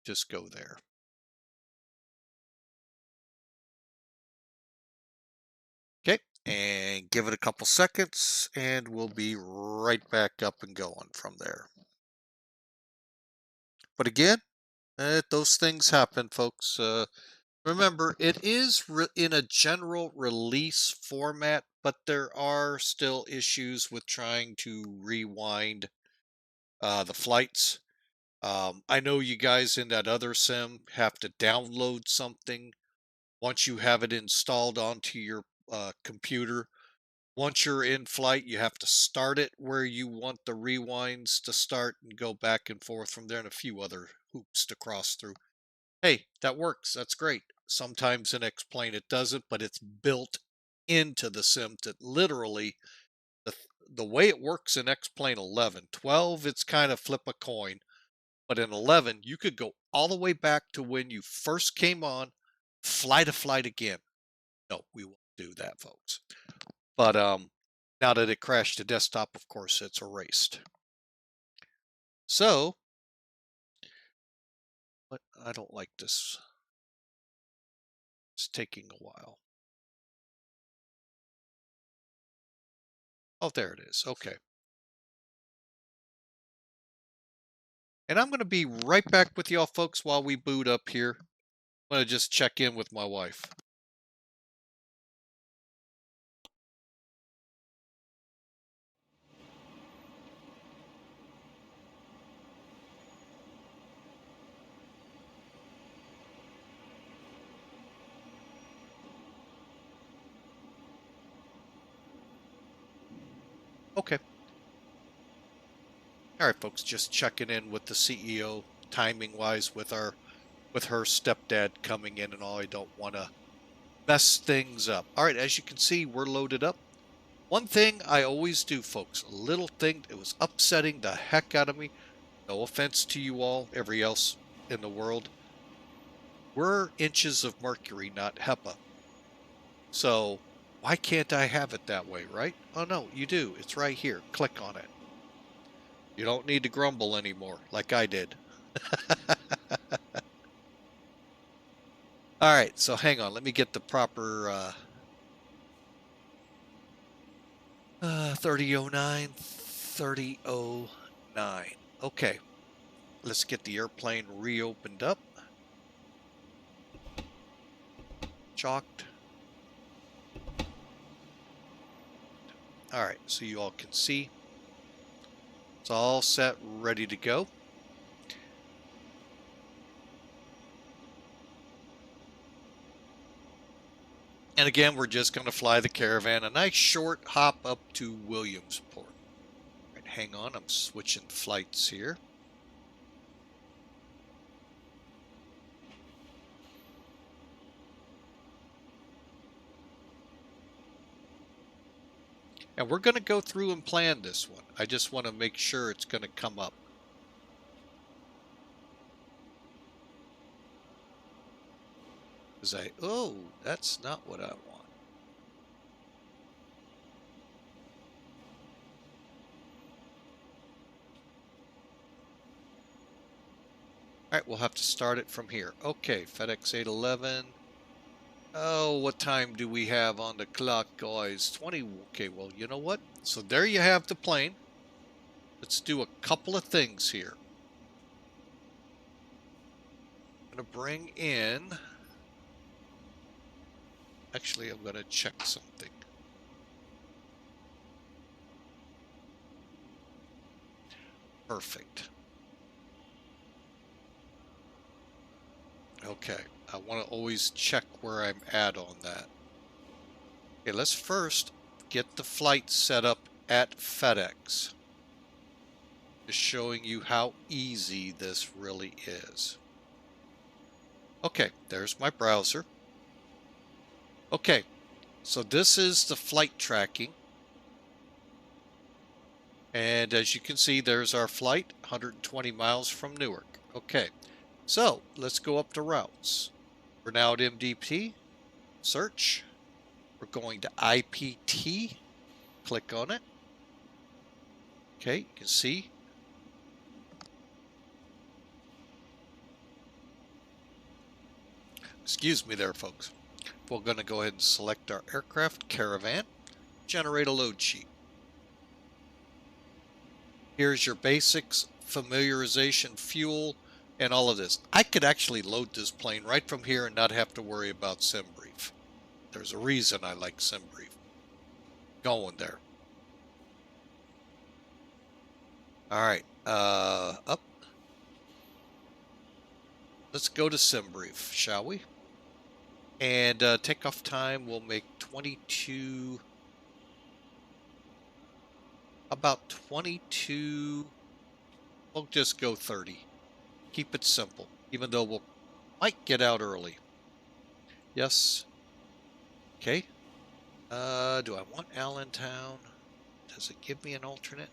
just go there. Okay, and give it a couple seconds, and we'll be right back up and going from there. But again, those things happen, folks. Remember, it is in a general release format, but there are still issues with trying to rewind the flights. I know you guys in that other sim have to download something once you have it installed onto your computer. Once you're in flight, you have to start it where you want the rewinds to start and go back and forth from there, and a few other hoops to cross through. Hey, that works. That's great. Sometimes in X-Plane it doesn't, but it's built into the sim to literally the the way it works in X-Plane 11. 12, it's kind of flip a coin, but in 11, you could go all the way back to when you first came on, fly to flight again. No, we won't do that, folks. But now that it crashed to desktop, of course, it's erased. So, but I don't like this. It's taking a while. Oh, there it is. Okay. And I'm going to be right back with y'all folks while we boot up here. I'm going to just check in with my wife. Okay. All right, folks, just checking in with the CEO timing wise with her stepdad coming in and all. I don't want to mess things up. All right, as you can see, we're loaded up. One thing I always do, folks, a little thing that was upsetting the heck out of me. No offense to you all, every else in the world. We're inches of mercury, not HEPA. So why can't I have it that way, right? Oh no, you do. It's right here. Click on it. You don't need to grumble anymore like I did. All right, so hang on. Let me get the proper 3009, 3009. Okay, let's get the airplane reopened up. Chalked. All right, so you all can see. It's all set, ready to go. And again, we're just going to fly the Caravan, a nice short hop up to Williamsport. All right, hang on, I'm switching flights here. And we're going to go through and plan this one. I just want to make sure it's going to come up. Because oh, that's not what I want. All right, we'll have to start it from here. Okay, FedEx 811. Oh, what time do we have on the clock, guys? 20. Okay, well, you know what? So there you have the plane. Let's do a couple of things here. I'm going to bring in... Actually, I'm going to check something. Perfect. Okay, I want to always check where I'm at on that. Okay, let's first get the flight set up at FedEx. Just showing you how easy this really is. Okay, there's my browser. Okay, so this is the flight tracking. And as you can see, there's our flight, 120 miles from Newark. Okay, so let's go up to routes. We're now at MDT, search. We're going to IPT, click on it. Okay, you can see. Excuse me there, folks. We're going to go ahead and select our aircraft, Caravan, generate a load sheet. Here's your basics, familiarization, fuel, and all of this. I could actually load this plane right from here and not have to worry about SimBrief. There's a reason I like SimBrief. Going there. All right, up. Let's go to SimBrief, shall we? And takeoff time will make 22. About 22. We'll just go 30. Keep it simple, even though we might get out early. Yes. Okay. Do I want Allentown? Does it give me an alternate?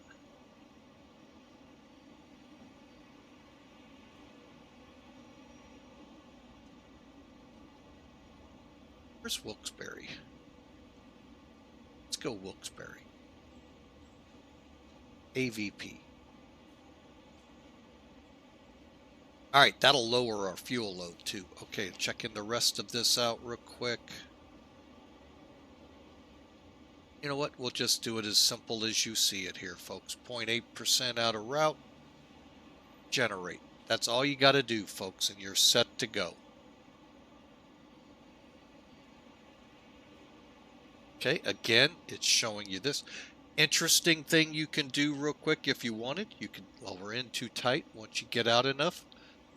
Where's Wilkes-Barre? Let's go Wilkes-Barre. AVP. All right, that'll lower our fuel load too. Okay, checking the rest of this out real quick. You know what? We'll just do it as simple as you see it here, folks. 0.8% out of route. Generate. That's all you got to do, folks, and you're set to go. Okay, again, it's showing you this. Interesting thing you can do real quick if you wanted. You can, well, we're in too tight. Once you get out enough,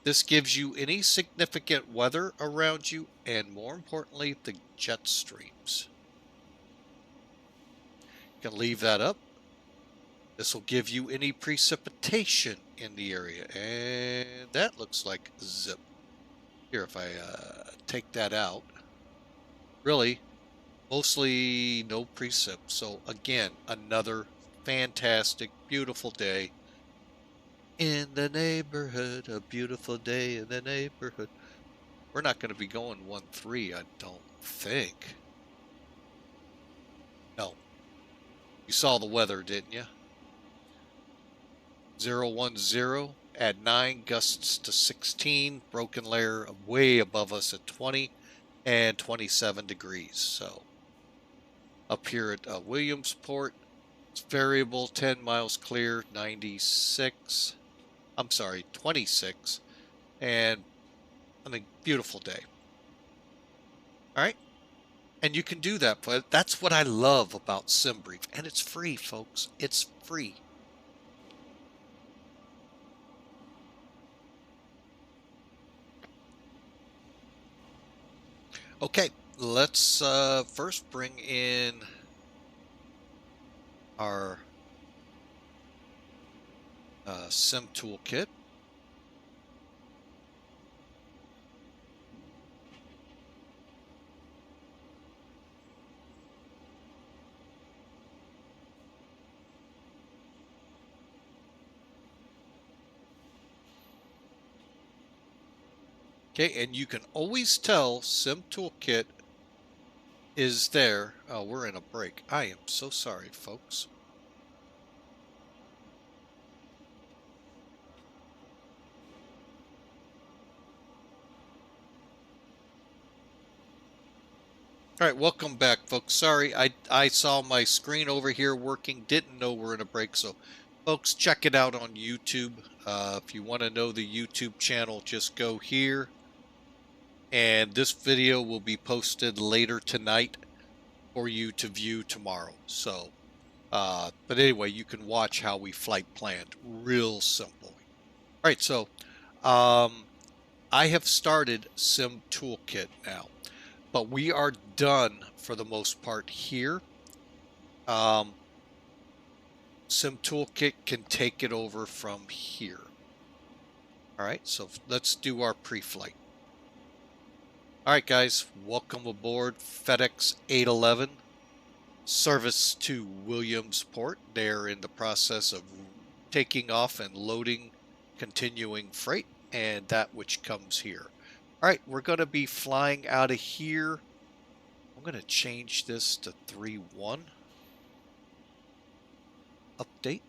this gives you any significant weather around you, and more importantly, the jet streams. You can leave that up. This will give you any precipitation in the area, and that looks like zip. Here, if I take that out, really, mostly no precip. So again, another fantastic, beautiful day in the neighborhood. A beautiful day in the neighborhood. We're not going to be going 1-3, I don't think. No. You saw the weather, didn't you? 010 at 9, gusts to 16, broken layer way above us at 20 and 27 degrees. So up here at Williamsport, it's variable, 10 miles clear, 96. I'm sorry, 26. And I mean, beautiful day. All right. And you can do that, but that's what I love about SimBrief. And it's free, folks. It's free. Okay, let's first bring in our Sim Toolkit. Okay, and you can always tell Sim Toolkit is there. Oh, we're in a break. I am so sorry, folks. All right, welcome back, folks. Sorry, I saw my screen over here working, didn't know we're in a break. So, folks, check it out on YouTube. If you want to know the YouTube channel, just go here. And this video will be posted later tonight for you to view tomorrow. So, but anyway, you can watch how we flight planned. Real simple. All right, so I have started Sim Toolkit now. but we are done for the most part here. Sim Toolkit can take it over from here. All right, so let's do our pre-flight. All right, guys, welcome aboard FedEx 811, service to Williamsport. They're in the process of taking off and loading continuing freight and that which comes here. All right, we're going to be flying out of here. I'm going to change this to 3-1. Update.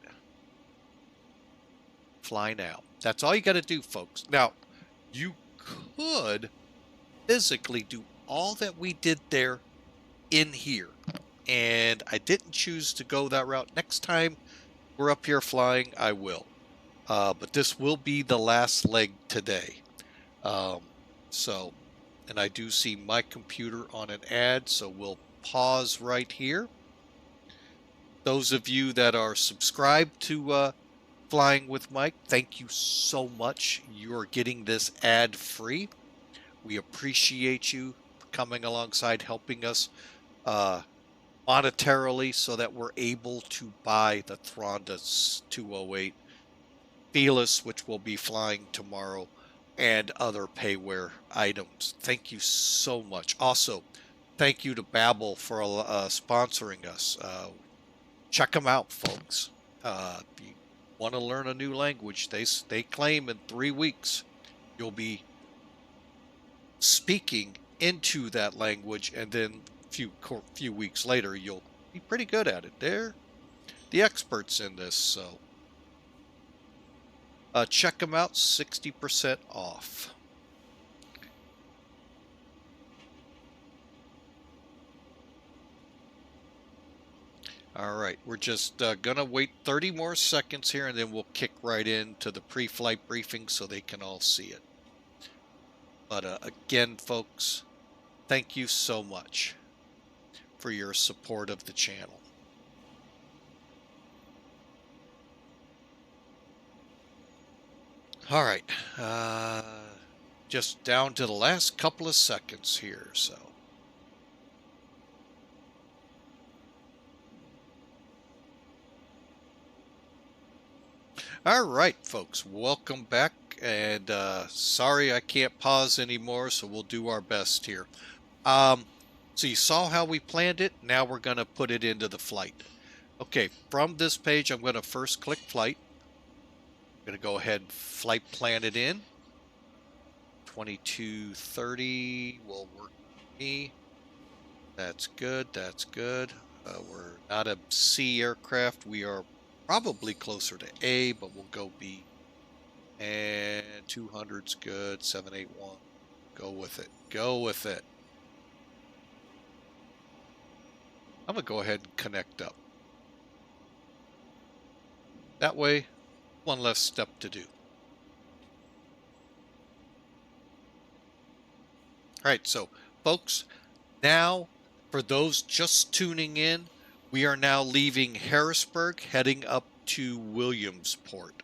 Fly now. That's all you got to do, folks. Now, you could physically do all that we did there in here, and I didn't choose to go that route. Next time we're up here flying, I will. But this will be the last leg today. And I do see my computer on an ad, so we'll pause right here. Those of you that are subscribed to Flying with Mike, thank you so much. You're getting this ad free. We appreciate you coming alongside, helping us monetarily so that we're able to buy the Thanda 208 Fearless, which will be flying tomorrow, and other payware items. Thank you so much. Also, thank you to Babbel for sponsoring us. Check them out, folks. If you want to learn a new language, they claim in 3 weeks you'll be speaking into that language, and then few weeks later you'll be pretty good at it. They're the experts in this, so check them out. 60% off. All right, we're just gonna wait 30 more seconds here, and then we'll kick right into the pre-flight briefing so they can all see it. But again, folks, thank you so much for your support of the channel. All right, just down to the last couple of seconds here, so. All right, folks, welcome back, and sorry I can't pause anymore, so we'll do our best here. So you saw how we planned it. Now we're going to put it into the flight. Okay, from this page, I'm going to first click flight. I'm going to go ahead and flight plan it in. 2230 will work for me. That's good. That's good. We're not a C aircraft. We are probably closer to A, but we'll go B. And 200's good. 781. Go with it. Go with it. I'm going to go ahead and connect up. That way, one less step to do. All right, so folks, now for those just tuning in, we are now leaving Harrisburg, heading up to Williamsport.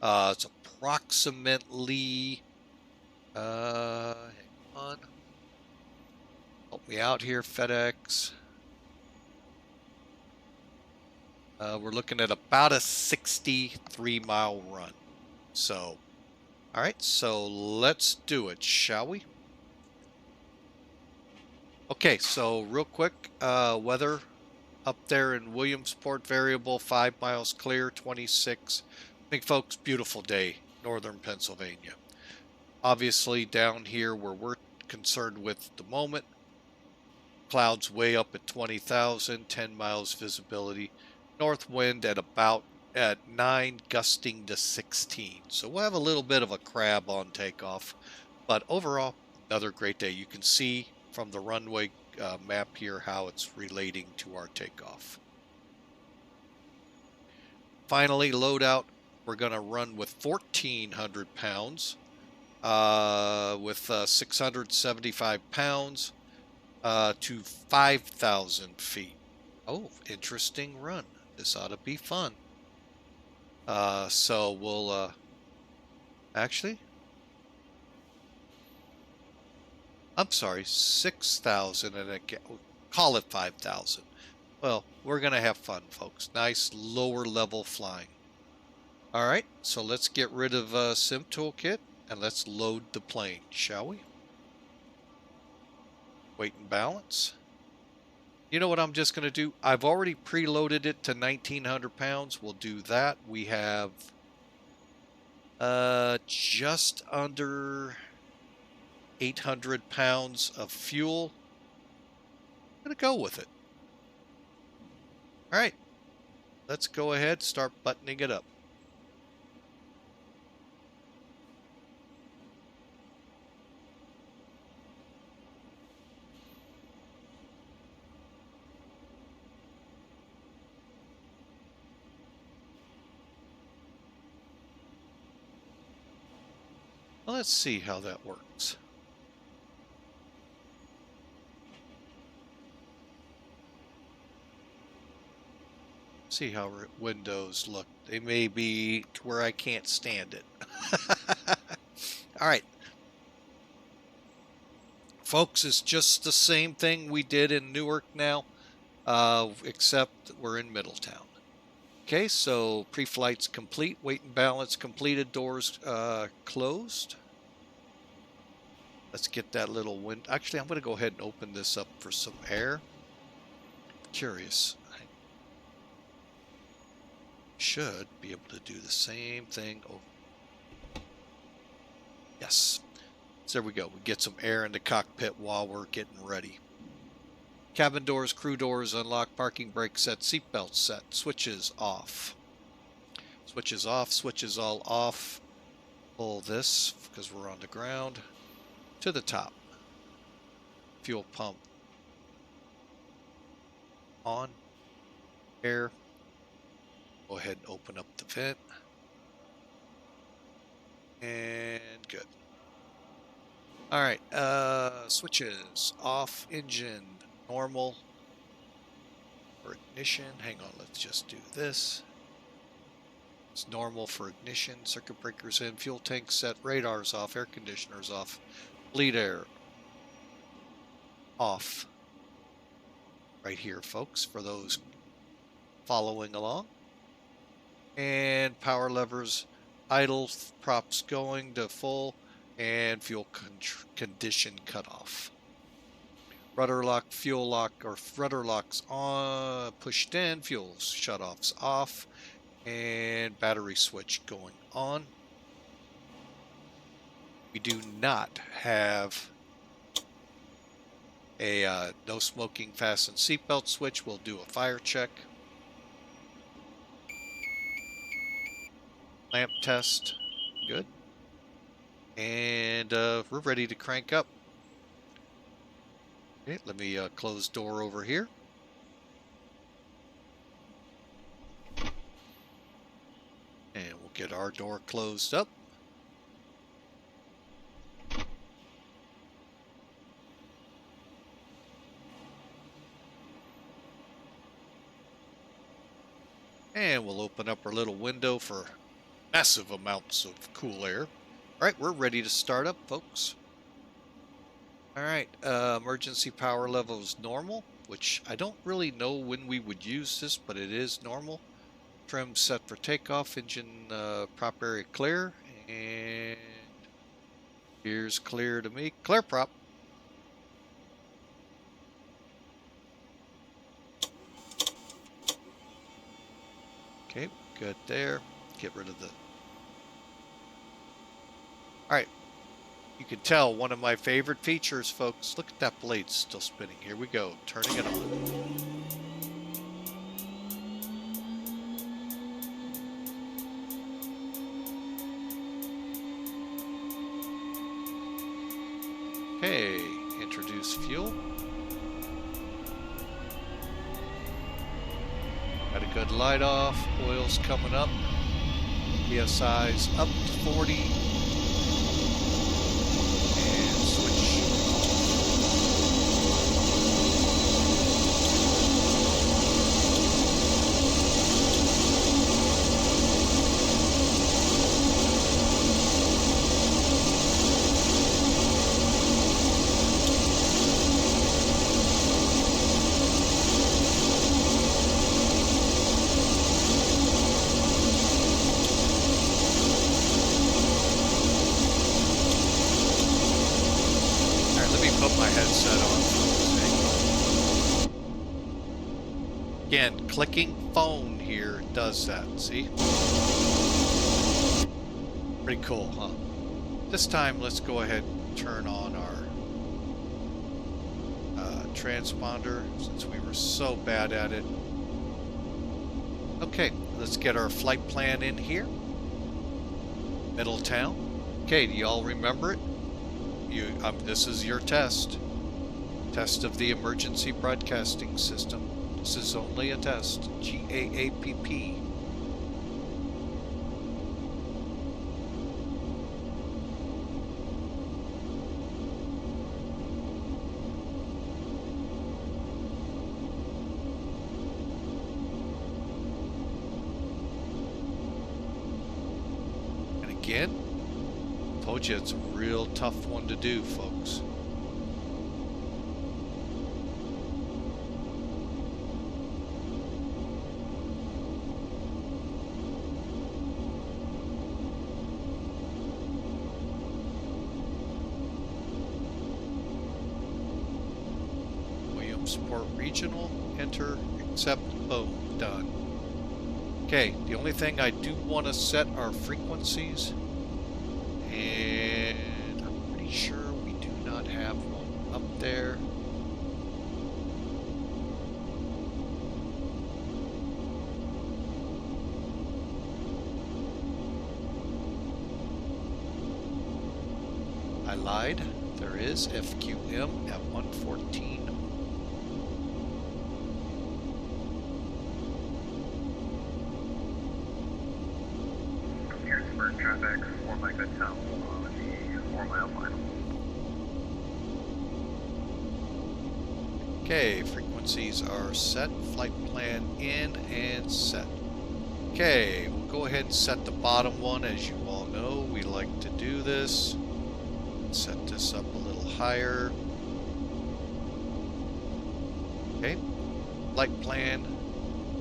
It's approximately, hang on, help me out here, FedEx. We're looking at about a 63-mile run. So, all right, so let's do it, shall we? Okay, so real quick, weather up there in Williamsport, variable, 5 miles clear, 26. I think, folks, beautiful day, northern Pennsylvania. Obviously, down here where we're concerned with the moment, clouds way up at 20,000, 10 miles visibility. North wind at 9, gusting to 16. So we'll have a little bit of a crab on takeoff, but overall, another great day. You can see from the runway map here how it's relating to our takeoff. Finally, loadout. We're going to run with 1,400 pounds, with 675 pounds to 5,000 feet. Oh, interesting run. This ought to be fun. So we'll actually, I'm sorry, 6,000 and call it 5,000. Well, we're going to have fun, folks. Nice lower level flying. All right, so let's get rid of Sim Toolkit and let's load the plane, shall we? Weight and balance. You know what I'm just going to do? I've already preloaded it to 1,900 pounds. We'll do that. We have just under 800 pounds of fuel. I'm going to go with it. All right, let's go ahead, start buttoning it up. Well, let's see how that works. See how windows look. They may be to where I can't stand it. All right. Folks, it's just the same thing we did in Newark now, except we're in Middletown. Okay, so pre-flight's complete, weight and balance completed, doors closed. Let's get that little wind. Actually, I'm going to go ahead and open this up for some air. Curious. I should be able to do the same thing over. Yes. So there we go. We get some air in the cockpit while we're getting ready. Cabin doors, crew doors unlocked, parking brake set, seatbelt set, switches off. Switches off, switches all off. Pull this, because we're on the ground, to the top. Fuel pump on. Air. Go ahead and open up the vent. And good. All right, switches off, engine normal. For ignition, hang on, let's just do this. It's normal for ignition, circuit breakers in, fuel tank set, radars off, air conditioners off, bleed air off. Right here, folks, for those following along. And power levers, idle, props going to full, and fuel condition cutoff. Rudder lock, fuel lock, or rudder locks on, pushed in, fuel shutoffs off, and battery switch going on. We do not have a no smoking fasten seatbelt switch. We'll do a fire check. Lamp test, good. And we're ready to crank up. Okay, let me close door over here. And we'll get our door closed up. And we'll open up our little window for massive amounts of cool air. All right, we're ready to start up, folks. All right, emergency power level is normal, which I don't really know when we would use this, but it is normal. Trim set for takeoff, engine prop area clear, and here's clear to me. Clear prop. Okay, good there. Get rid of the... All right, you can tell one of my favorite features, folks. Look at that blade still spinning. Here we go, turning it on. Okay, introduce fuel. Got a good light off, oil's coming up, PSI's up to 40, and switch. Again, clicking phone here does that, see? Pretty cool, huh? This time, let's go ahead and turn on our transponder, since we were so bad at it. Okay, let's get our flight plan in here. Middletown. Okay, do y'all remember it? This is your test. Test of the emergency broadcasting system. This is only a test. GAAPP. And again, told you it's a real tough one to do, folks. Williamsport Regional, enter, accept, boom, done. Okay, the only thing I do want to set are frequencies, and I'm pretty sure we do not have one up there. I lied. There is FQM at 114. Harrisburg traffic, 4 by good tell on the 4-mile final. Okay, frequencies are set, flight plan in and set. Okay, we'll go ahead and set the bottom one. As you all know, we like to do this. Set this up a little higher. Okay, flight plan,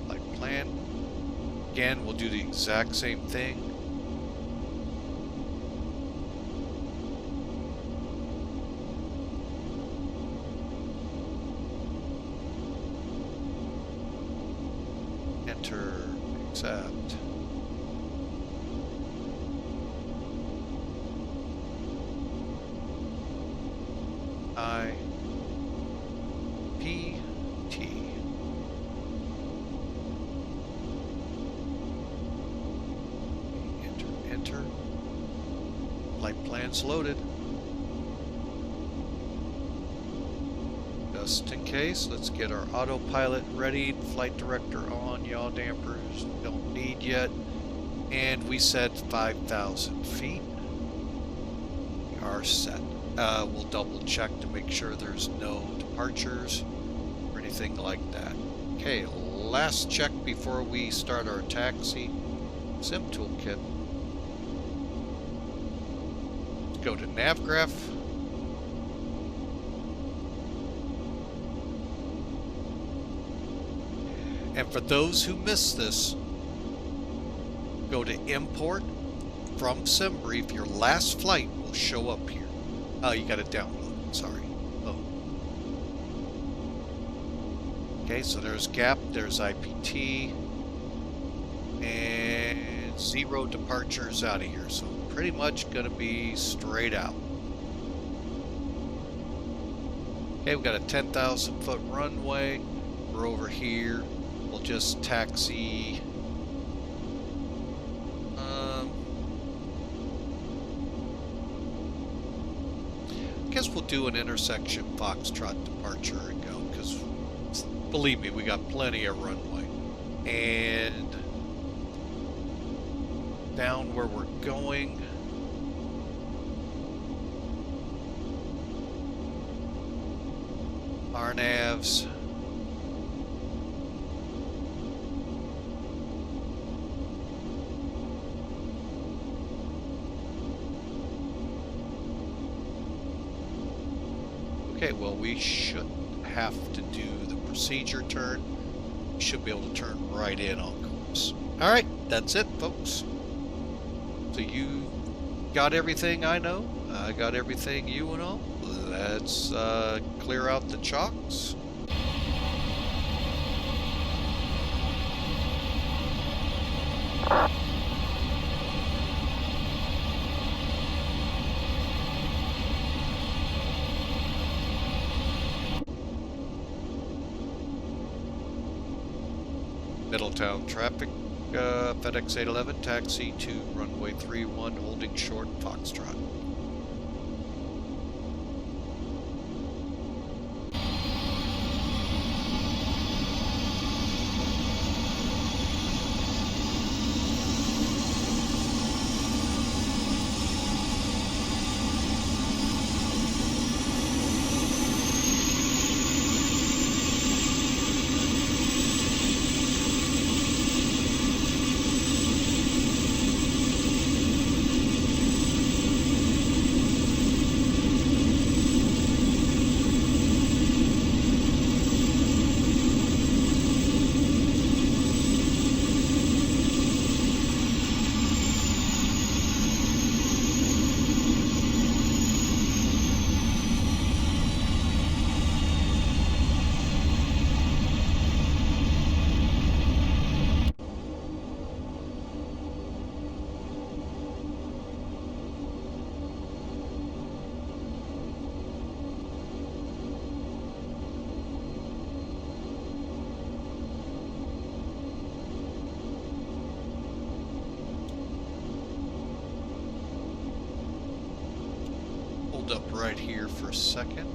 flight plan. Again, we'll do the exact same thing. Enter, accept. KIPT. Enter. Flight plan's loaded. Just in case, let's get our autopilot ready. Flight director on, yaw dampers don't need yet. And we said 5,000 feet. We are set. We'll double check to make sure there's no departures or anything like that. Okay, last check before we start our taxi. Sim toolkit. Go to NavGraph. And for those who missed this, go to import from SimBrief. Your last flight will show up here. Oh, you got to download it. Sorry. Oh. Okay, so there's GAAPP, there's IPT, and 0 departures out of here. So pretty much going to be straight out. Okay, we've got a 10,000 foot runway. We're over here. We'll just taxi. I guess we'll do an intersection Foxtrot departure and go, because believe me, we got plenty of runway. And down where we're going, RNAVs. Okay, well, we shouldn't have to do the procedure turn. We should be able to turn right in on course. All right, that's it, folks. So you got everything I know. I got everything you know. Let's clear out the chocks. Middletown traffic, FedEx 811, taxi to runway 31, holding short, Foxtrot. Up right here for a second.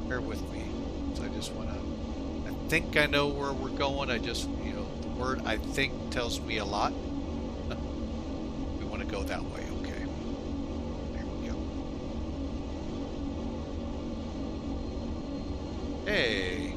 Bear with me. So I just want to. I think I know where we're going. I just, the word "I think" tells me a lot. We want to go that way. Okay. There we go. Hey.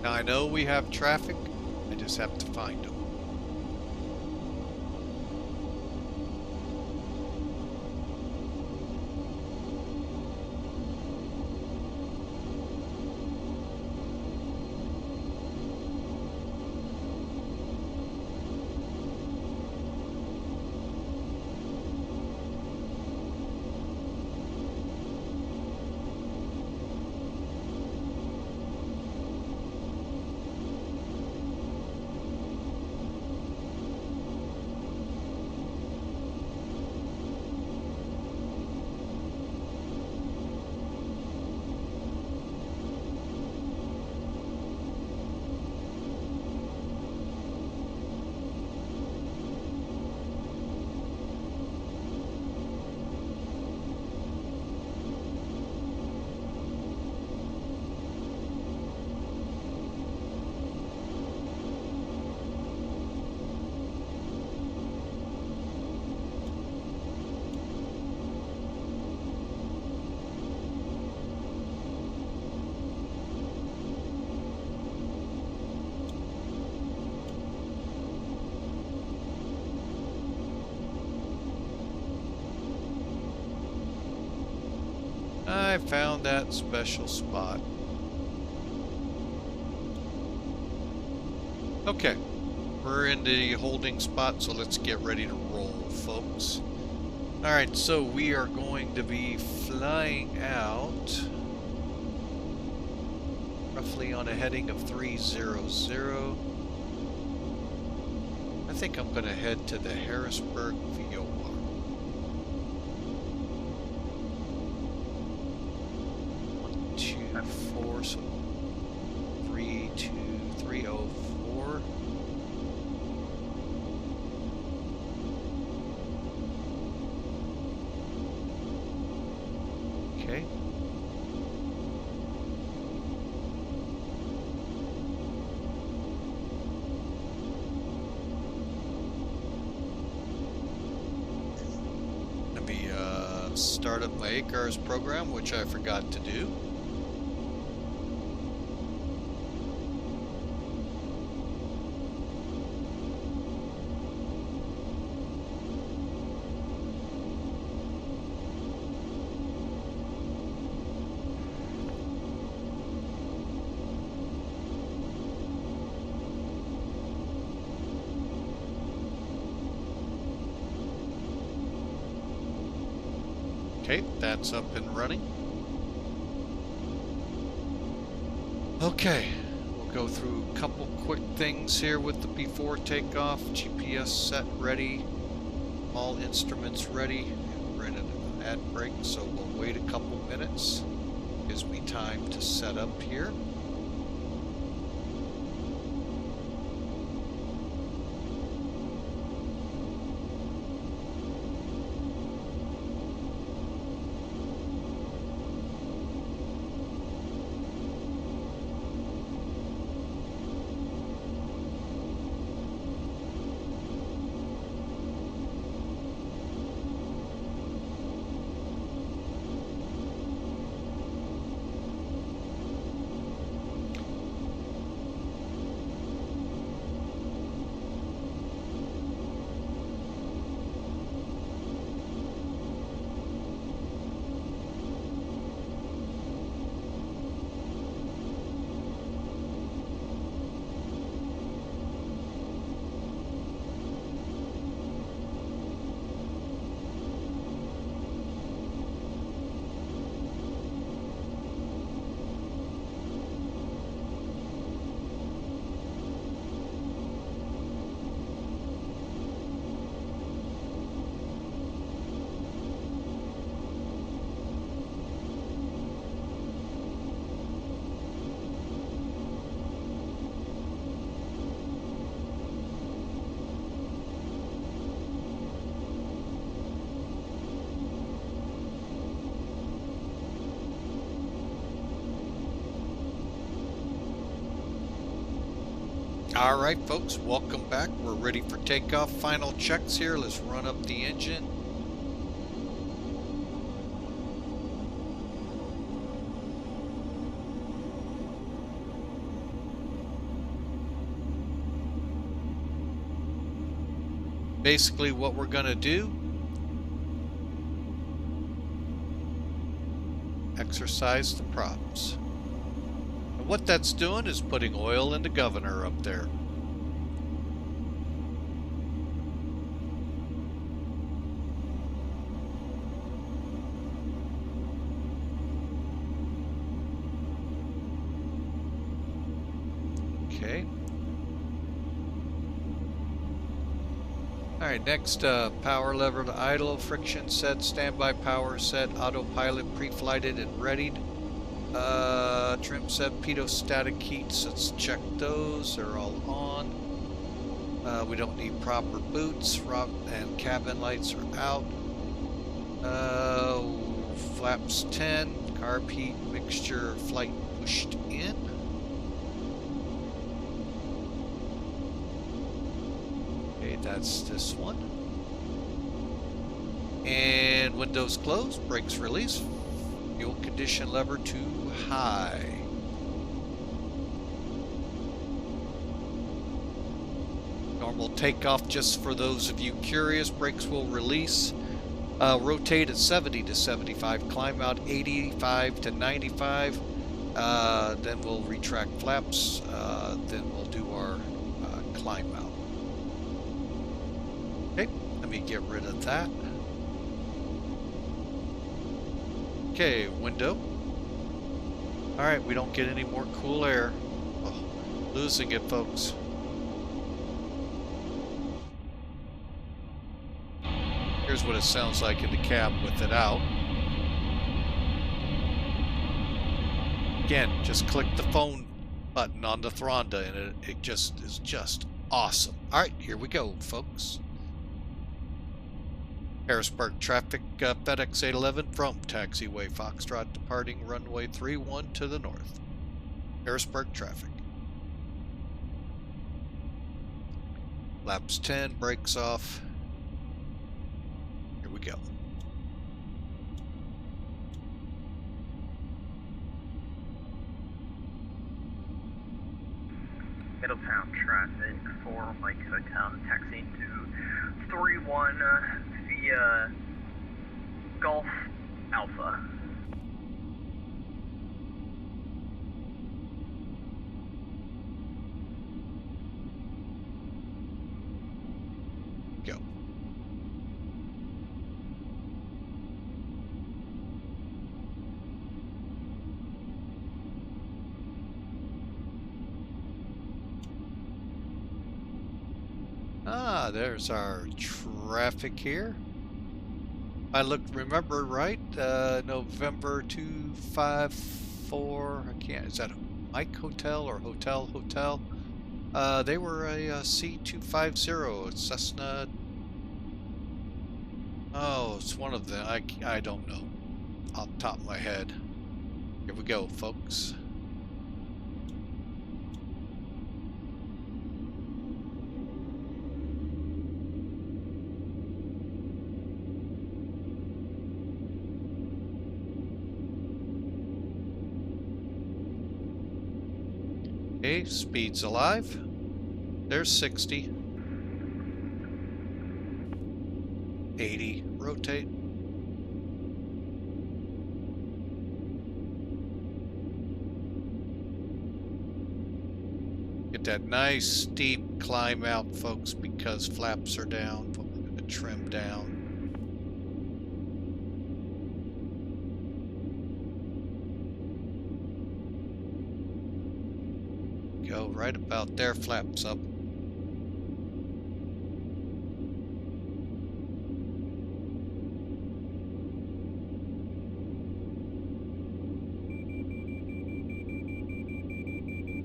Now I know we have traffic, I just have to find them. I found that special spot. Okay, we're in the holding spot, so let's get ready to roll, folks. Alright, so we are going to be flying out roughly on a heading of 300. I think I'm going to head to the Harrisburg VOR. 124, so 32304. Okay. Let me start up my ACARS program, which I forgot to do. Okay, that's up and running. Okay, we'll go through a couple quick things here with the before takeoff. GPS set ready, all instruments ready. We're in an ad break, so we'll wait a couple minutes. Gives me time to set up here. All right, folks, welcome back. We're ready for takeoff. Final checks here. Let's run up the engine. Basically, what we're going to do, exercise the props. And what that's doing is putting oil in the governor up there. Okay. All right, next, power lever to idle, friction set, standby power set, autopilot pre-flighted and readied. Trim set, pitot-static heats, let's check those, they're all on. We don't need proper boots, and cabin lights are out. Flaps 10, carb heat mixture flight pushed in. Okay, that's this one. And windows closed, brakes released, fuel condition lever to high. Normal takeoff, just for those of you curious, brakes will release. Rotate at 70 to 75, climb out 85 to 95. Then we'll retract flaps. Then we'll do our climb out. Okay, let me get rid of that. Okay, window. Alright, we don't get any more cool air. Oh, losing it, folks. Here's what it sounds like in the cab with it out. Again, just click the phone button on the Thranda and it just is just awesome. Alright, here we go, folks. Harrisburg traffic, FedEx 811 from taxiway Foxtrot departing runway 31 to the north. Harrisburg traffic. Laps 10, brakes off. Here we go. Middletown traffic for Mike Hotel, taxiing to 31 via Golf Alpha. Go. There's our traffic here. I remember right, November 254, I can't, is that a Mike Hotel or Hotel? They were a C250, a Cessna. Oh, it's one of them. I don't know off the top of my head. Here we go, folks. Okay, speed's alive. There's 60. 80. Rotate. Get that nice steep climb out, folks, because flaps are down, but we're going to trim down. Go right about there, flaps up.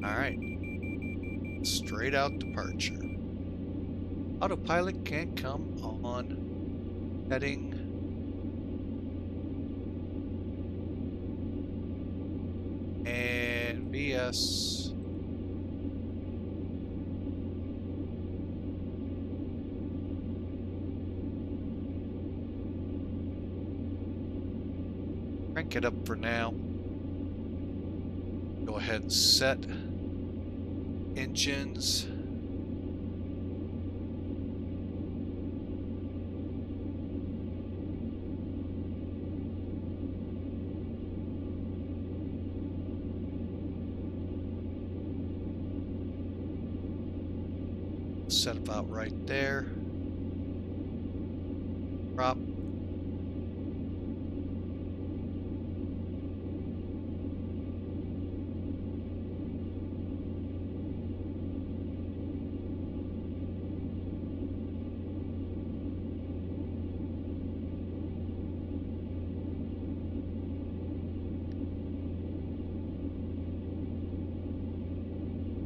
All right, straight out departure. Autopilot can't come on. Heading. And VS. Crank it up for now. Go ahead and set engines. Set about right there. Prop.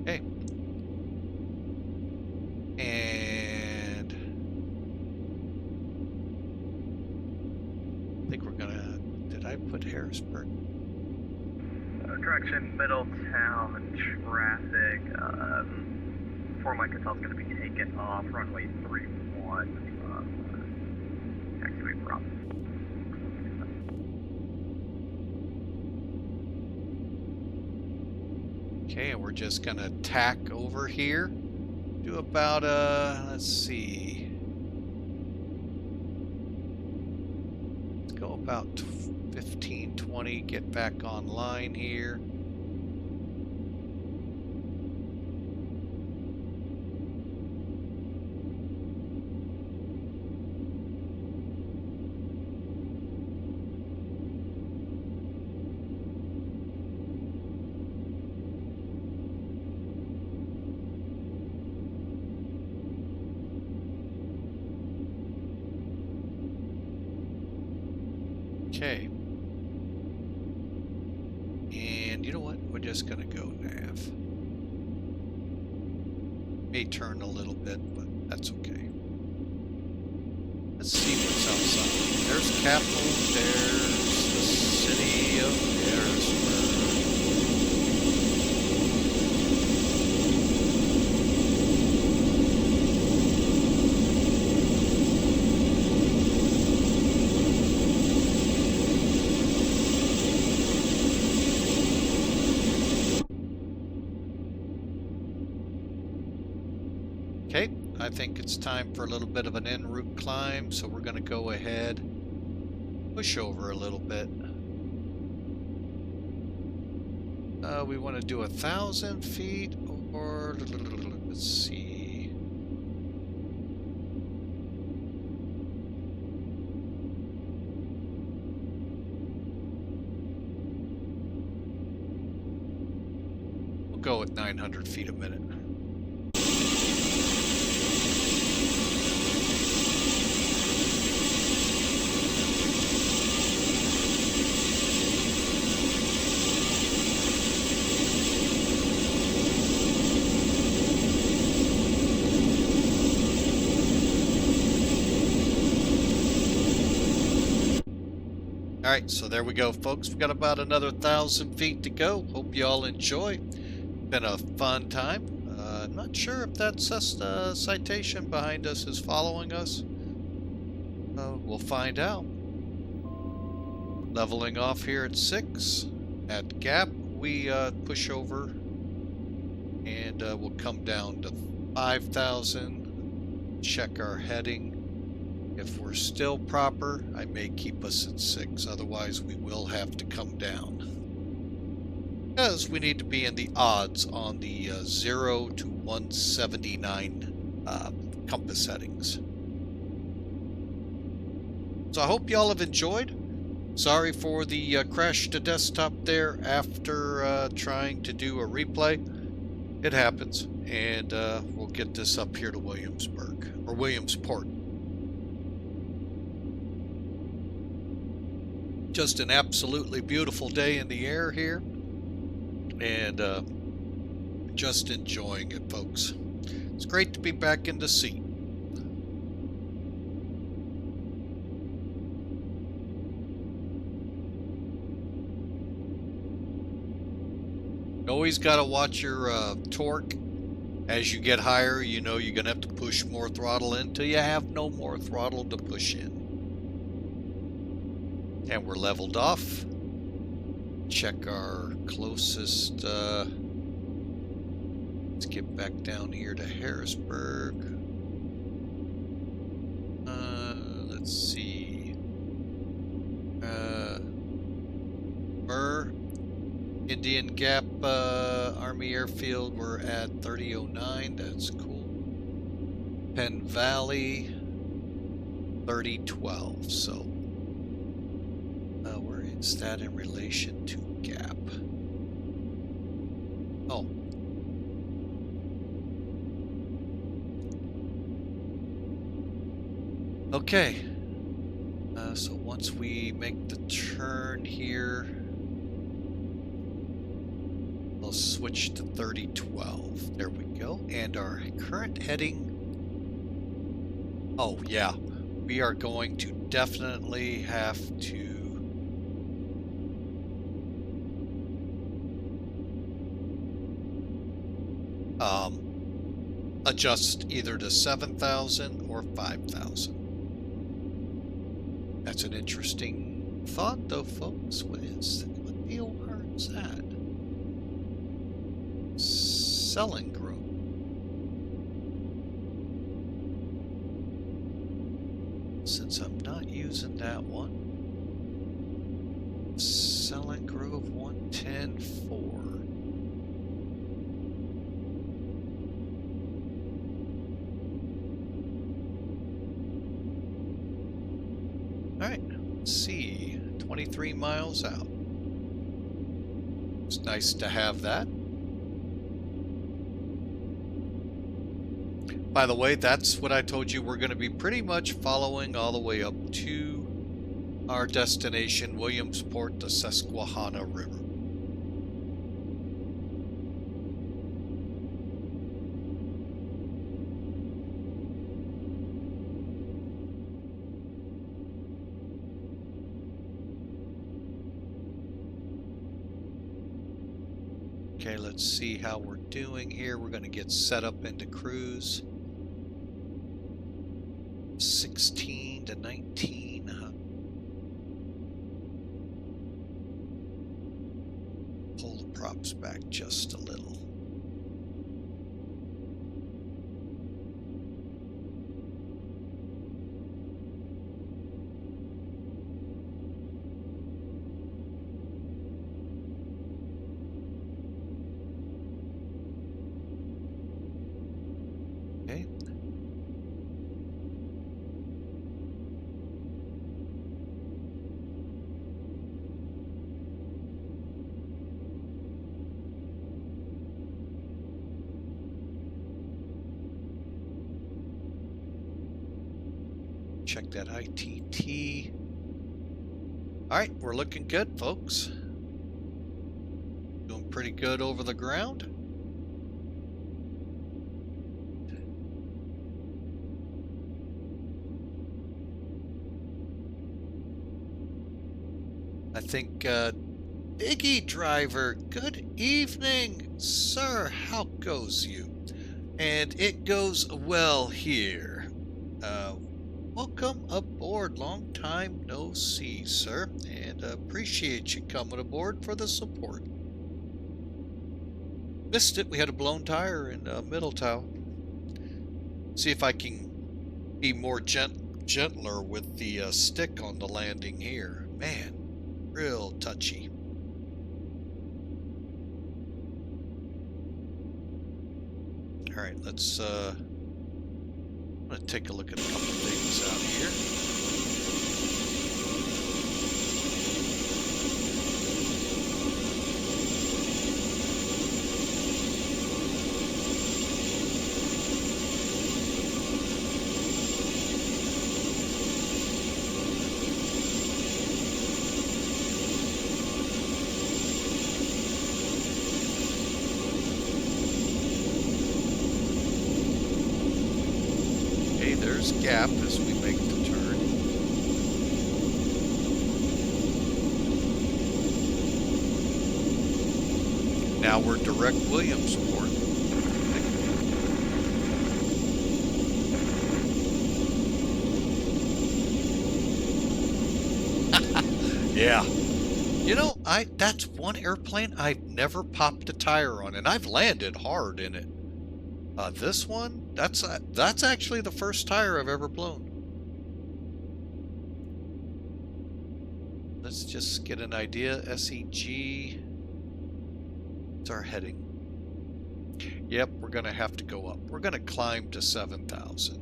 Okay. And I think we're gonna, did I put Harrisburg? Direction Middletown traffic. 4 Mike Hotel's going to be taken off runway 31. Taxiway prop. Okay, and we're just gonna tack over here. Do about let's see. Let's go about 15, 20, get back online here. Okay. And you know what? We're just gonna go nav. May turn a little bit, but that's okay. Let's see what's outside. There's Capital, there's the city of Harrisburg. Okay, I think it's time for a little bit of an en route climb, so we're going to go ahead, push over a little bit. We want to do 1,000 feet, or let's see. We'll go with 900 feet a minute. All right, so there we go, folks. We got about another 1,000 feet to go. Hope you all enjoy. Been a fun time. I'm not sure if that Cessna citation behind us is following us. We'll find out. Leveling off here at 6. At GAAPP, we push over and we'll come down to 5,000. Check our heading. If we're still proper, I may keep us at 6. Otherwise, we will have to come down. Because we need to be in the odds on the 0 to 179 compass headings. So I hope y'all have enjoyed. Sorry for the crash to desktop there after trying to do a replay. It happens, and we'll get this up here to Williamsburg, or Williamsport. Just an absolutely beautiful day in the air here, and just enjoying it, folks. It's great to be back in the seat. You always got to watch your torque. As you get higher, you know you're going to have to push more throttle in till you have no more throttle to push in. And we're leveled off. Check our closest. Let's get back down here to Harrisburg. Let's see. Indian Gap Army Airfield, we're at 3009. That's cool. Penn Valley, 3012. So, where is that in relation to GAAPP? Oh. Okay. So once we make the turn here, we'll switch to 3012. There we go. And our current heading. Oh, yeah. We are going to definitely have to adjust either to 7,000 or 5,000. That's an interesting thought, though, folks. What DOR is that? Selling group. Since I'm not using that one. Selling Grove 110.4. Alright, let's see. 23 miles out. It's nice to have that. By the way, that's what I told you. We're going to be pretty much following all the way up to our destination, Williamsport, the Susquehanna River. Okay, let's see how we're doing here. We're going to get set up into cruise. 16 to 19. Pull the props back just a little. Okay. Check that ITT. All right, we're looking good, folks. Doing pretty good over the ground. think, Iggy driver, good evening, sir. How goes you? And it goes well here. Uh, Welcome aboard. Long time no see, sir, and appreciate you coming aboard for the support. Missed it. We had a blown tire in Middletown. See if I can be more gentler with the stick on the landing here. Man, real touchy. All right, I'm gonna take a look at a couple things out here. Okay, there's GAAPP as we make the turn. Now we're direct Williamsport. Yeah. You know, that's one airplane I've never popped a tire on, and I've landed hard in it. This one, that's actually the first tire I've ever blown. Let's just get an idea. SEG. What's our heading? Yep, we're gonna have to go up. We're gonna climb to 7,000.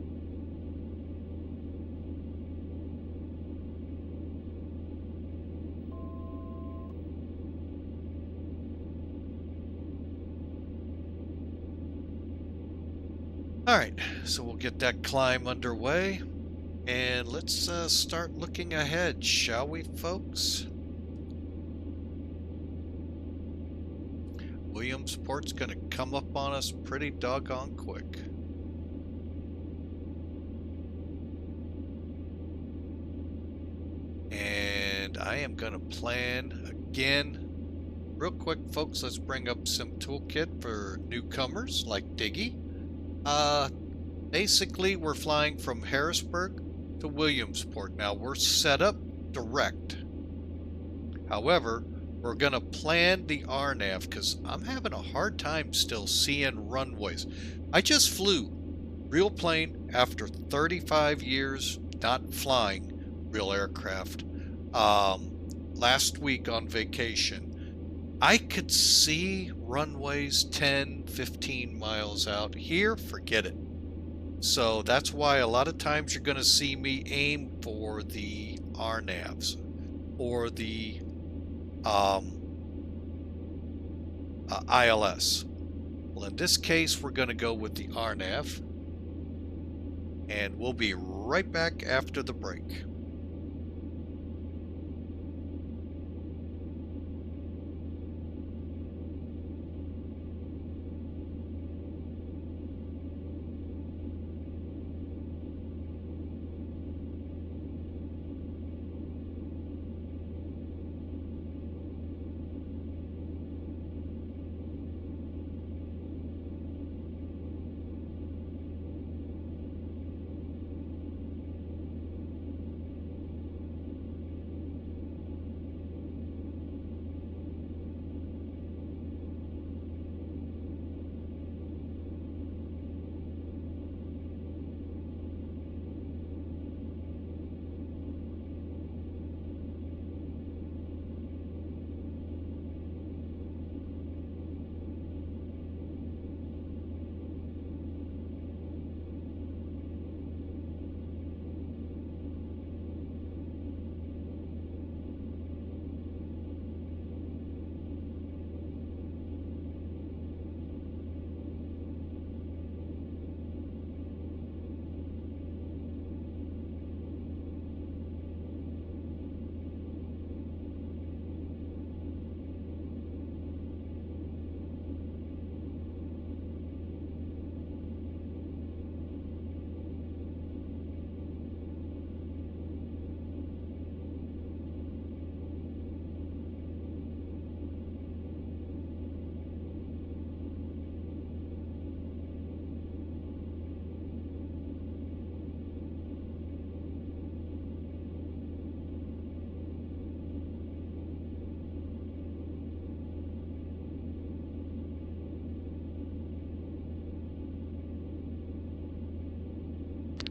All right, so we'll get that climb underway, and let's start looking ahead, shall we, folks? Williamsport's gonna come up on us pretty doggone quick. And I am gonna plan again. Real quick, folks, let's bring up some toolkit for newcomers like Diggy. Basically, we're flying from Harrisburg to Williamsport. Now, we're set up direct. However, we're going to plan the RNAV because I'm having a hard time still seeing runways. I just flew real plane after 35 years not flying real aircraft last week on vacation. I could see runways 10, 15 miles out. Here, forget it. So that's why a lot of times you're going to see me aim for the RNAVs or the ILS. Well, in this case, we're going to go with the RNAV, and we'll be right back after the break.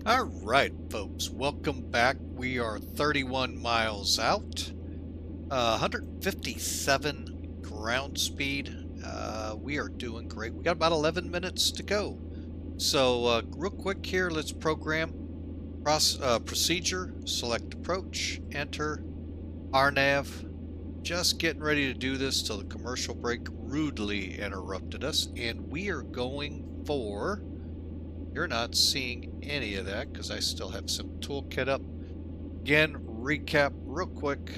All right, folks, welcome back. We are 31 miles out, 157 ground speed. We are doing great. We got about 11 minutes to go. So, real quick here, let's program procedure, select approach, enter, RNAV. Just getting ready to do this till the commercial break rudely interrupted us, and we are going for. You're not seeing any of that because I still have some toolkit up. Again, recap real quick.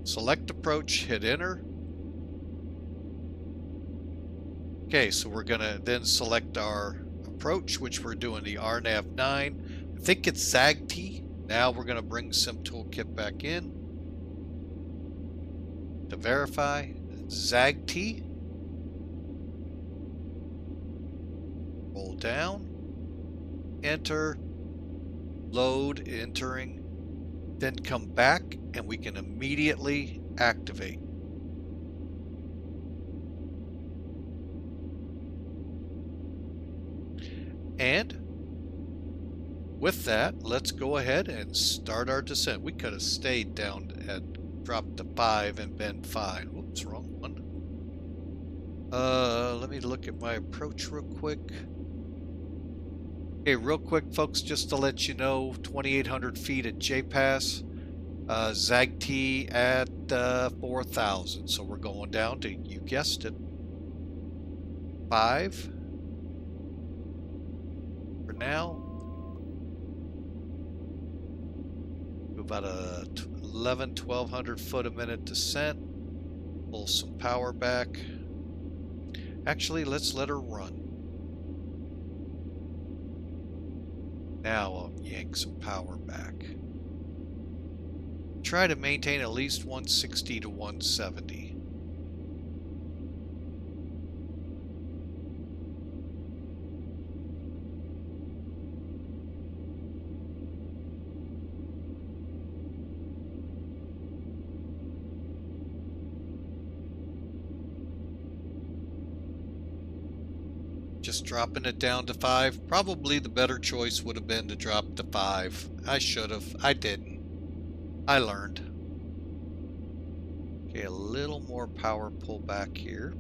Select approach, hit enter. Okay, so we're gonna then select our approach, which we're doing the RNAV 9. I think it's ZAGT. Now we're gonna bring Sim Toolkit back in to verify ZAGT. Roll down, enter, load, entering, then come back and we can immediately activate. And with that, let's go ahead and start our descent. We could have stayed down at drop to 5 and been fine. Whoops, wrong one. Let me look at my approach real quick. Okay, real quick, folks, just to let you know, 2,800 feet at J-Pass, ZAGT at 4,000. So we're going down to, you guessed it, 5 for now. About a 1,200 foot a minute descent. Pull some power back. Actually, let's let her run. Now I'll yank some power back. Try to maintain at least 160 to 170. Just dropping it down to 5. Probably the better choice would have been to drop to 5. I should have. I didn't. I learned. Okay, a little more power pull back here.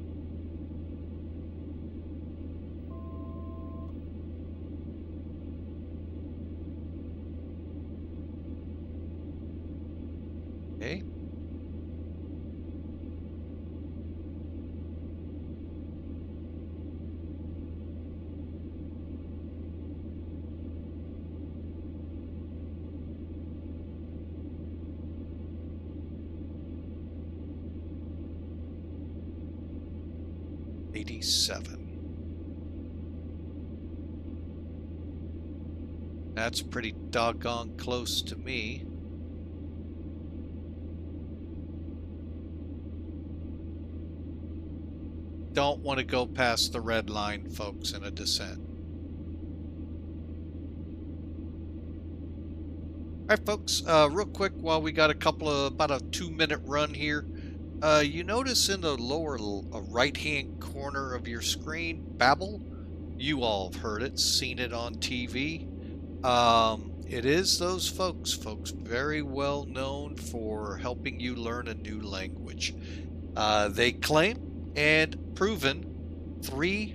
Okay. That's pretty doggone close to me. Don't want to go past the red line, folks, in a descent. All right, folks, real quick, while we got about a 2-minute run here, you notice in the lower right-hand corner of your screen, Babel. You all have heard it, seen it on TV. It is those folks very well known for helping you learn a new language. They claim and proven 3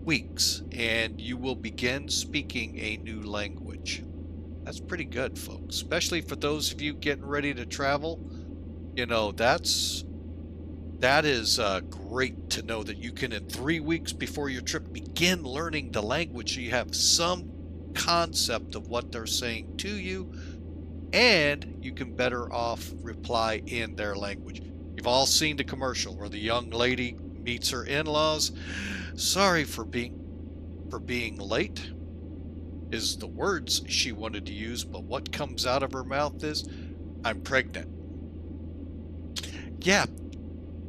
weeks and you will begin speaking a new language. That's pretty good, folks, especially for those of you getting ready to travel. You know, that is great to know that you can, in 3 weeks before your trip, begin learning the language so you have some concept of what they're saying to you, and you can better off reply in their language. You've all seen the commercial where the young lady meets her in-laws. Sorry for being late is the words she wanted to use, but what comes out of her mouth is, I'm pregnant. Yeah,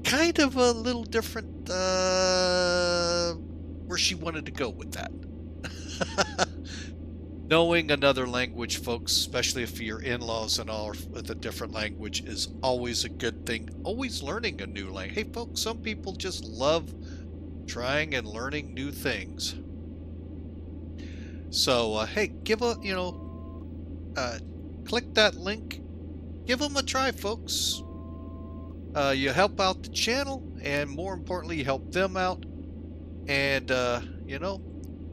kind of a little different where she wanted to go with that. Knowing another language, folks, especially if your in-laws and all are with a different language, is always a good thing. Always learning a new language. Hey, folks, some people just love trying and learning new things. So, hey, give a, click that link. Give them a try, folks. You help out the channel, and more importantly, you help them out. And,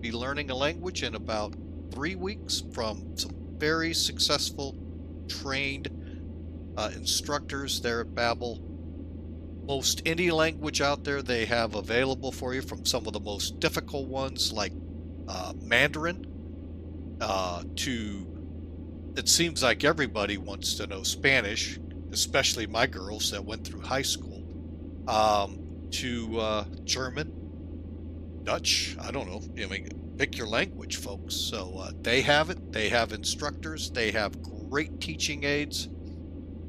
be learning a language in about 3 weeks from some very successful, trained instructors there at Babbel. Most any language out there they have available for you, from some of the most difficult ones like Mandarin to, it seems like everybody wants to know Spanish, especially my girls that went through high school, to German, Dutch. I don't know. I mean, pick your language, folks. So they have it. They have instructors. They have great teaching aids.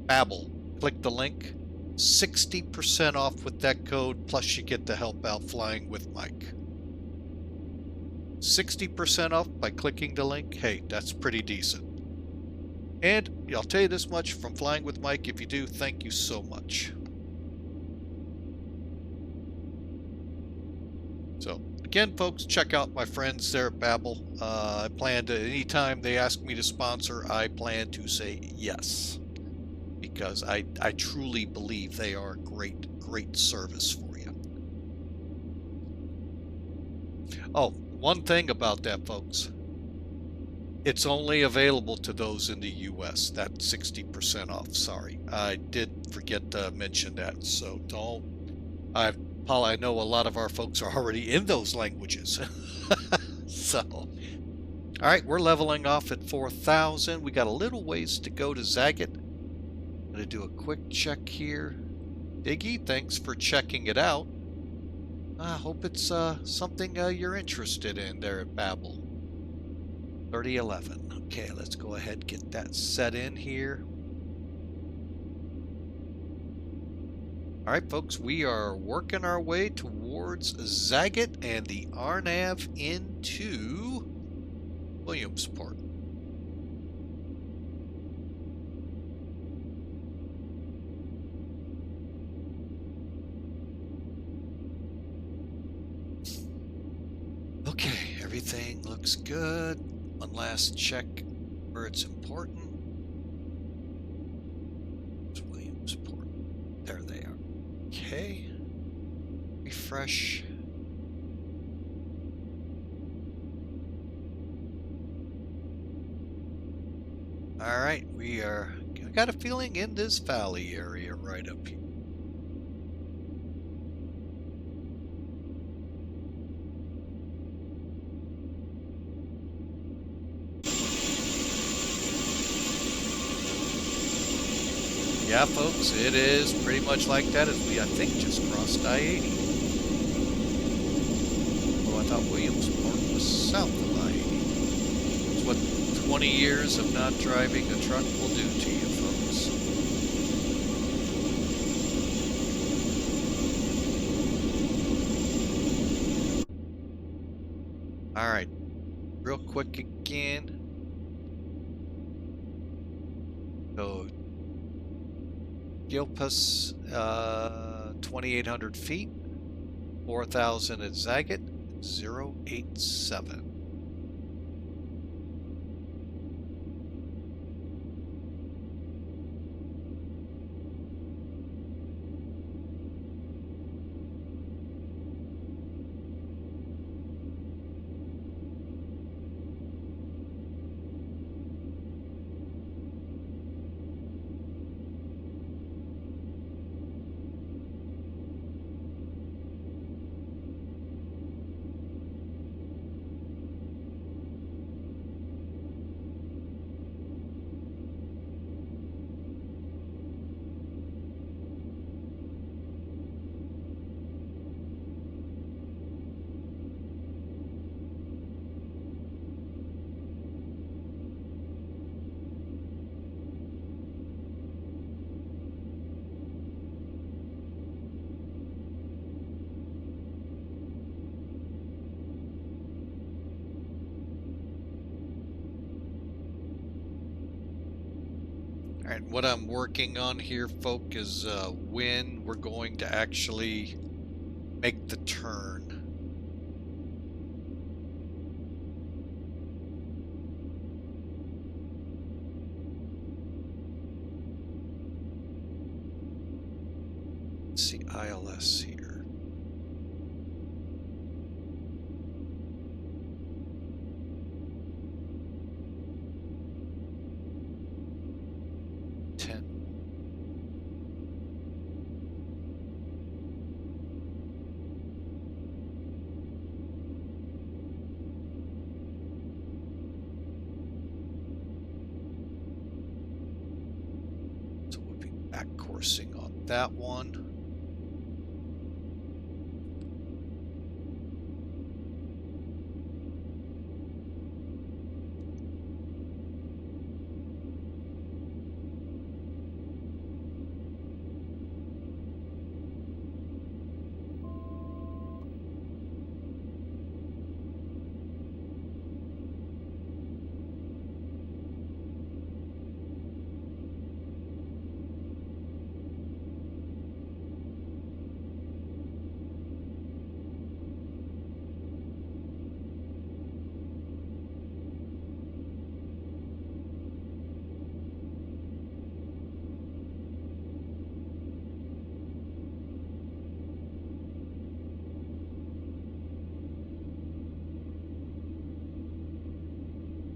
Babbel. Click the link. 60% off with that code, plus you get to help out Flying with Mike. 60% off by clicking the link. Hey, that's pretty decent. And I'll tell you this much from Flying with Mike, if you do, thank you so much. So again, folks, check out my friends there at Babbel. I plan to, anytime they ask me to sponsor, I plan to say yes, because I truly believe they are a great service for you. Oh, one thing about that, folks. It's only available to those in the U.S. That 60% off. Sorry, I did forget to mention that. So don't. I know a lot of our folks are already in those languages. So, all right, we're leveling off at 4,000. We got a little ways to go to Zagat. I'm gonna do a quick check here. Diggy, thanks for checking it out. I hope it's something you're interested in there at Babbel. 3011. Okay, let's go ahead and get that set in here. All right, folks, we are working our way towards Zagat and the RNAV into Williamsport. Okay, everything looks good. One last check where it's important. It's Williamsport. There they are. Okay. Refresh. All right, we are, I got a feeling, in this valley area right up here. Yeah, folks, it is pretty much like that as we, I think, just crossed I-80. Well, I thought Williamsport was south of I-80. It's what 20 years of not driving a truck will do to you, folks. All right, real quick again. So, Gilpus, 2,800 feet, 4,000 at Zagat, 087. All right, what I'm working on here, folk, is when we're going to actually make the turn. What's the ILS here? So we'll be back coursing on that one.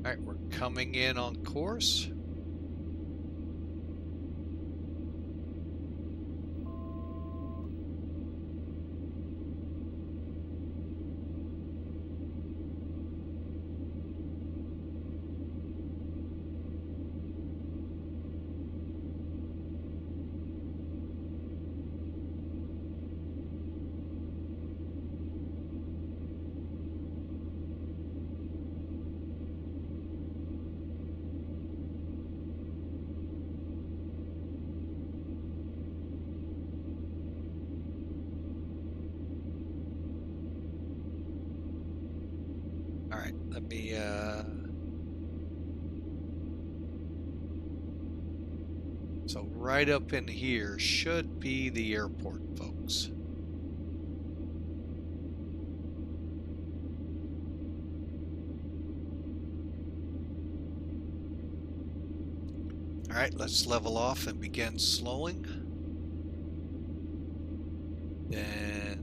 All right, we're coming in on course. All right, let me so right up in here should be the airport, folks. All right, let's level off and begin slowing. Then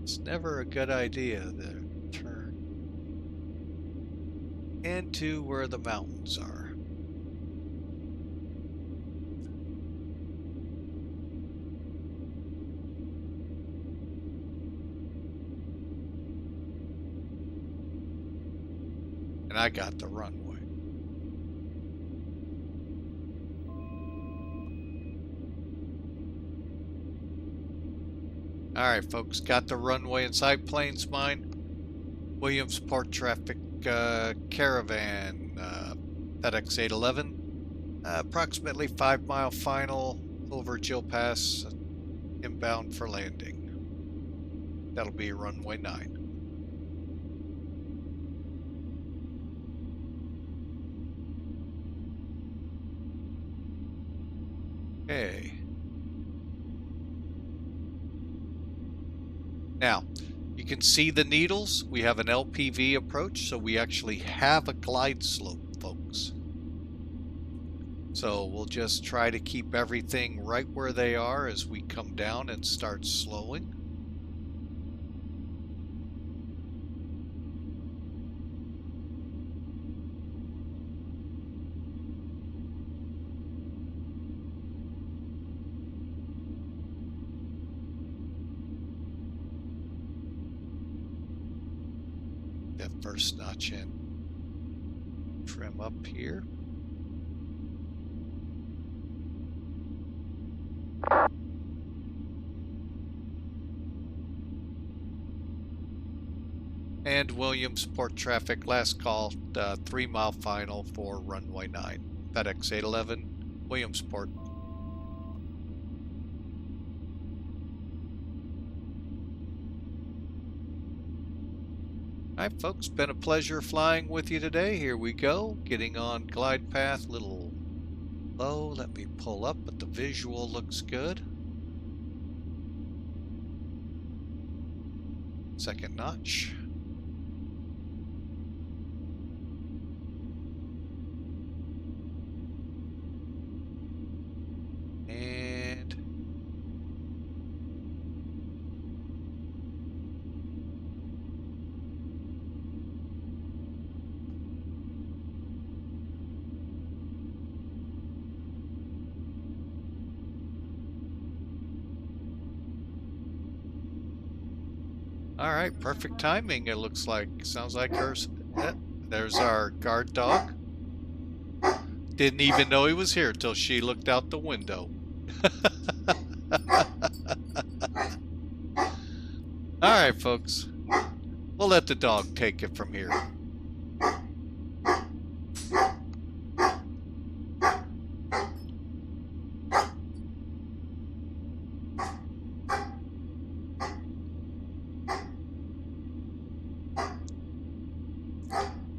it's never a good idea to turn into where the mountains are. And I got the runway. All right, folks, got the runway inside planes mine. Williamsport traffic Caravan, FedEx 811. Approximately 5-mile final over Jill Pass, inbound for landing. That'll be runway 9. Okay. Now, you can see the needles. We have an LPV approach, so we actually have a glide slope, folks. So we'll just try to keep everything right where they are as we come down and start slowing. That first notch in. Trim up here. And Williamsport traffic, last call, 3-mile final for runway 9. FedEx 811, Williamsport. All right, folks, been a pleasure flying with you today. Here we go, getting on glide path, little low. Let me pull up, but the visual looks good. Second notch. And all right, perfect timing, it looks like. Sounds like hers. There's our guard dog. Didn't even know he was here till she looked out the window. All right, folks. We'll let the dog take it from here.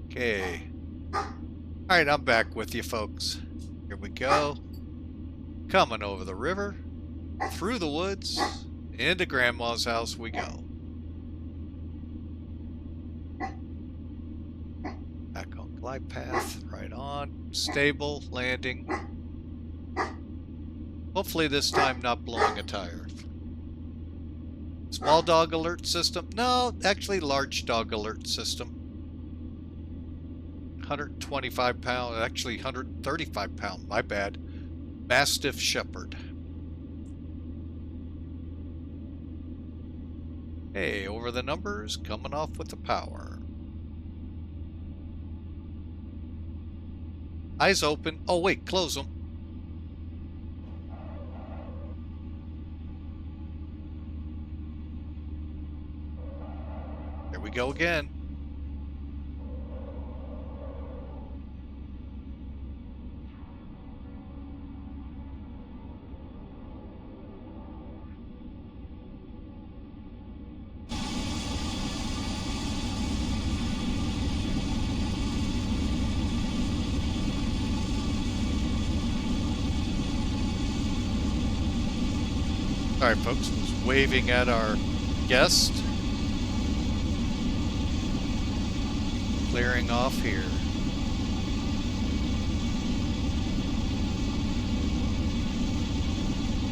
Okay. All right, I'm back with you, folks. Here we go. Coming over the river, through the woods, into Grandma's house we go. Back on glide path, right on, stable, landing. Hopefully this time not blowing a tire. Small dog alert system? No, actually large dog alert system. 125 pound, actually 135 pound, my bad. Mastiff Shepherd. Hey, over the numbers, coming off with the power. Eyes open. Oh wait, close them. There we go again. All right, folks, was waving at our guest. Clearing off here.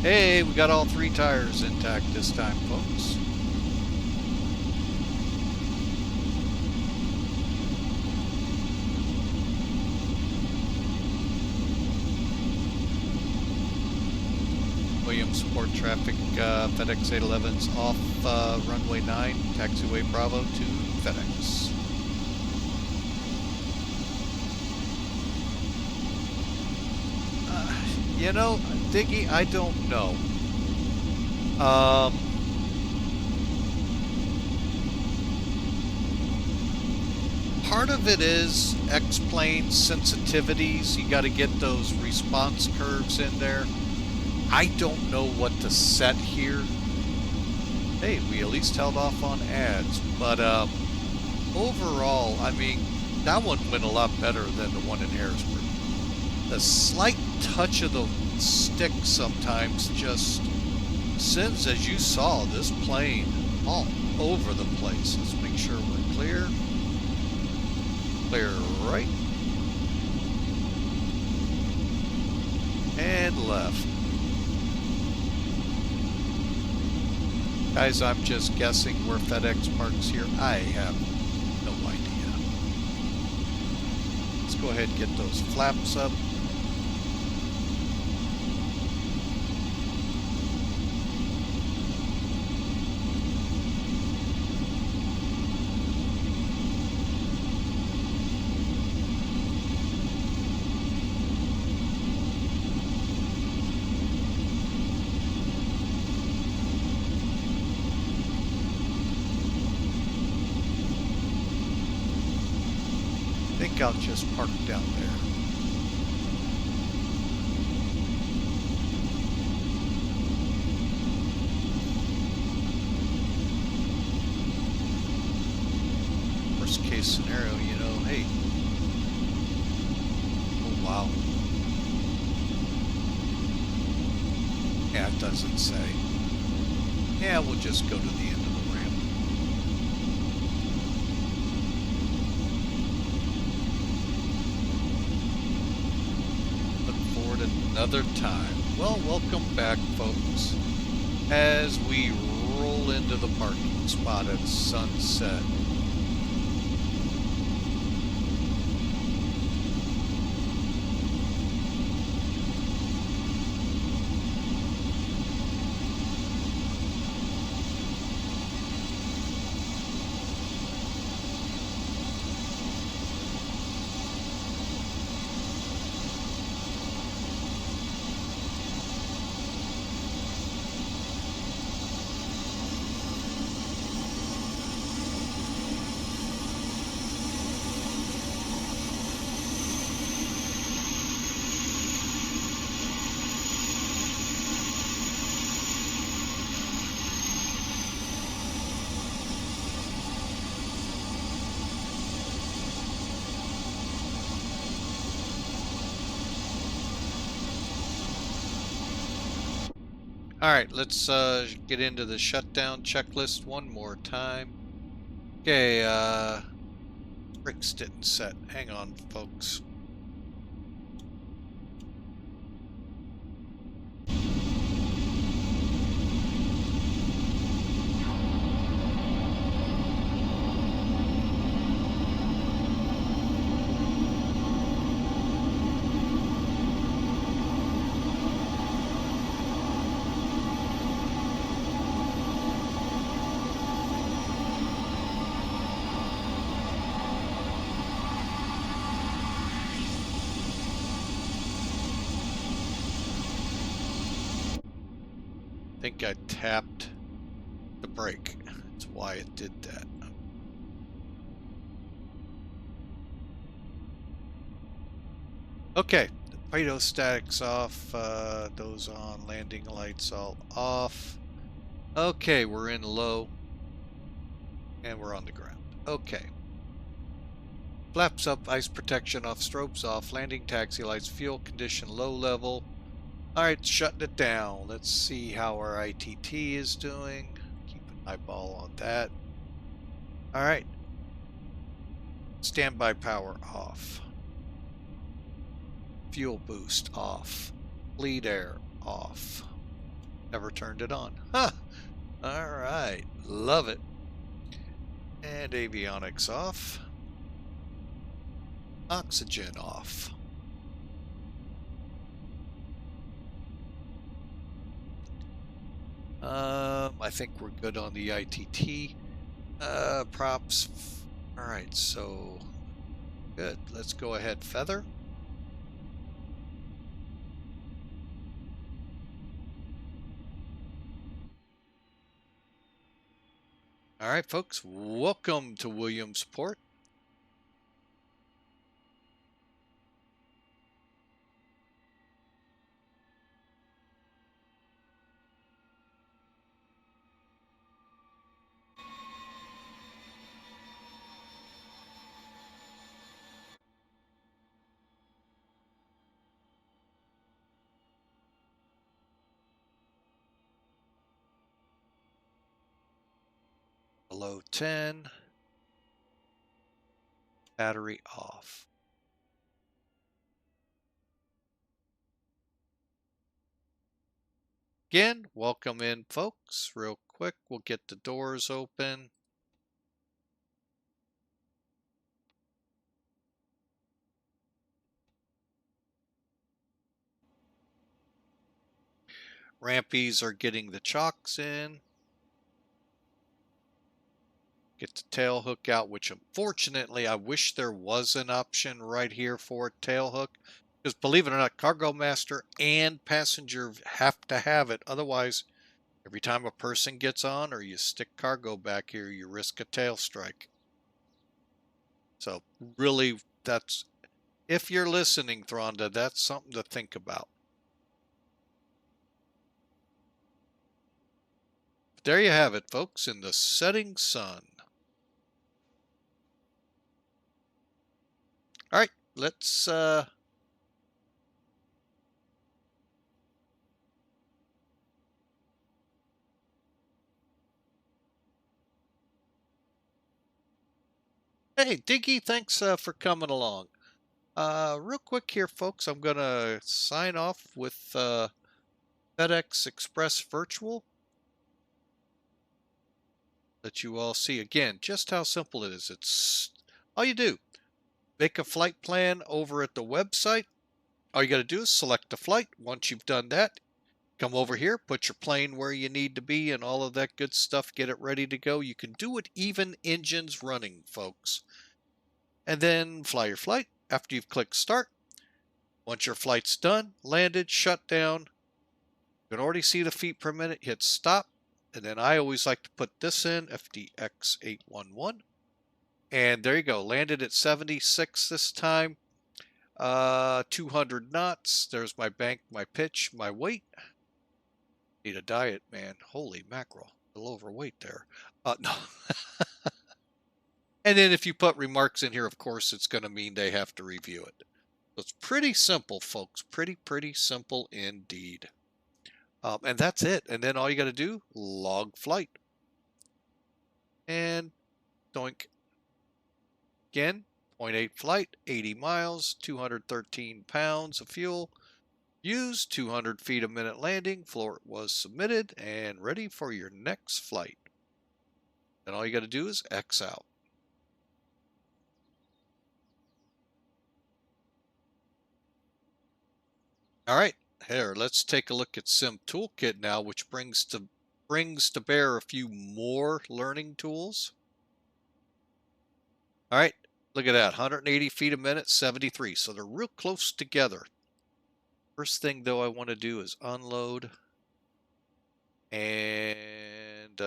Hey, we got all 3 tires intact this time, folks. Williamsport traffic, FedEx 811's off runway 9, taxiway Bravo to FedEx. You know, Diggy, I don't know. Part of it is X-plane sensitivities. You got to get those response curves in there. I don't know what to set here. Hey, we at least held off on ads, but overall, I mean, that one went a lot better than the one in Harrisburg. The slight touch of the stick sometimes just sends, as you saw, this plane all over the place. Let's make sure we're clear. Clear right. And left. Guys, I'm just guessing where FedEx parks here. I have no idea. Let's go ahead and get those flaps up. I think I'll just park down there. case scenario, you know, hey. Oh, wow. Yeah, it doesn't say. Yeah, we'll just go to the end of the ramp. Look forward another time. Well, welcome back, folks, as we roll into the parking spot at sunset. All right, let's get into the shutdown checklist one more time. Okay, brakes didn't set. Hang on, folks. I think I tapped the brake. That's why it did that. Okay, the pitot statics off, those on, landing lights all off. Okay, we're in low, and we're on the ground. Okay. Flaps up, ice protection off, strobes off, landing taxi lights, fuel condition low level. All right, shutting it down. Let's see how our ITT is doing. Keep an eyeball on that. All right. Standby power off. Fuel boost off. Bleed air off. Never turned it on. Huh. All right. Love it. And avionics off. Oxygen off. I think we're good on the ITT. Props. All right, so good. Let's go ahead, feather. All right, folks, welcome to Williamsport. Below 10. Battery off. Again, welcome in, folks. Real quick, we'll get the doors open. Rampies are getting the chocks in. Get the tail hook out, which unfortunately I wish there was an option right here for a tail hook. Because believe it or not, Cargo Master and Passenger have to have it. Otherwise, every time a person gets on or you stick cargo back here, you risk a tail strike. So really, that's, if you're listening, Thanda, that's something to think about. But there you have it, folks, in the setting sun. All right, let's hey, Diggy, thanks for coming along. Real quick here, folks, I'm going to sign off with FedEx Express Virtual. Let you all see again just how simple it is. It's all you do. Make a flight plan over at the website. All you got to do is select a flight. Once you've done that, come over here, put your plane where you need to be and all of that good stuff. Get it ready to go. You can do it even engines running, folks. And then fly your flight after you've clicked start. Once your flight's done, landed, shut down, you can already see the feet per minute, hit stop. And then I always like to put this in, FDX811. And there you go, landed at 76 this time. 200 knots. There's my bank, my pitch, my weight. Need a diet, man. Holy mackerel. A little overweight there. No. And then if you put remarks in here, of course, it's going to mean they have to review it. So it's pretty simple, folks. Pretty simple indeed. And that's it. And then all you got to do, log flight. And doink. Again, 0.8 flight, 80 miles, 213 pounds of fuel. Used 200 feet a minute landing. Floor was submitted and ready for your next flight. And all you got to do is X out. All right, here, let's take a look at Sim Toolkit now, which brings to bear a few more learning tools. All right, look at that, 180 feet a minute, 73. So they're real close together. First thing, though, I want to do is unload and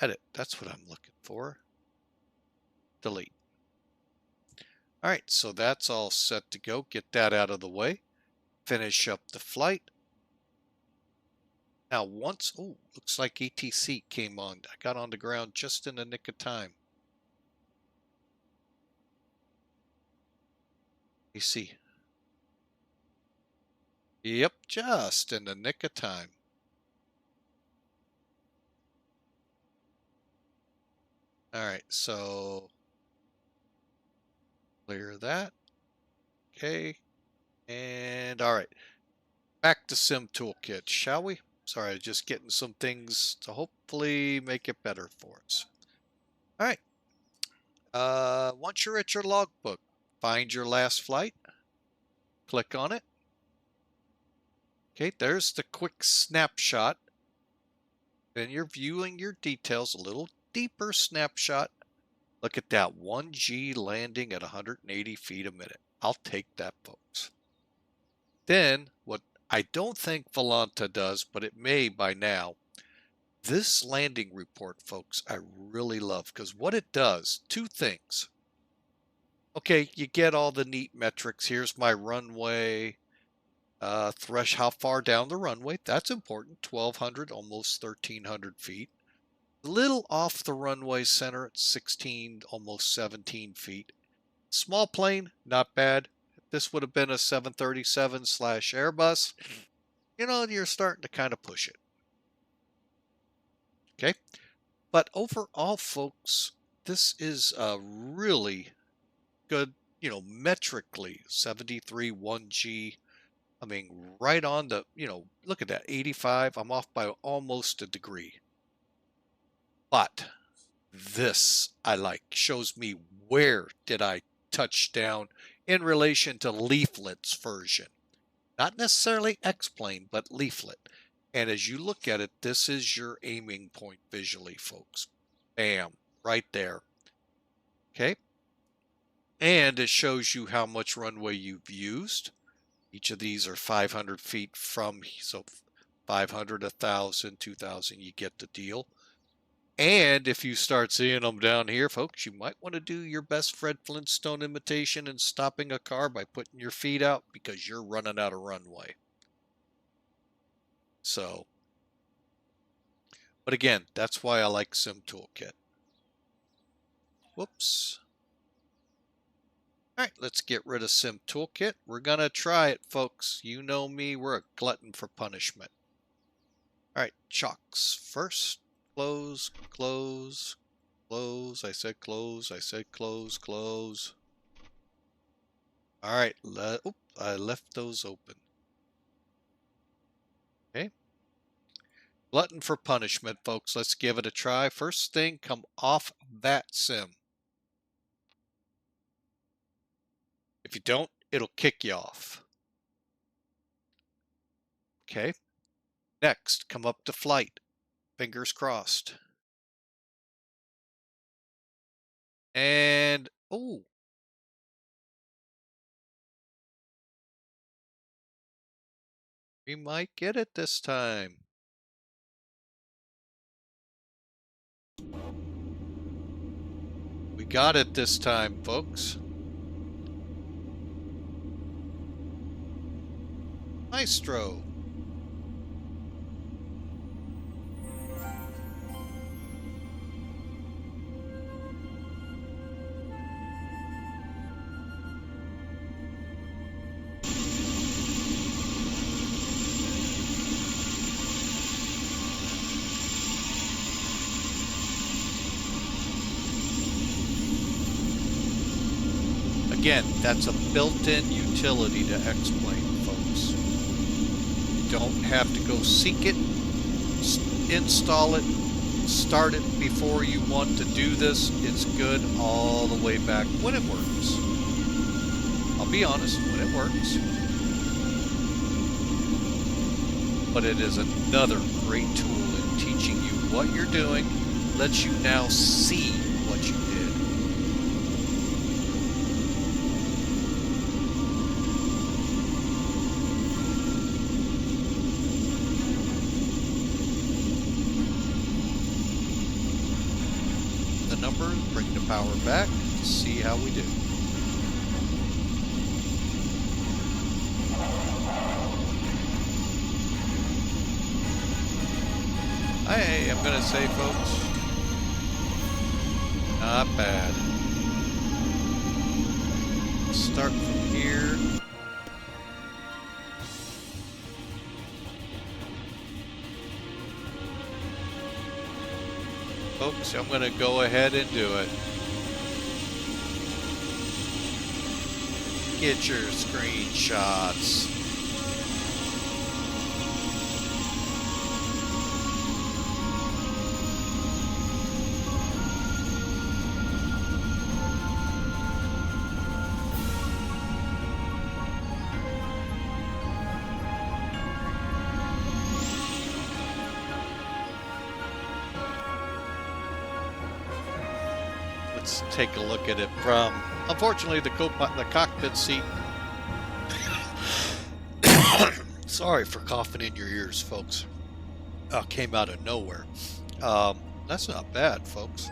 edit. That's what I'm looking for. Delete. All right, so that's all set to go. Get that out of the way. Finish up the flight. Now once, oh, looks like ATC came on. I got on the ground just in the nick of time. You see. Yep, just in the nick of time. All right, so clear that. Okay. And all right, back to Sim Toolkit, shall we? Sorry, just getting some things to hopefully make it better for us. All right. Once you're at your logbook, find your last flight. Click on it. Okay, there's the quick snapshot. Then you're viewing your details, a little deeper snapshot. Look at that 1G landing at 180 feet a minute. I'll take that, folks. Then, what I don't think Volanta does, but it may by now, this landing report, folks, I really love because what it does, two things. Okay, you get all the neat metrics. Here's my runway, how far down the runway. That's important, 1,200, almost 1,300 feet. A little off the runway center at 16, almost 17 feet. Small plane, not bad. If this would have been a 737/Airbus, you know, you're starting to kind of push it. Okay. But overall, folks, this is a really good, you know, metrically 73 1G. I mean, right on the, you know, look at that, 85. I'm off by almost a degree. But this I like, shows me where did I touch down in relation to Leaflet's version. Not necessarily X-plane, but Leaflet. And as you look at it, this is your aiming point visually, folks. Bam, right there. Okay. And it shows you how much runway you've used. Each of these are 500 feet from, so 500, 1,000, 2,000, you get the deal. And if you start seeing them down here, folks, you might want to do your best Fred Flintstone imitation and stopping a car by putting your feet out because you're running out of runway. So, but again, that's why I like Sim Toolkit. Whoops. All right, let's get rid of Sim Toolkit. We're going to try it, folks. You know me, we're a glutton for punishment. All right, chocks first. Close, close, close. I said close, I said close, close. All right, I left those open. Okay. Glutton for punishment, folks. Let's give it a try. First thing, come off VATSIM. If you don't, it'll kick you off. Okay. Next, come up to flight. Fingers crossed. And, oh. We might get it this time. We got it this time, folks. Maestro. Again, that's a built-in utility to X-Plane, folks. You don't have to go seek it, install it, start it before you want to do this. It's good all the way back when it works. I'll be honest, when it works. But it is another great tool in teaching you what you're doing, lets you now see what you did. Number, bring the power back, see how we do. I'm gonna say, folks, not bad. Start from here. Folks, I'm going to go ahead and do it. Get your screenshots. Let's take a look at it from, unfortunately, the cockpit seat. Sorry for coughing in your ears, folks. Came out of nowhere. That's not bad, folks.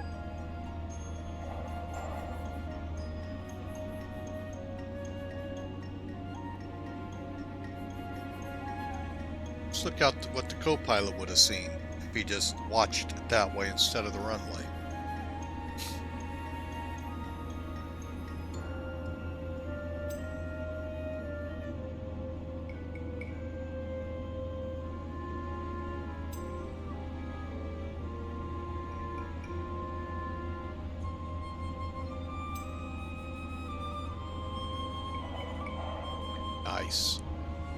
Let's look out what the co-pilot would have seen if he just watched it that way instead of the runway. Nice.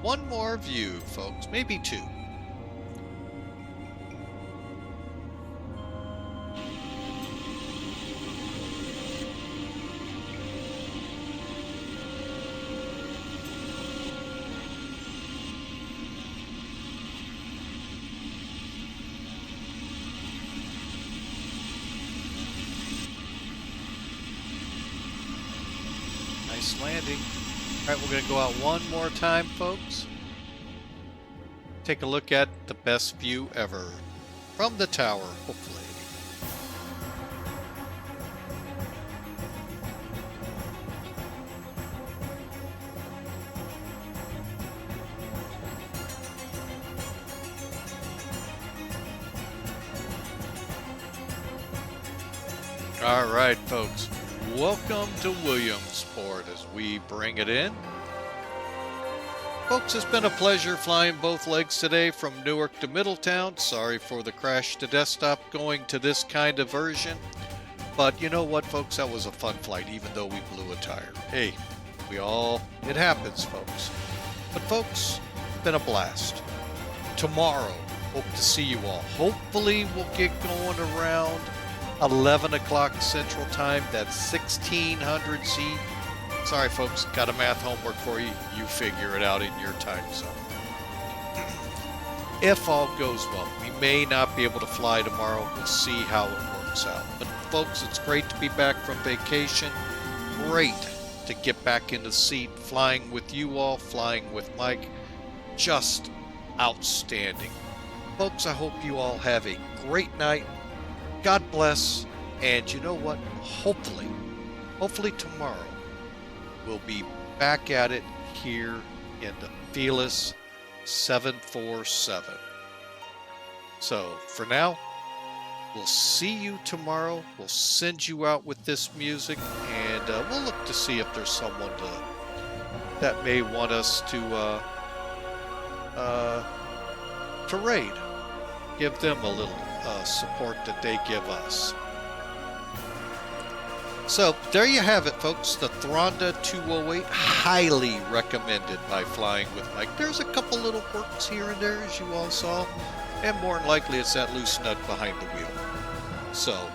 One more view, folks. Maybe two. Nice landing. All right, we're going to go out one more time, folks. Take a look at the best view ever from the tower, hopefully. All right, folks. welcome to Williamsport as we bring it in. Folks, it's been a pleasure flying both legs today from Newark to Middletown. Sorry for the crash to desktop going to this kind of version. But you know what, folks? That was a fun flight, even though we blew a tire. Hey, it happens, folks. But folks, it's been a blast. Tomorrow, hope to see you all. Hopefully we'll get going around 11 o'clock Central Time. That's 1600 C. Sorry, folks, got a math homework for you. You figure it out in your time zone. If all goes well, we may not be able to fly tomorrow. We'll see how it works out. But folks, it's great to be back from vacation. Great to get back in the seat, flying with you all, flying with Mike. Just outstanding. Folks, I hope you all have a great night. God bless. And you know what? Hopefully tomorrow we'll be back at it here in the Fearless 747. So for now, we'll see you tomorrow. We'll send you out with this music, and we'll look to see if there's someone that may want us to raid. Give them a little support that they give us. So there you have it, folks. The Thanda 208, highly recommended by Flying with Mike. There's a couple little quirks here and there, as you all saw, and more than likely it's that loose nut behind the wheel. So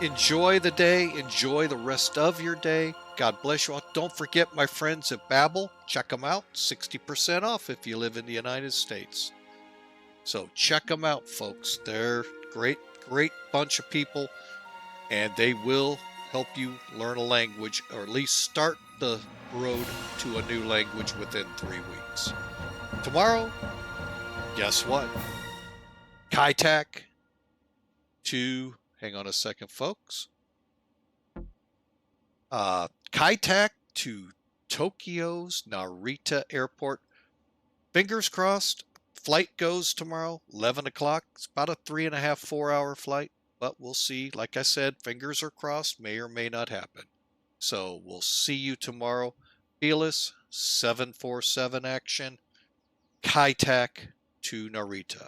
enjoy the day, enjoy the rest of your day. God bless you all. Don't forget my friends at Babbel. Check them out. 60% off if you live in the United States. So check them out, folks. They're great bunch of people, and they will help you learn a language, or at least start the road to a new language within 3 weeks. Tomorrow, guess what? KIPT to, hang on a second, folks. KIPT to Tokyo's Narita Airport. Fingers crossed. Flight goes tomorrow, 11 o'clock. It's about a 3.5, 4-hour flight, but we'll see. Like I said, fingers are crossed, may or may not happen. So we'll see you tomorrow. Fearless 747 action, KIPT to Narita.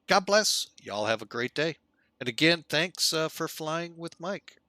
God bless. Y'all have a great day. And again, thanks for flying with Mike.